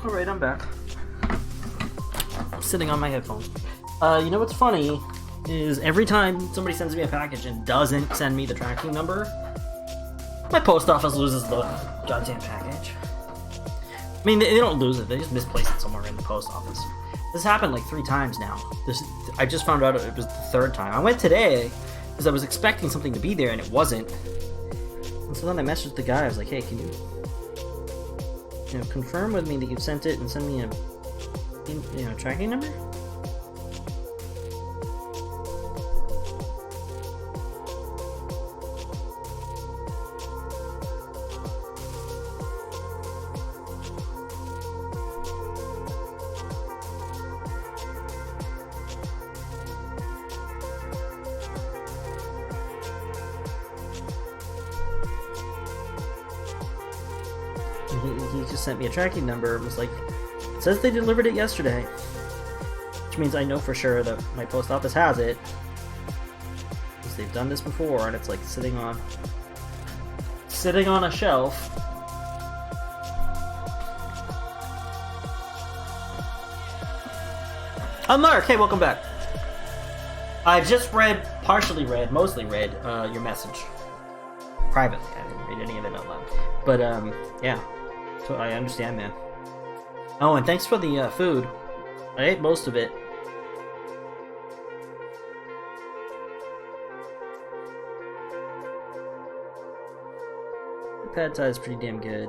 Alright, I'm back. Sitting on my headphones. You know what's funny is every time somebody sends me a package and doesn't send me the tracking number, my post office loses the goddamn package. I mean, they don't lose it, they just misplace it somewhere in the post office. This happened like 3 times now. I just found out it was the 3rd time. I went today because I was expecting something to be there and it wasn't. And so then I messaged the guy, I was like, hey, can you confirm with me that you've sent it and send me a tracking number? He just sent me a tracking number and was like, it says they delivered it yesterday. Which means I know for sure that my post office has it. Because they've done this before and it's like sitting on a shelf. Mark, hey, welcome back. I just mostly read your message. Privately, I didn't read any of it out loud. But, yeah. So I understand, man. Oh, and thanks for the food. I ate most of it. The pad thai is pretty damn good.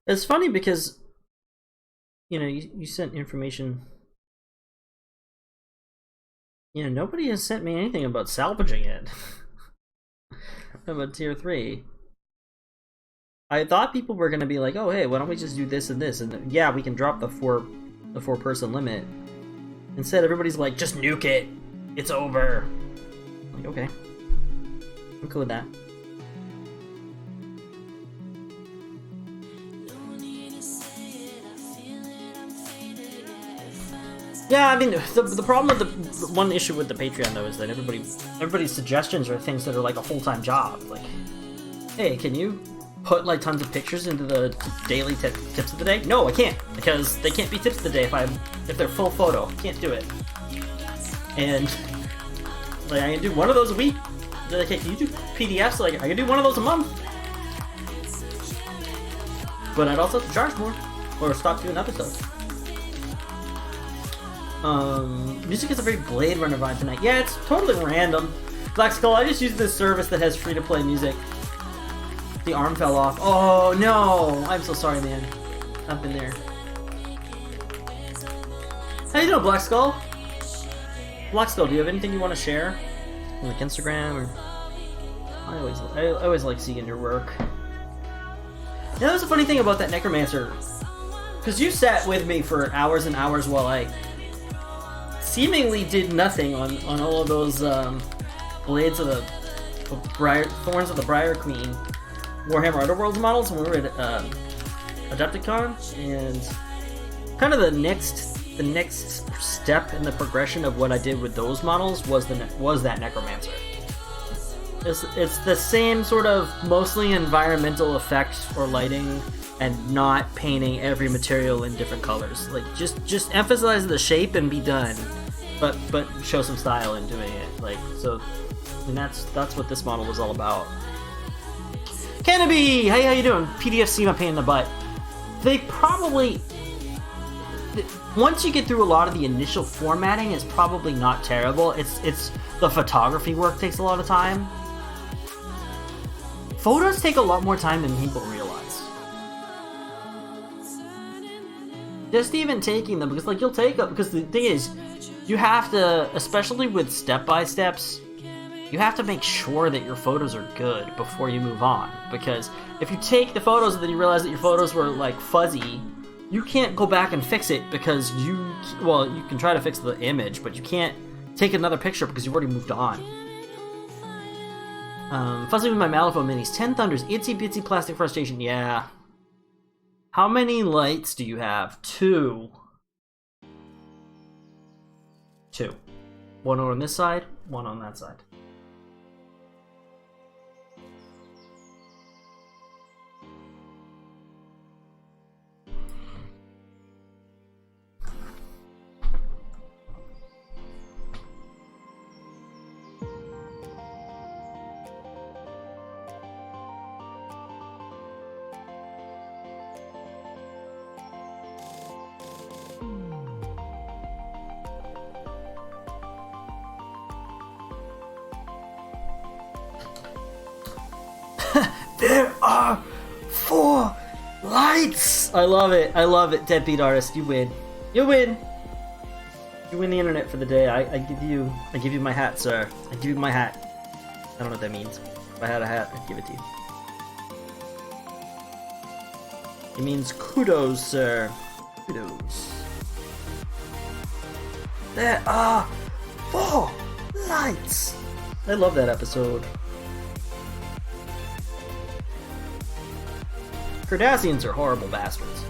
It's funny because, you sent information. Nobody has sent me anything about salvaging it. About tier 3. I thought people were gonna be like, oh hey, why don't we just do this and this, and yeah, we can drop the 4-person limit. Instead, everybody's like, just nuke it. It's over. I'm like, okay, I'm cool with that. Yeah, I mean, the problem with the one issue with the Patreon though is that everybody's suggestions are things that are like a full-time job. Like, hey, can you put like tons of pictures into the daily tips of the day? No, I can't, because they can't be tips of the day if they're full photo. Can't do it. And like, I can do one of those a week. They're like, hey, can you do PDFs? Like, I can do one of those a month. But I'd also have to charge more or stop doing episodes. Music is a very Blade Runner vibe tonight. Yeah, it's totally random. Black Skull, I just use this service that has free-to-play music. The arm fell off. Oh, no! I'm so sorry, man. I've been there. How you doing, Black Skull? Black Skull, do you have anything you want to share? Like Instagram or... I always like seeing your work. Now, there's a funny thing about that Necromancer. Because you sat with me for hours and hours while I seemingly did nothing on all of those Blades of the Thorns of the Briar Queen Warhammer Underworlds models when we were at Adepticon, and kind of the next step in the progression of what I did with those models was that Necromancer. It's the same sort of mostly environmental effects or lighting, and not painting every material in different colors. Like, just emphasize the shape and be done, but show some style in doing it. Like, so, and that's what this model was all about. Canopy, hey, how you doing? PDF seem a pain in the butt. They probably, once you get through a lot of the initial formatting, it's probably not terrible. It's the photography work takes a lot of time. Photos take a lot more time than people realize. Just even taking them, because like you'll take them, because the thing is, you have to, especially with step-by-steps, you have to make sure that your photos are good before you move on. Because if you take the photos and then you realize that your photos were like fuzzy, you can't go back and fix it because you can try to fix the image, but you can't take another picture because you've already moved on. Fuzzing with my Malifaux minis. 10 Thunders. Itsy bitsy plastic frustration. Yeah. How many lights do you have? 2. 2. 1 on this side, 1 on that side. There are 4 lights! I love it. I love it. Deadbeat artist, you win. You win! You win the internet for the day. I give you my hat, sir. I give you my hat. I don't know what that means. If I had a hat, I'd give it to you. It means kudos, sir. Kudos. There are 4 lights! I love that episode. Cardassians are horrible bastards.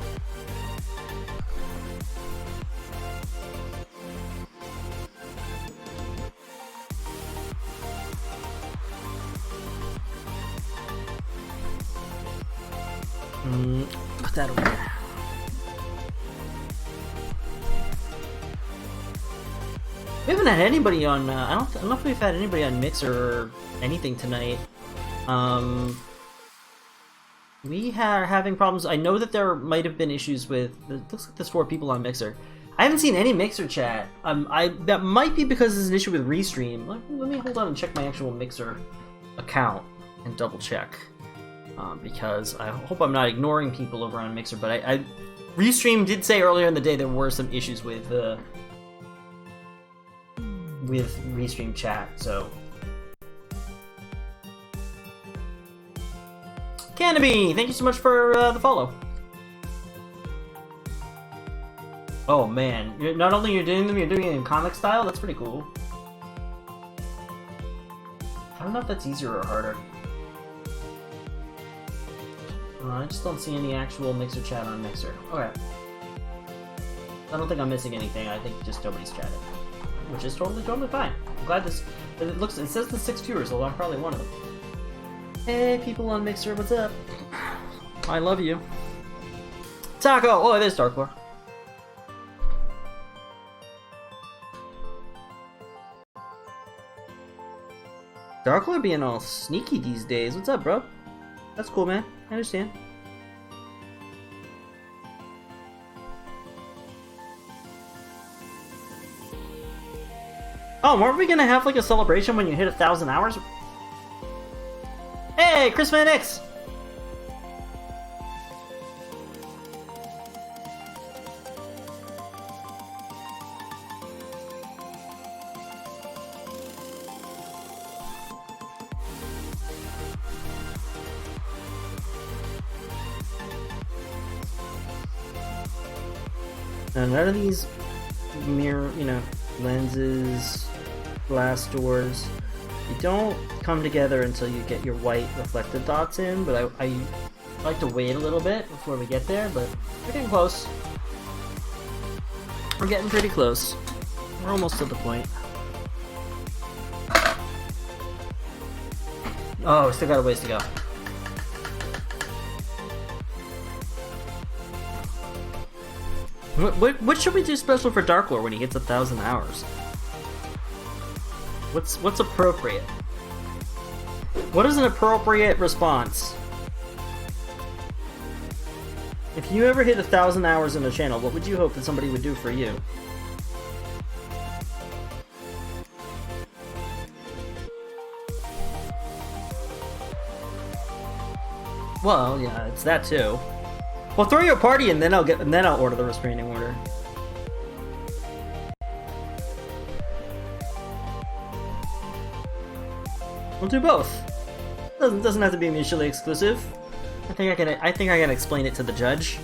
Put that over there. We haven't had anybody on. I don't know if we've had anybody on Mixer or anything tonight. We are having problems. I know that there might have been issues with. It looks like there's 4 people on Mixer. I haven't seen any Mixer chat. That might be because there's an issue with Restream. Let me hold on and check my actual Mixer account and double check. Because I hope I'm not ignoring people over on Mixer. But Restream did say earlier in the day there were some issues with Restream chat. So. Canopy, thank you so much for the follow. Oh man, not only you're doing them, you're doing it in comic style. That's pretty cool. I don't know if that's easier or harder. I just don't see any actual Mixer chat on Mixer. Okay. I don't think I'm missing anything. I think just nobody's chatted, which is totally fine. I'm glad this. It says the 6 viewers, although I'm probably one of them. Hey, people on Mixer, what's up? I love you. Taco! Oh, there's Darklore. Darklore being all sneaky these days. What's up, bro? That's cool, man. I understand. Oh, weren't we gonna have like a celebration when you hit 1,000 hours? Hey, Chris Van X! Now, none of these mirror, lenses, glass doors, you don't come together until you get your white reflective dots in, but I like to wait a little bit before we get there, but we're getting close. We're getting pretty close. We're almost to the point. Oh, we still got a ways to go. What should we do special for Darklore when he hits 1,000 hours? What's appropriate? What is an appropriate response? If you ever hit 1,000 hours in a channel, what would you hope that somebody would do for you? Well, yeah, it's that too. Well, throw your party and then I'll order the restraining order. We'll do both. Doesn't have to be mutually exclusive. I think I can explain it to the judge.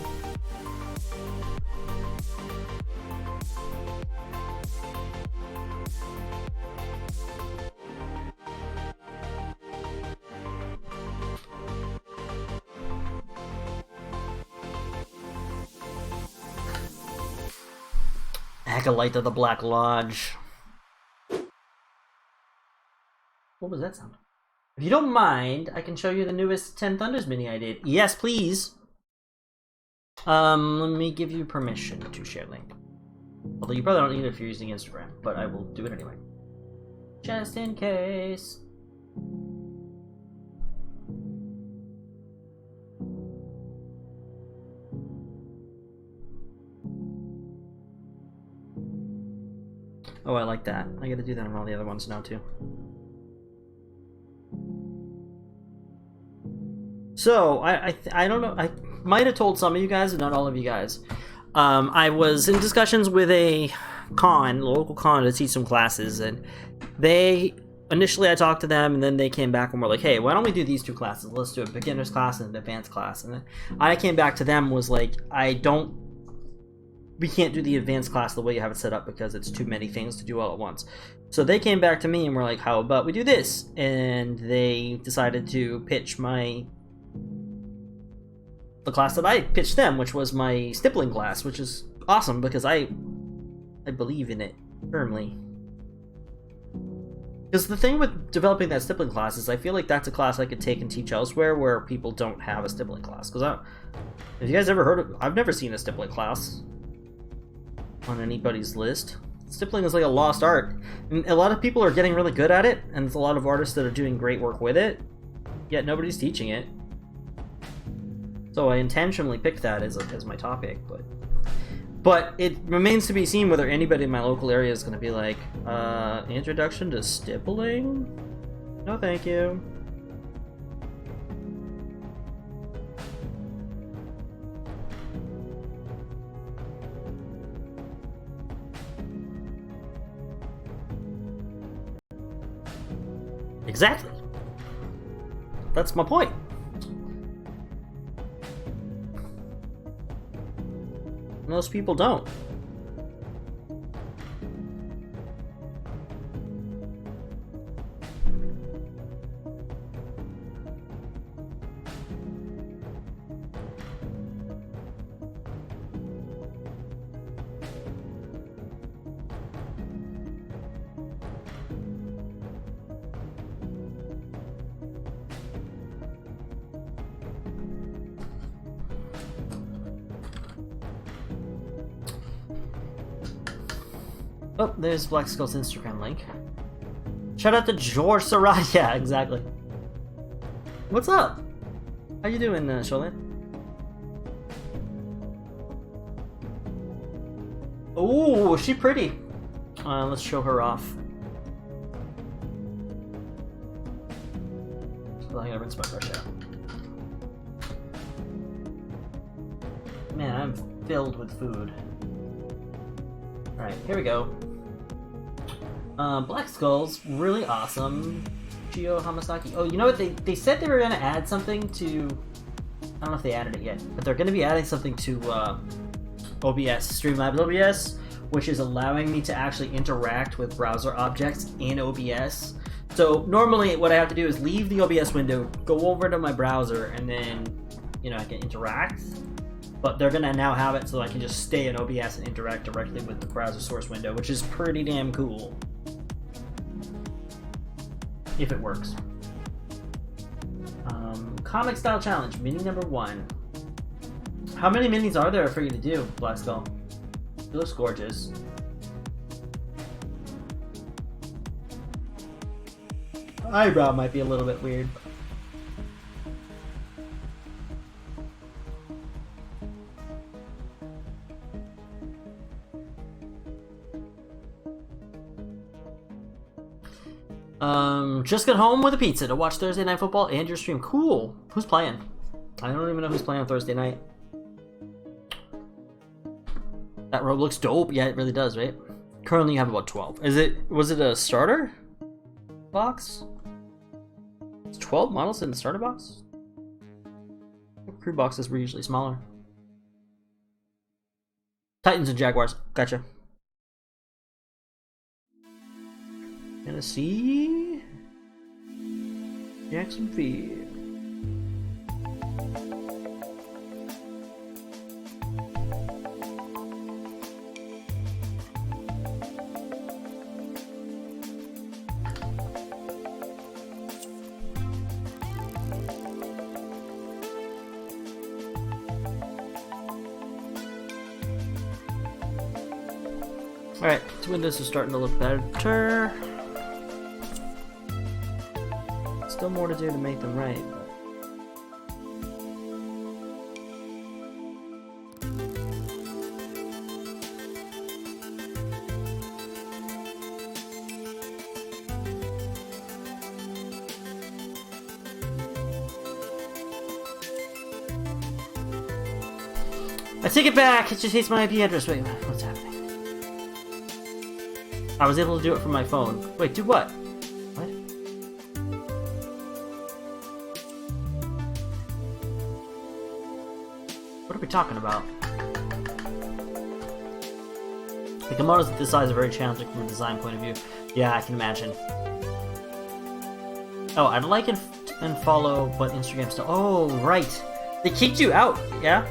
Acolyte of the Black Lodge. What was that sound? If you don't mind, I can show you the newest 10 Thunders mini I did. Yes, please. Let me give you permission to share link. Although you probably don't need it if you're using Instagram, but I will do it anyway. Just in case. Oh, I like that. I gotta do that on all the other ones now, too. So, I don't know, I might have told some of you guys, but not all of you guys. I was in discussions with a local con to teach some classes, and initially I talked to them, and then they came back and were like, hey, why don't we do these 2 classes? Let's do a beginner's class and an advanced class. And then I came back to them, was like, we can't do the advanced class the way you have it set up because it's too many things to do all at once. So they came back to me and were like, how about we do this? And they decided to pitch the class that I pitched them, which was my stippling class, which is awesome because I believe in it firmly. Because the thing with developing that stippling class is I feel like that's a class I could take and teach elsewhere where people don't have a stippling class. Because have you guys ever heard of... I've never seen a stippling class on anybody's list. Stippling is like a lost art. And a lot of people are getting really good at it, and there's a lot of artists that are doing great work with it, yet nobody's teaching it. So I intentionally picked that as my topic, but it remains to be seen whether anybody in my local area is going to be like, introduction to stippling? No thank you. Exactly. That's my point. Most people don't. Oh, there's Black Skull's Instagram link. Shout out to George Sarat. Yeah, exactly. What's up? How you doing, Sholin? Oh, is she pretty? Let's show her off. So I gotta rinse my brush out. Man, I'm filled with food. Alright, here we go. Black Skull's really awesome. Gio Hamasaki. Oh, you know what? They said they were gonna add something to... I don't know if they added it yet, but they're gonna be adding something to OBS, Streamlabs OBS, which is allowing me to actually interact with browser objects in OBS. So normally what I have to do is leave the OBS window, go over to my browser, and then, you know, I can interact. But they're gonna now have it so I can just stay in OBS and interact directly with the browser source window, which is pretty damn cool. If it works. Comic Style Challenge, mini number 1. How many minis are there for you to do, Black Skull? It looks gorgeous. Eyebrow might be a little bit weird. Just got home with a pizza to watch Thursday Night Football and your stream. Cool. Who's playing? I don't even know who's playing on Thursday night. That robe looks dope. Yeah, it really does, right? Currently you have about 12. Was it a starter box? It's 12 models in the starter box? Crew boxes were usually smaller. Titans and Jaguars. Gotcha. Tennessee, Jacksonville. Alright, these windows are starting to look better. Still more to do to make them right. I take it back! It just hates my IP address. Wait, what's happening? I was able to do it from my phone. Wait, do what? What? What are we talking about? The kimonos at this size are very challenging from a design point of view. Yeah, I can imagine. Oh, I'd like and follow, but Instagram still. Oh, right. They kicked you out, yeah?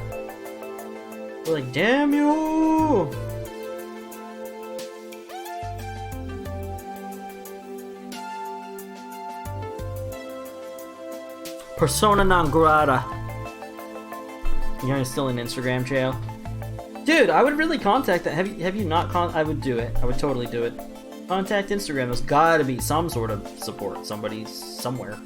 We're like, damn you! Persona non grata. You're still in Instagram jail, dude. I would really contact that. Have you not? I would do it. I would totally do it. Contact Instagram. There's got to be some sort of support. Somebody somewhere.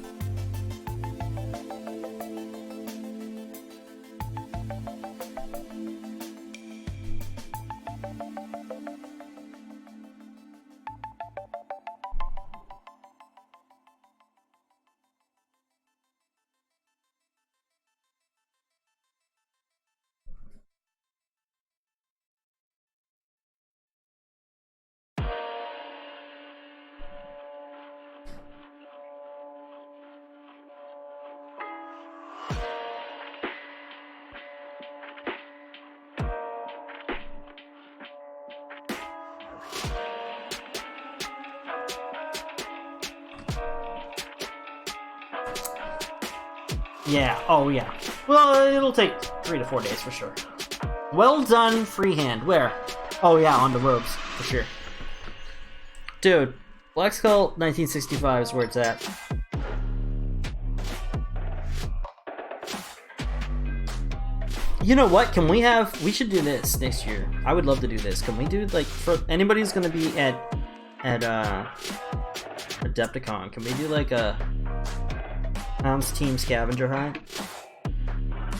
Yeah, oh yeah. Well, it'll take 3 to 4 days for sure. Well done, freehand. Where? Oh yeah, on the ropes, for sure. Dude, Black Skull 1965 is where it's at. You know what? We should do this next year. I would love to do this. Can we do, like, for anybody who's gonna be at Adepticon, can we do like a Hound's Team scavenger hunt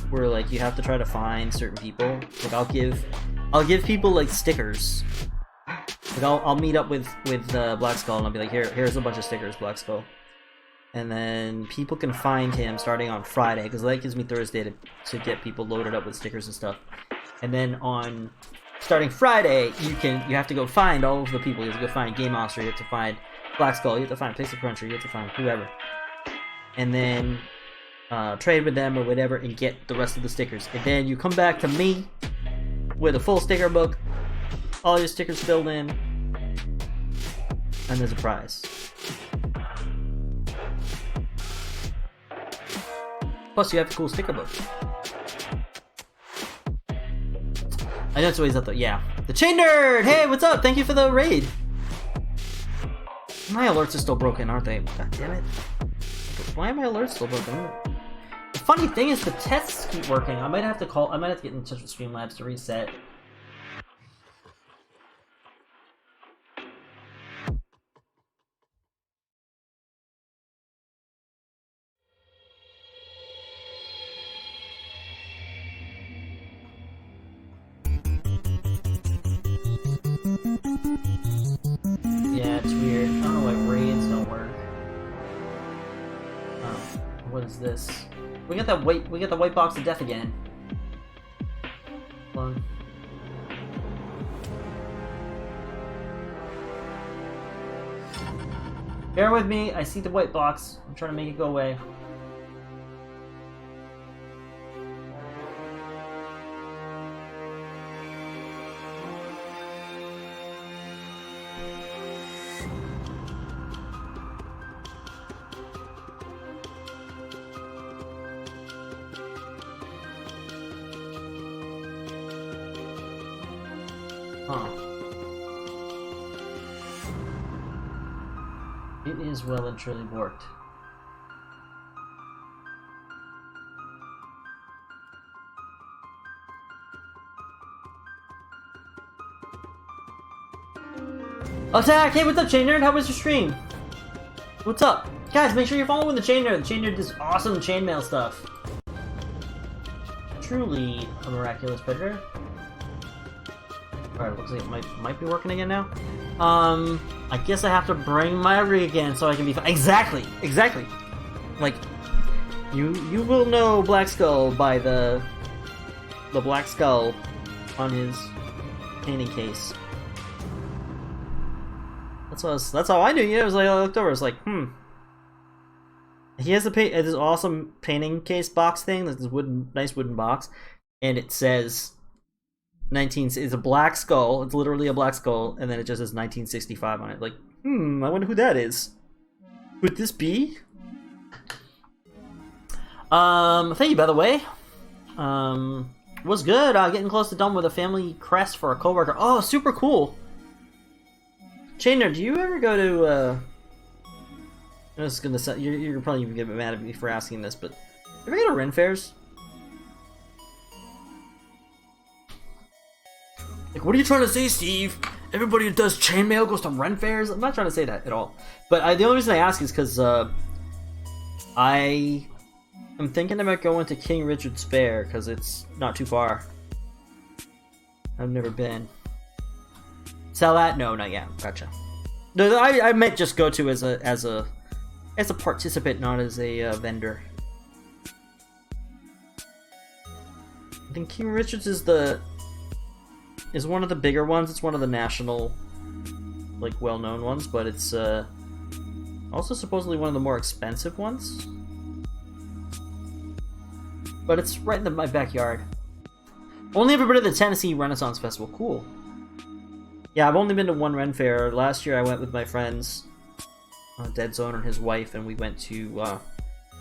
where, like, you have to try to find certain people? Like, I'll give people, like, stickers. Like, I'll meet up with Black Skull and I'll be like, here's a bunch of stickers, Black Skull, and then people can find him starting on Friday, because that gives me Thursday to get people loaded up with stickers and stuff. And then on starting Friday, you have to go find all of the people. You have to go find Game Monster, you have to find Black Skull, you have to find Pixel Cruncher, you have to find whoever. And then trade with them or whatever and get the rest of the stickers. And then you come back to me with a full sticker book, all your stickers filled in, and there's a prize. Plus you have a cool sticker book. I know it's always up though. Yeah. The Chain Nerd! Hey, what's up? Thank you for the raid. My alerts are still broken, aren't they? God damn it. Why are my alerts still broken? The funny thing is the tests keep working. I might have to get in touch with Streamlabs to reset. Yeah, it's weird. I don't know why raids don't work. Oh, what is this? We got the white box of death again. Hold on. Bear with me, I see the white box. I'm trying to make it go away. Huh. It is well and truly worked. Attack! Hey, what's up, Chain Nerd? How was your stream? What's up? Guys, make sure you're following the Chain Nerd. The Chain Nerd does awesome chainmail stuff. Truly a miraculous predator. Alright, looks like it might be working again now. I guess I have to bring my rig again so I can be exactly! Like, you will know Black Skull by the Black Skull on his painting case. That's how I knew you. It was like, I looked over, it's like, He has this awesome painting case box thing, this nice wooden box, and it says it's a black skull, it's literally a black skull, and then it just says 1965 on it. Like, I wonder who that is. Could this be? Thank you, by the way. Was good. Getting close to done with a family crest for a coworker. Oh, super cool. Chainer, do you ever go to, I'm just gonna say, you're probably gonna get mad at me for asking this, but you ever go to Ren fairs? Like, what are you trying to say, Steve? Everybody who does chainmail goes to Ren fairs? I'm not trying to say that at all. But the only reason I ask is because, I am thinking about going to King Richard's Fair, because it's not too far. I've never been. Sell that? No, not yet. Gotcha. No, I meant just go to as a participant, not as a vendor. I think King Richard's is one of the bigger ones. It's one of the national, like, well-known ones, but it's also supposedly one of the more expensive ones. But it's right in my backyard. Only ever been to the Tennessee Renaissance Festival. Cool. Yeah, I've only been to one Ren fair. Last year I went with my friends, Dead Zone and his wife, and we went to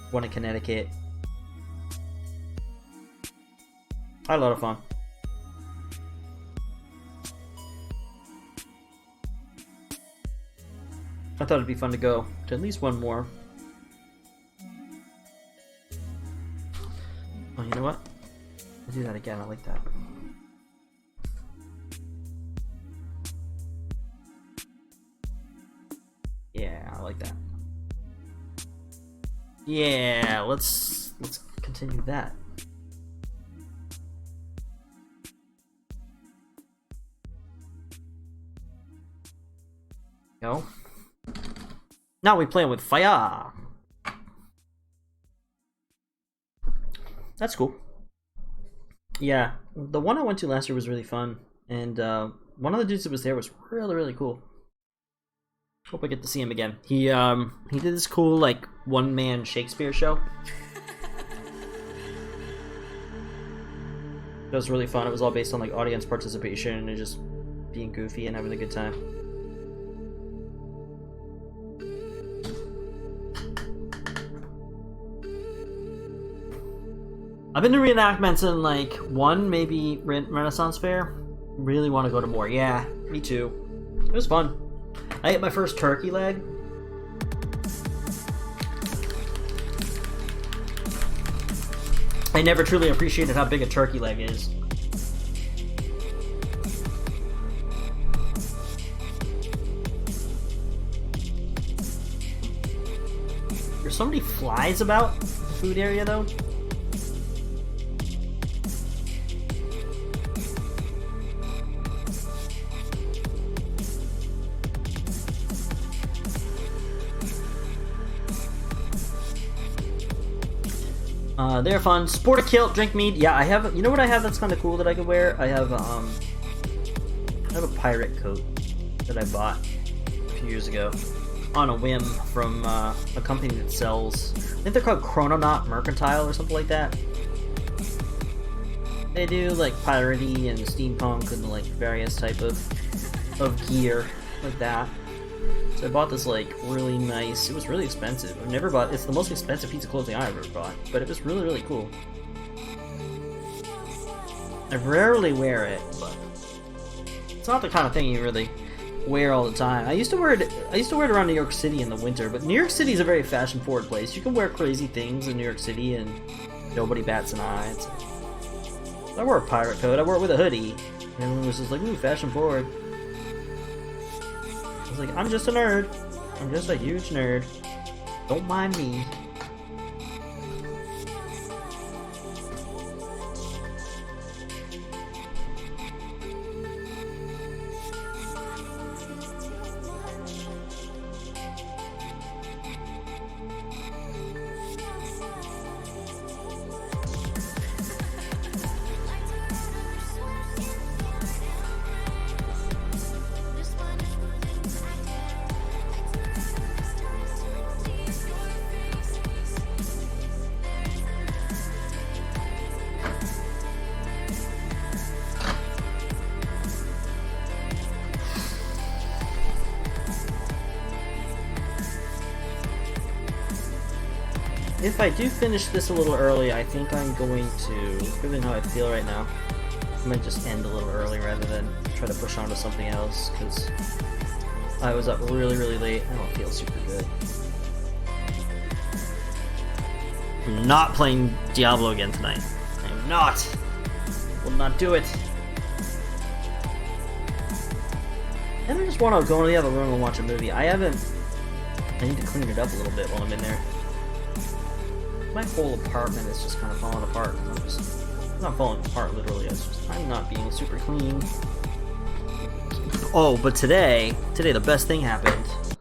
one in Connecticut. I had a lot of fun. I thought it'd be fun to go to at least one more. Oh, you know what? I'll do that again. I like that. Yeah, I like that. Yeah, let's continue that. Go. Now we playing with fire. That's cool. Yeah, the one I went to last year was really fun, and one of the dudes that was there was really cool. Hope I get to see him again. He did this cool, like, one-man Shakespeare show. It was really fun. It was all based on, like, audience participation and just being goofy and having a good time. I've been to reenactments in, like, one, maybe Renaissance Fair. Really want to go to more. Yeah, me too. It was fun. I ate my first turkey leg. I never truly appreciated how big a turkey leg is. There's so many flies about the food area, though. They're fun. Sport a kilt, drink mead. Yeah, I have. You know what I have that's kind of cool that I could wear? I have a pirate coat that I bought a few years ago on a whim from a company that sells. I think they're called Chrononaut Mercantile or something like that. They do like piratey and steampunk and like various type of gear like that. So I bought this, like, really nice. It was really expensive. I've never bought. It's the most expensive piece of clothing I ever bought, but it was really cool. I rarely wear it, but it's not the kind of thing you really wear all the time. I used to wear it around New York City in the winter, but New York City is a very fashion-forward place. You can wear crazy things in New York City, and nobody bats an eye. I wore a pirate coat. I wore it with a hoodie, and everyone was just like, "Ooh, fashion-forward." He's like, I'm just a nerd. I'm just a huge nerd. Don't mind me. If I do finish this a little early, I think I'm going to, given how I feel right now, I might just end a little early rather than try to push on to something else, because I was up really, really late. I don't feel super good. I'm not playing Diablo again tonight. I am not! Will not do it. And I just want to go into the other room and watch a movie. I need to clean it up a little bit while I'm in there. My whole apartment is just kind of falling apart. I'm not falling apart literally, I'm not being super clean. Oh, but today the best thing happened. I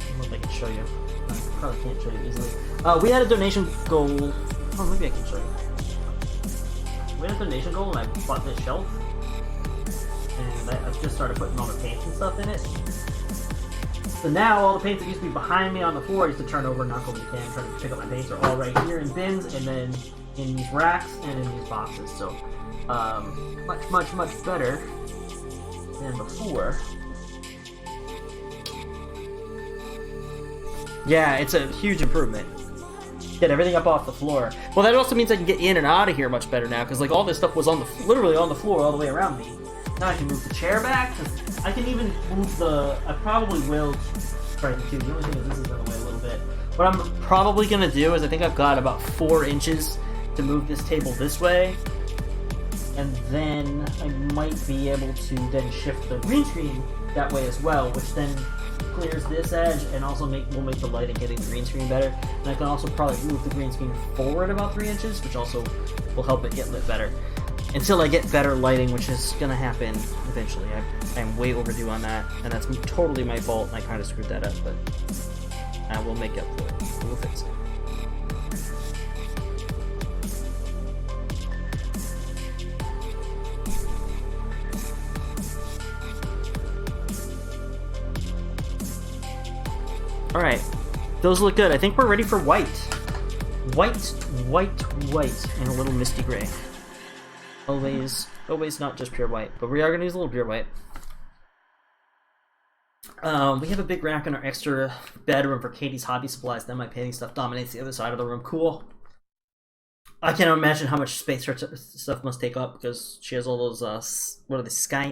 don't know if I can show you. I probably can't show you easily. We had a donation goal. Oh, maybe I can show you. We had a donation goal and I bought this shelf. And I just started putting all the paints and stuff in it. So now all the paints that used to be behind me on the floor I used to turn over and knock over the can, try to pick up my paints are all right here in bins and then in these racks and in these boxes. So much better than before. Yeah, it's a huge improvement. Get everything up off the floor. Well, that also means I can get in and out of here much better now, because like all this stuff was literally on the floor all the way around me. Now I can move the chair back. I can even move I probably will try to do. The only thing is this is in the way a little bit. What I'm probably going to do is I think I've got about 4 inches to move this table this way. And then I might be able to then shift the green screen that way as well, which then clears this edge and also will make the lighting hitting the green screen better. And I can also probably move the green screen forward about 3 inches, which also will help it get lit better. Until I get better lighting, which is gonna happen eventually. I'm way overdue on that, and that's totally my fault, and I kind of screwed that up, but I will make up for it. We'll fix it. Alright, those look good. I think we're ready for white. White, and a little misty gray. Always not just pure white, but we are going to use a little pure white. We have a big rack in our extra bedroom for Katie's hobby supplies. Then my painting stuff dominates the other side of the room. Cool. I can't imagine how much space her stuff must take up, because she has all those, what are the skeins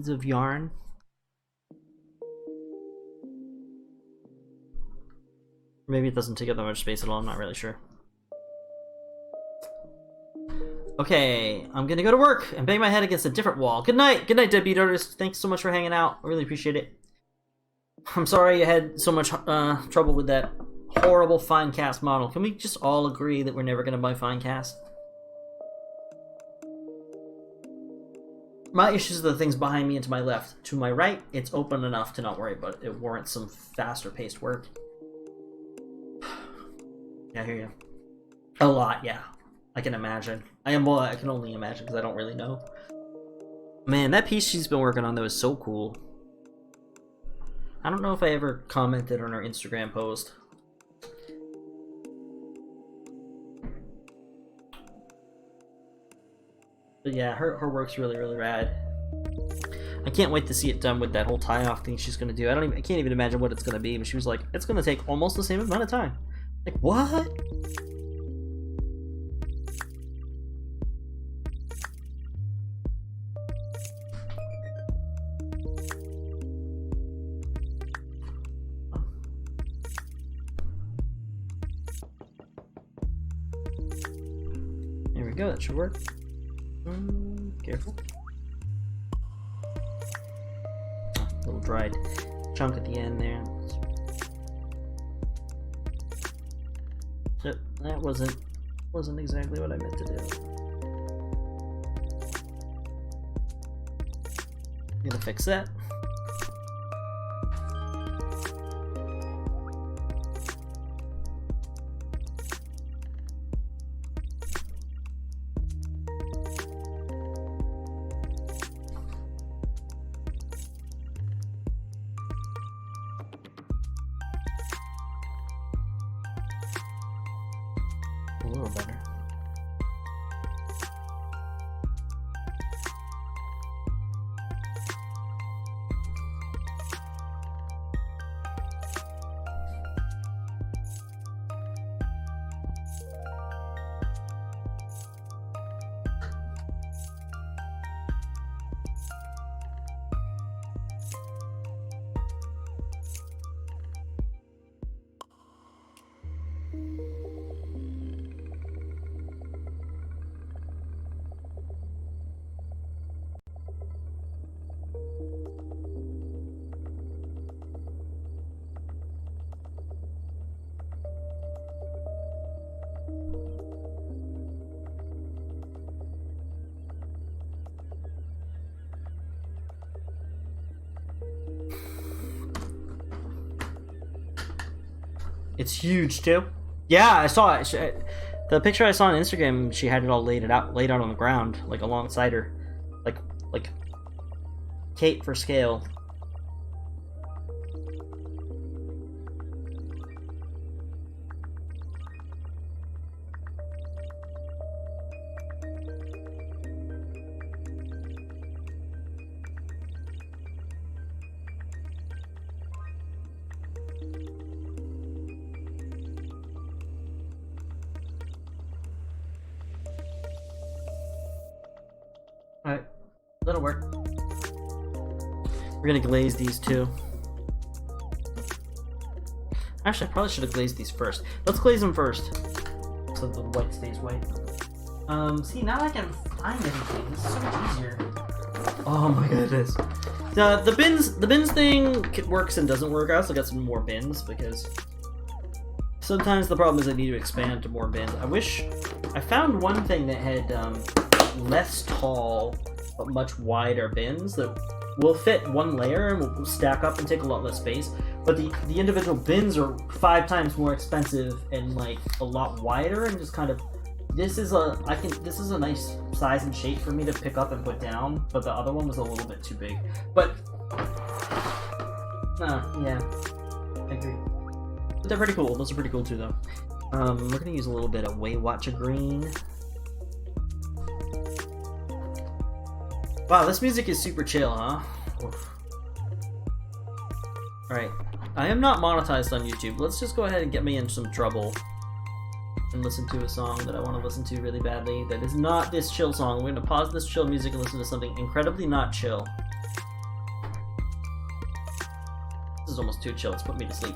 of yarn. Maybe it doesn't take up that much space at all, I'm not really sure. Okay, I'm gonna go to work and bang my head against a different wall. Good night, Deadbeat Artist. Thanks so much for hanging out. I really appreciate it. I'm sorry you had so much trouble with that horrible Finecast model. Can we just all agree that we're never gonna buy Finecast? My issues are the things behind me and to my left. To my right, it's open enough to not worry about it. It warrants some faster paced work. Yeah, I hear you. A lot, yeah. I can imagine. I can only imagine because I don't really know. Man, that piece she's been working on though is so cool. I don't know if I ever commented on her Instagram post. But yeah, her work's really, really rad. I can't wait to see it done with that whole tie-off thing she's gonna do. I can't even imagine what it's gonna be, but she was like, it's gonna take almost the same amount of time. Like, what? There we go, that should work. Careful. dried chunk at the end there. So that wasn't exactly what I meant to do. I'm gonna fix that. A little better. It's huge too. Yeah, I saw it. The picture I saw on Instagram, she had it all laid out on the ground, like alongside her, like Kate for scale. Alright, that'll work. We're gonna glaze these too. Actually, I probably should have glazed these first. Let's glaze them first, so the white stays white. See, now I can find everything. This is so much easier. Oh my goodness. The bins thing works and doesn't work. I also got some more bins because sometimes the problem is I need to expand to more bins. I wish I found one thing that had less tall but much wider bins that will fit one layer and will stack up and take a lot less space. But the individual bins are 5 times more expensive and like a lot wider and just kind of this is a nice size and shape for me to pick up and put down, but the other one was a little bit too big. But yeah, I agree. But they're pretty cool. Those are pretty cool too, though. We're gonna use a little bit of Waywatcher green. Wow, this music is super chill, huh? Alright, I am not monetized on YouTube. Let's just go ahead and get me in some trouble and listen to a song that I want to listen to really badly that is not this chill song. We're going to pause this chill music and listen to something incredibly not chill. This is almost too chill. It's put me to sleep.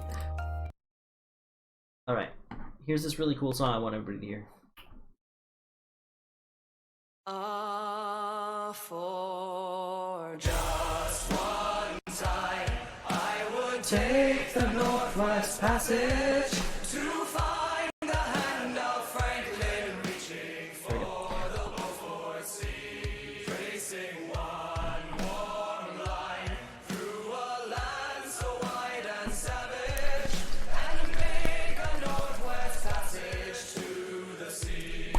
Alright, here's this really cool song I want everybody to hear. For just one time, I would take the Northwest Passage to find the hand of Franklin, reaching for the Beaufort Sea, tracing one warm line through a land so wide and savage, and make a Northwest Passage to the sea.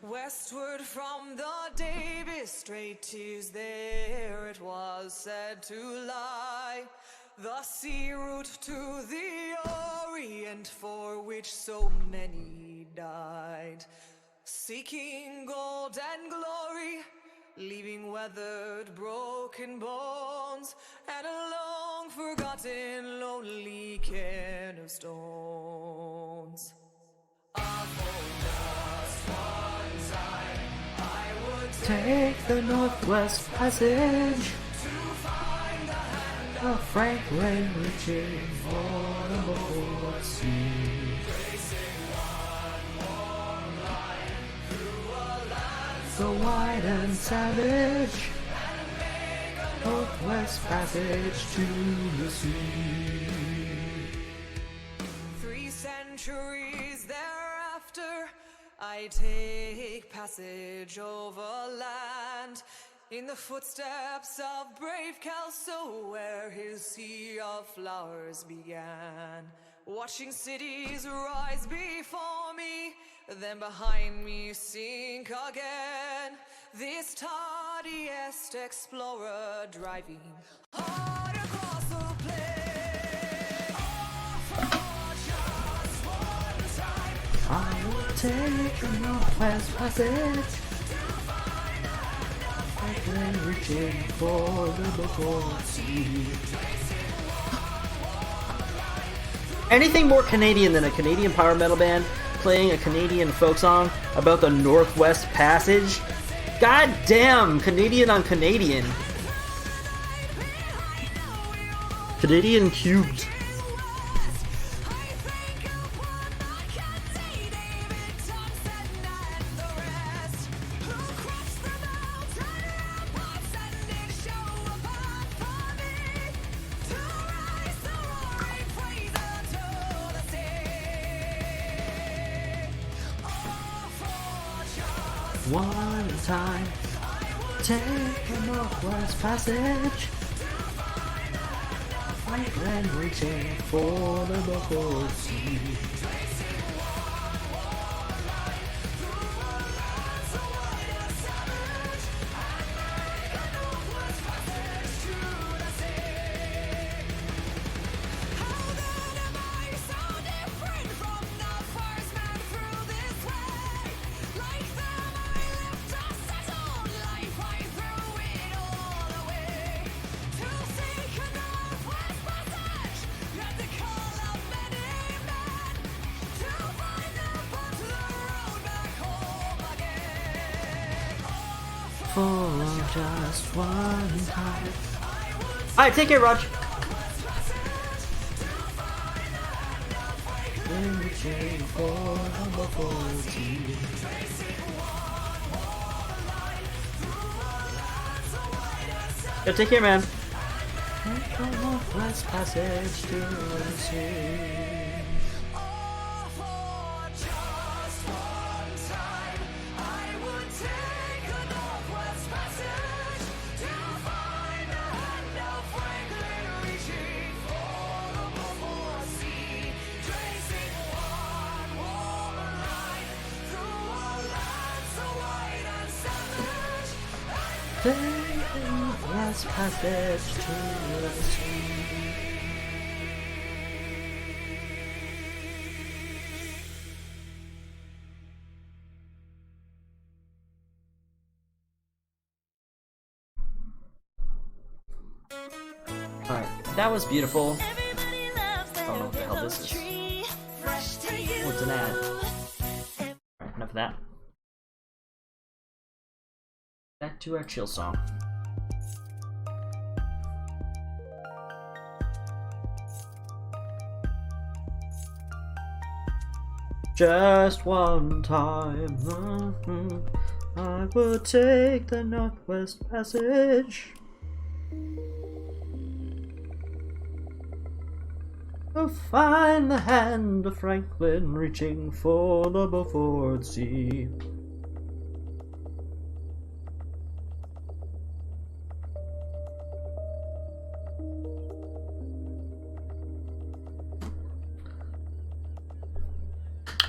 Westward from the Davis Strait, 'tis there it was said to lie, the sea route to the Orient for which so many died, seeking gold and glory, leaving weathered broken bones and a long forgotten lonely cairn of stones. Take the Northwest Passage to find the hand of Franklin, reaching for the Beaufort Sea. Tracing one warm line through a land so wide and savage, and make a Northwest Passage to the sea. 3 centuries thereafter, I take passage over land in the footsteps of brave Kelso, where his sea of flowers began. Watching cities rise before me, then behind me sink again. This tardiest explorer driving hard across the plain. Oh, for just one time, I will take the Northwest Passage. Franklin reaching for the before sea. Anything more Canadian than a Canadian power metal band playing a Canadian folk song about the Northwest Passage? God damn, Canadian on Canadian. Canadian cubes. One time, take the Northwest Passage. Franklin reaching for the before sea. For just one time. Alright, take care, Raj. Yeah, take care, man. Take the Northwest Passage to the sea. Northwest Passage to the sea. Alright, that was beautiful. I don't know what the hell this is. Oh, it's an ad. Alright, enough of that. Back to our chill song. Just one time, I would take the Northwest Passage to find the hand of Franklin reaching for the Beaufort Sea.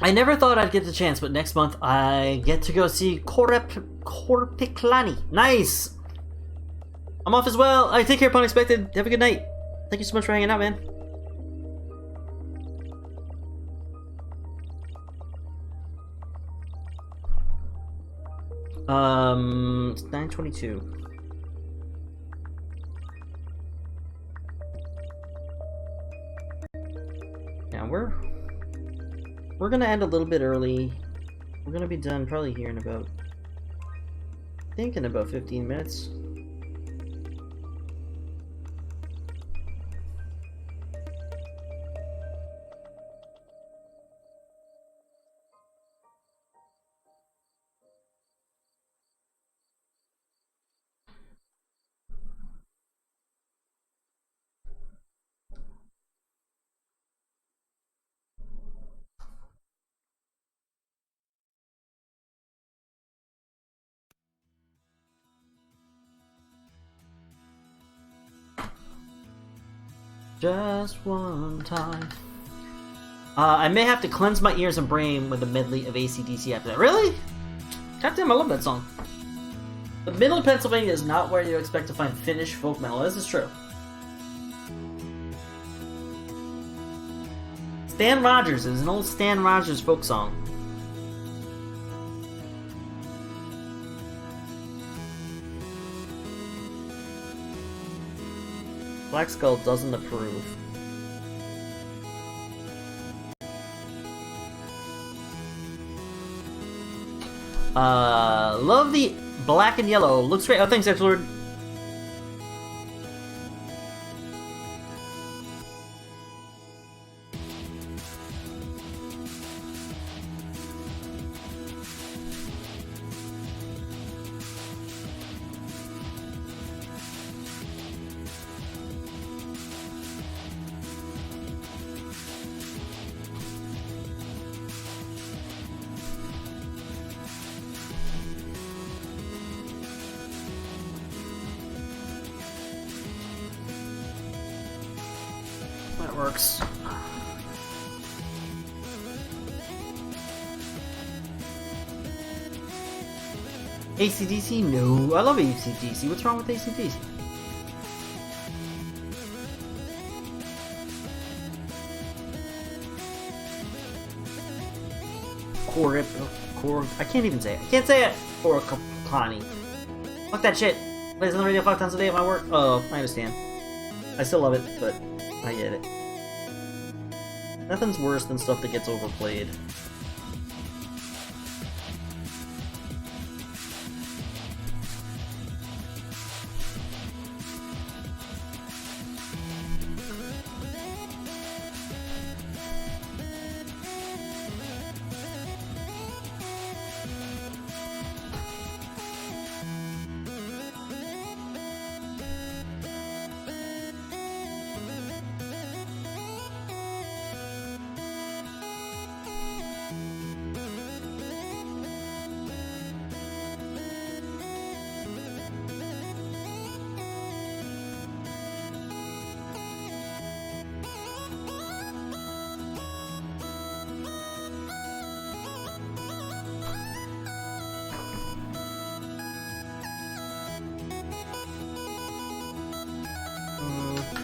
I never thought I'd get the chance, but next month I get to go see Korpiklani. Nice! I'm off as well. I take care, Unexpected. Have a good night. Thank you so much for hanging out, man. It's 9:22. Yeah, we're gonna end a little bit early. We're gonna be done probably here in about, I think in about 15 minutes. Just one time. I may have to cleanse my ears and brain with a medley of AC/DC after that. Really? Goddamn, I love that song. The middle of Pennsylvania is not where you expect to find Finnish folk metal. This is true. Stan Rogers is an old Stan Rogers folk song. Black Skull doesn't approve. Love the black and yellow. Looks great. Oh, thanks, X-Lord. That works. AC/DC? No, I love AC/DC. What's wrong with AC/DC? I can't even say it. I can't say it. Korokani. Fuck that shit. Plays on the radio 5 times a day at my work. Oh, I understand. I still love it, but I get it. Nothing's worse than stuff that gets overplayed.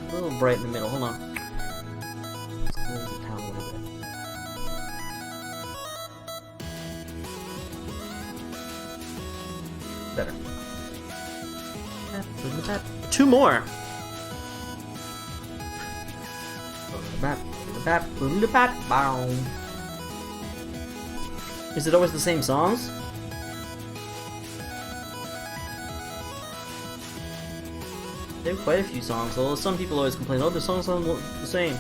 A little bright in the middle. Hold on. Let's close it down a little bit. Better. Two more. Is it always the same songs? They have quite a few songs, although some people always complain, oh, the songs sound the same.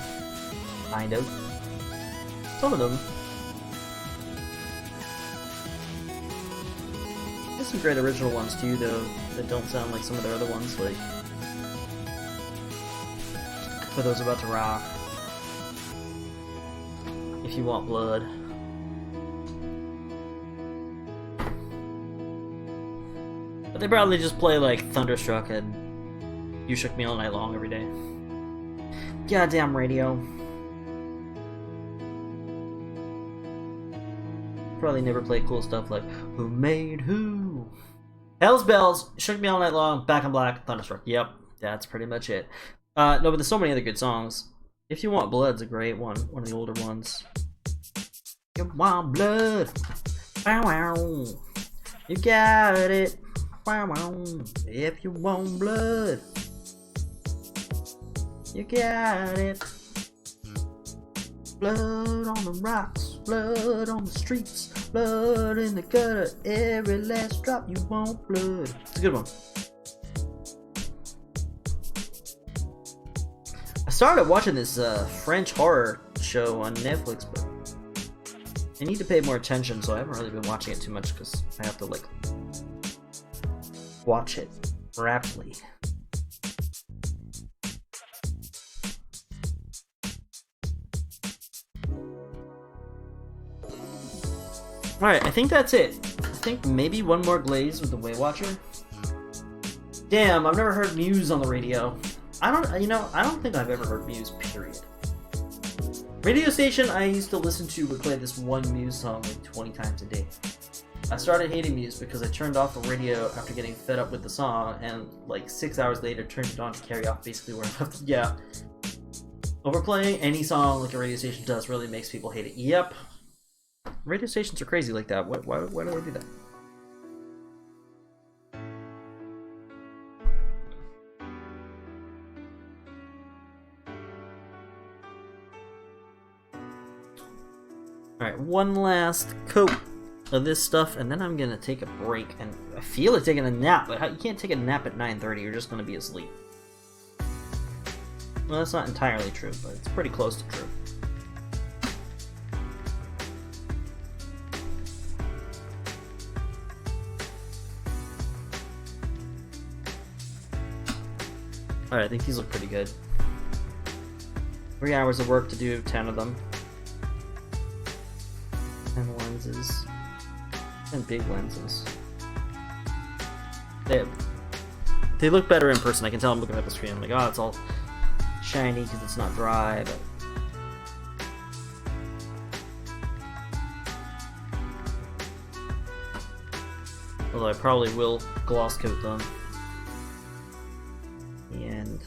Kind of. Some of them. There's some great original ones too, though, that don't sound like some of their other ones, like For Those About to Rock, If You Want Blood. But they probably just play like Thunderstruck and You Shook Me All Night Long every day. Goddamn radio. Probably never play cool stuff like Who Made Who? Hell's Bells, Shook Me All Night Long, Back in Black, Thunderstruck. Yep, that's pretty much it. No, but there's so many other good songs. If You Want Blood's a great one of the older ones. You want blood? Wow, wow. You got it. Wow, wow. If you want blood, you got it. Blood on the rocks, blood on the streets, blood in the gutter, every last drop. You want blood. It's a good one. I started watching this French horror show on Netflix, but I need to pay more attention, so I haven't really been watching it too much because I have to like watch it rapidly. Alright, I think that's it. I think maybe one more glaze with the Way Watcher. Damn, I've never heard Muse on the radio. I don't think I've ever heard Muse, period. Radio station I used to listen to would play this one Muse song like 20 times a day. I started hating Muse because I turned off the radio after getting fed up with the song, and like 6 hours later turned it on to carry off basically where I left it. Yeah. Overplaying any song like a radio station does really makes people hate it. Yep. Radio stations are crazy like that. Why do they do that? Alright, one last coat of this stuff, and then I'm gonna take a break. And I feel like taking a nap, but you can't take a nap at 9:30, you're just gonna be asleep. Well, that's not entirely true, but it's pretty close to true. Alright, I think these look pretty good. 3 hours of work to do 10 of them. 10 lenses. And big lenses. They look better in person. I can tell I'm looking at the screen. I'm like, oh, it's all shiny because it's not dry, but... Although I probably will gloss coat them. And...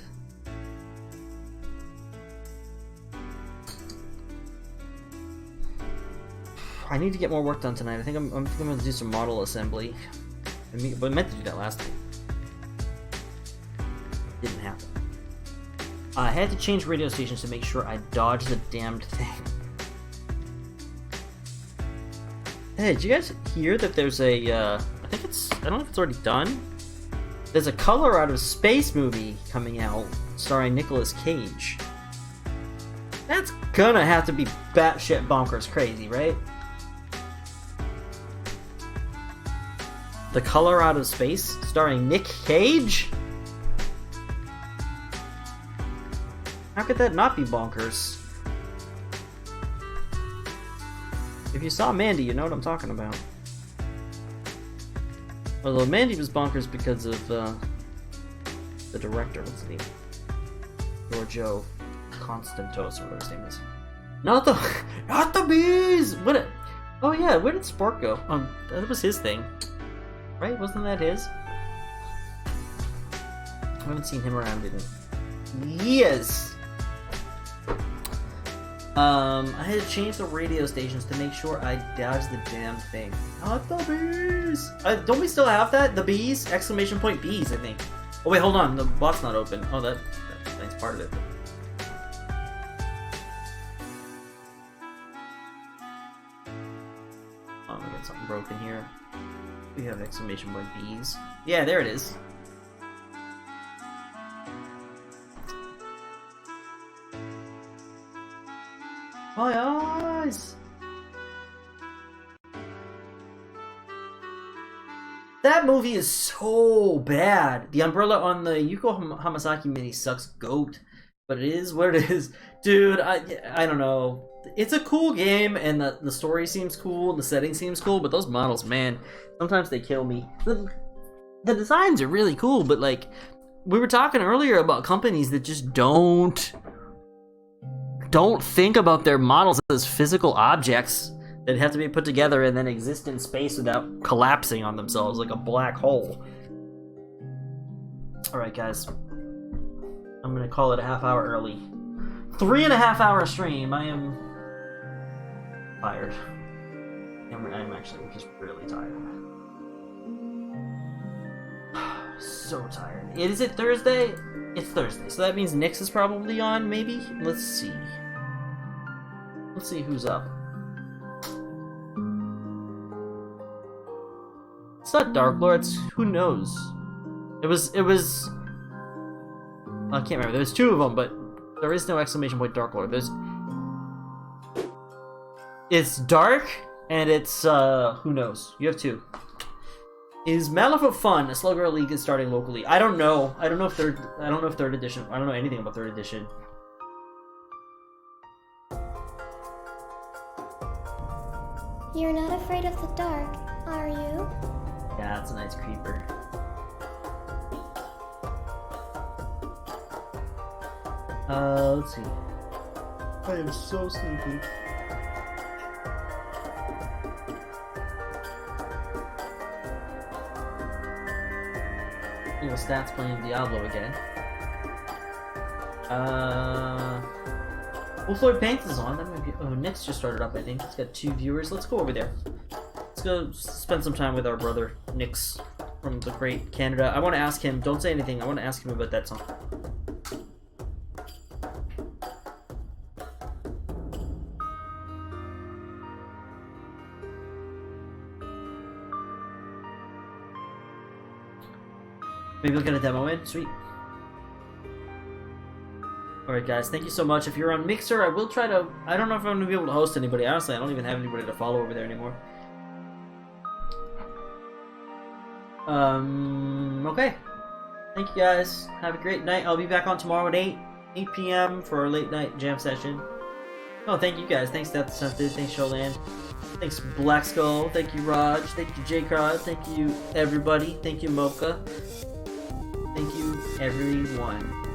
I need to get more work done tonight. I think I'm going to do some model assembly. But I meant to do that last time. Didn't happen. I had to change radio stations to make sure I dodged the damned thing. Hey, did you guys hear that there's a, I don't know if it's already done. There's a Color Out of Space movie coming out starring Nicolas Cage. That's gonna have to be batshit bonkers crazy, right? The Color Out of Space, starring Nick Cage? How could that not be bonkers? If you saw Mandy, you know what I'm talking about. Although Mandy was bonkers because of the director, what's his name? Giorgio Constantos, or whatever his name is. Not the bees! Oh yeah, where did Spark go? That was his thing. Right? Wasn't that his? I haven't seen him around in years. I had to change the radio stations to make sure I dodged the damn thing. Not the bees! Don't we still have that? The bees? Exclamation point bees, I think. Oh wait, hold on. The bot's not open. Oh, that explains part of it. Oh, I got something broken here. We have exclamation point bees. Yeah, there it is. My eyes! That movie is so bad. The umbrella on the Yuko Hamasaki mini sucks goat, but it is what it is. Dude, I don't know. It's a cool game, and the story seems cool, and the setting seems cool, but those models, man, sometimes they kill me. The designs are really cool, but like, we were talking earlier about companies that just don't think about their models as physical objects that have to be put together and then exist in space without collapsing on themselves like a black hole. Alright guys, I'm gonna call it a half hour early. 3.5 hour stream. I am tired. I'm actually just really tired. So tired. Is it Thursday? It's Thursday, so that means Nyx is probably on, maybe? Let's see. Let's see who's up. It's not Dark Lord, it's who knows. It was I can't remember. There's two of them, but there is no exclamation point Dark Lord. It's Dark and it's who knows. You have two. Is Malifaux Fun a Slugger League is starting locally? I don't know. I don't know if third edition. I don't know anything about third edition. You're not afraid of the dark, are you? Yeah, it's a nice creeper. Let's see. I am so sleepy. Little stats playing Diablo again. Floyd Paints is on. That might be. Oh, Nick's just started up, I think. It's got 2 viewers. Let's go over there. Let's go spend some time with our brother, Nick's from the great Canada. I want to ask him. Don't say anything. I want to ask him about that song. Maybe we'll get a demo in. Sweet. Alright guys, thank you so much. If you're on Mixer, I will try to... I don't know if I'm going to be able to host anybody. Honestly, I don't even have anybody to follow over there anymore. Okay. Thank you guys. Have a great night. I'll be back on tomorrow at 8 p.m. for our late night jam session. Oh, thank you guys. Thanks, Death Scented. Thanks, Sholan. Thanks, Black Skull. Thank you, Raj. Thank you, J-Crod. Thank you, everybody. Thank you, Mocha. Thank you, everyone.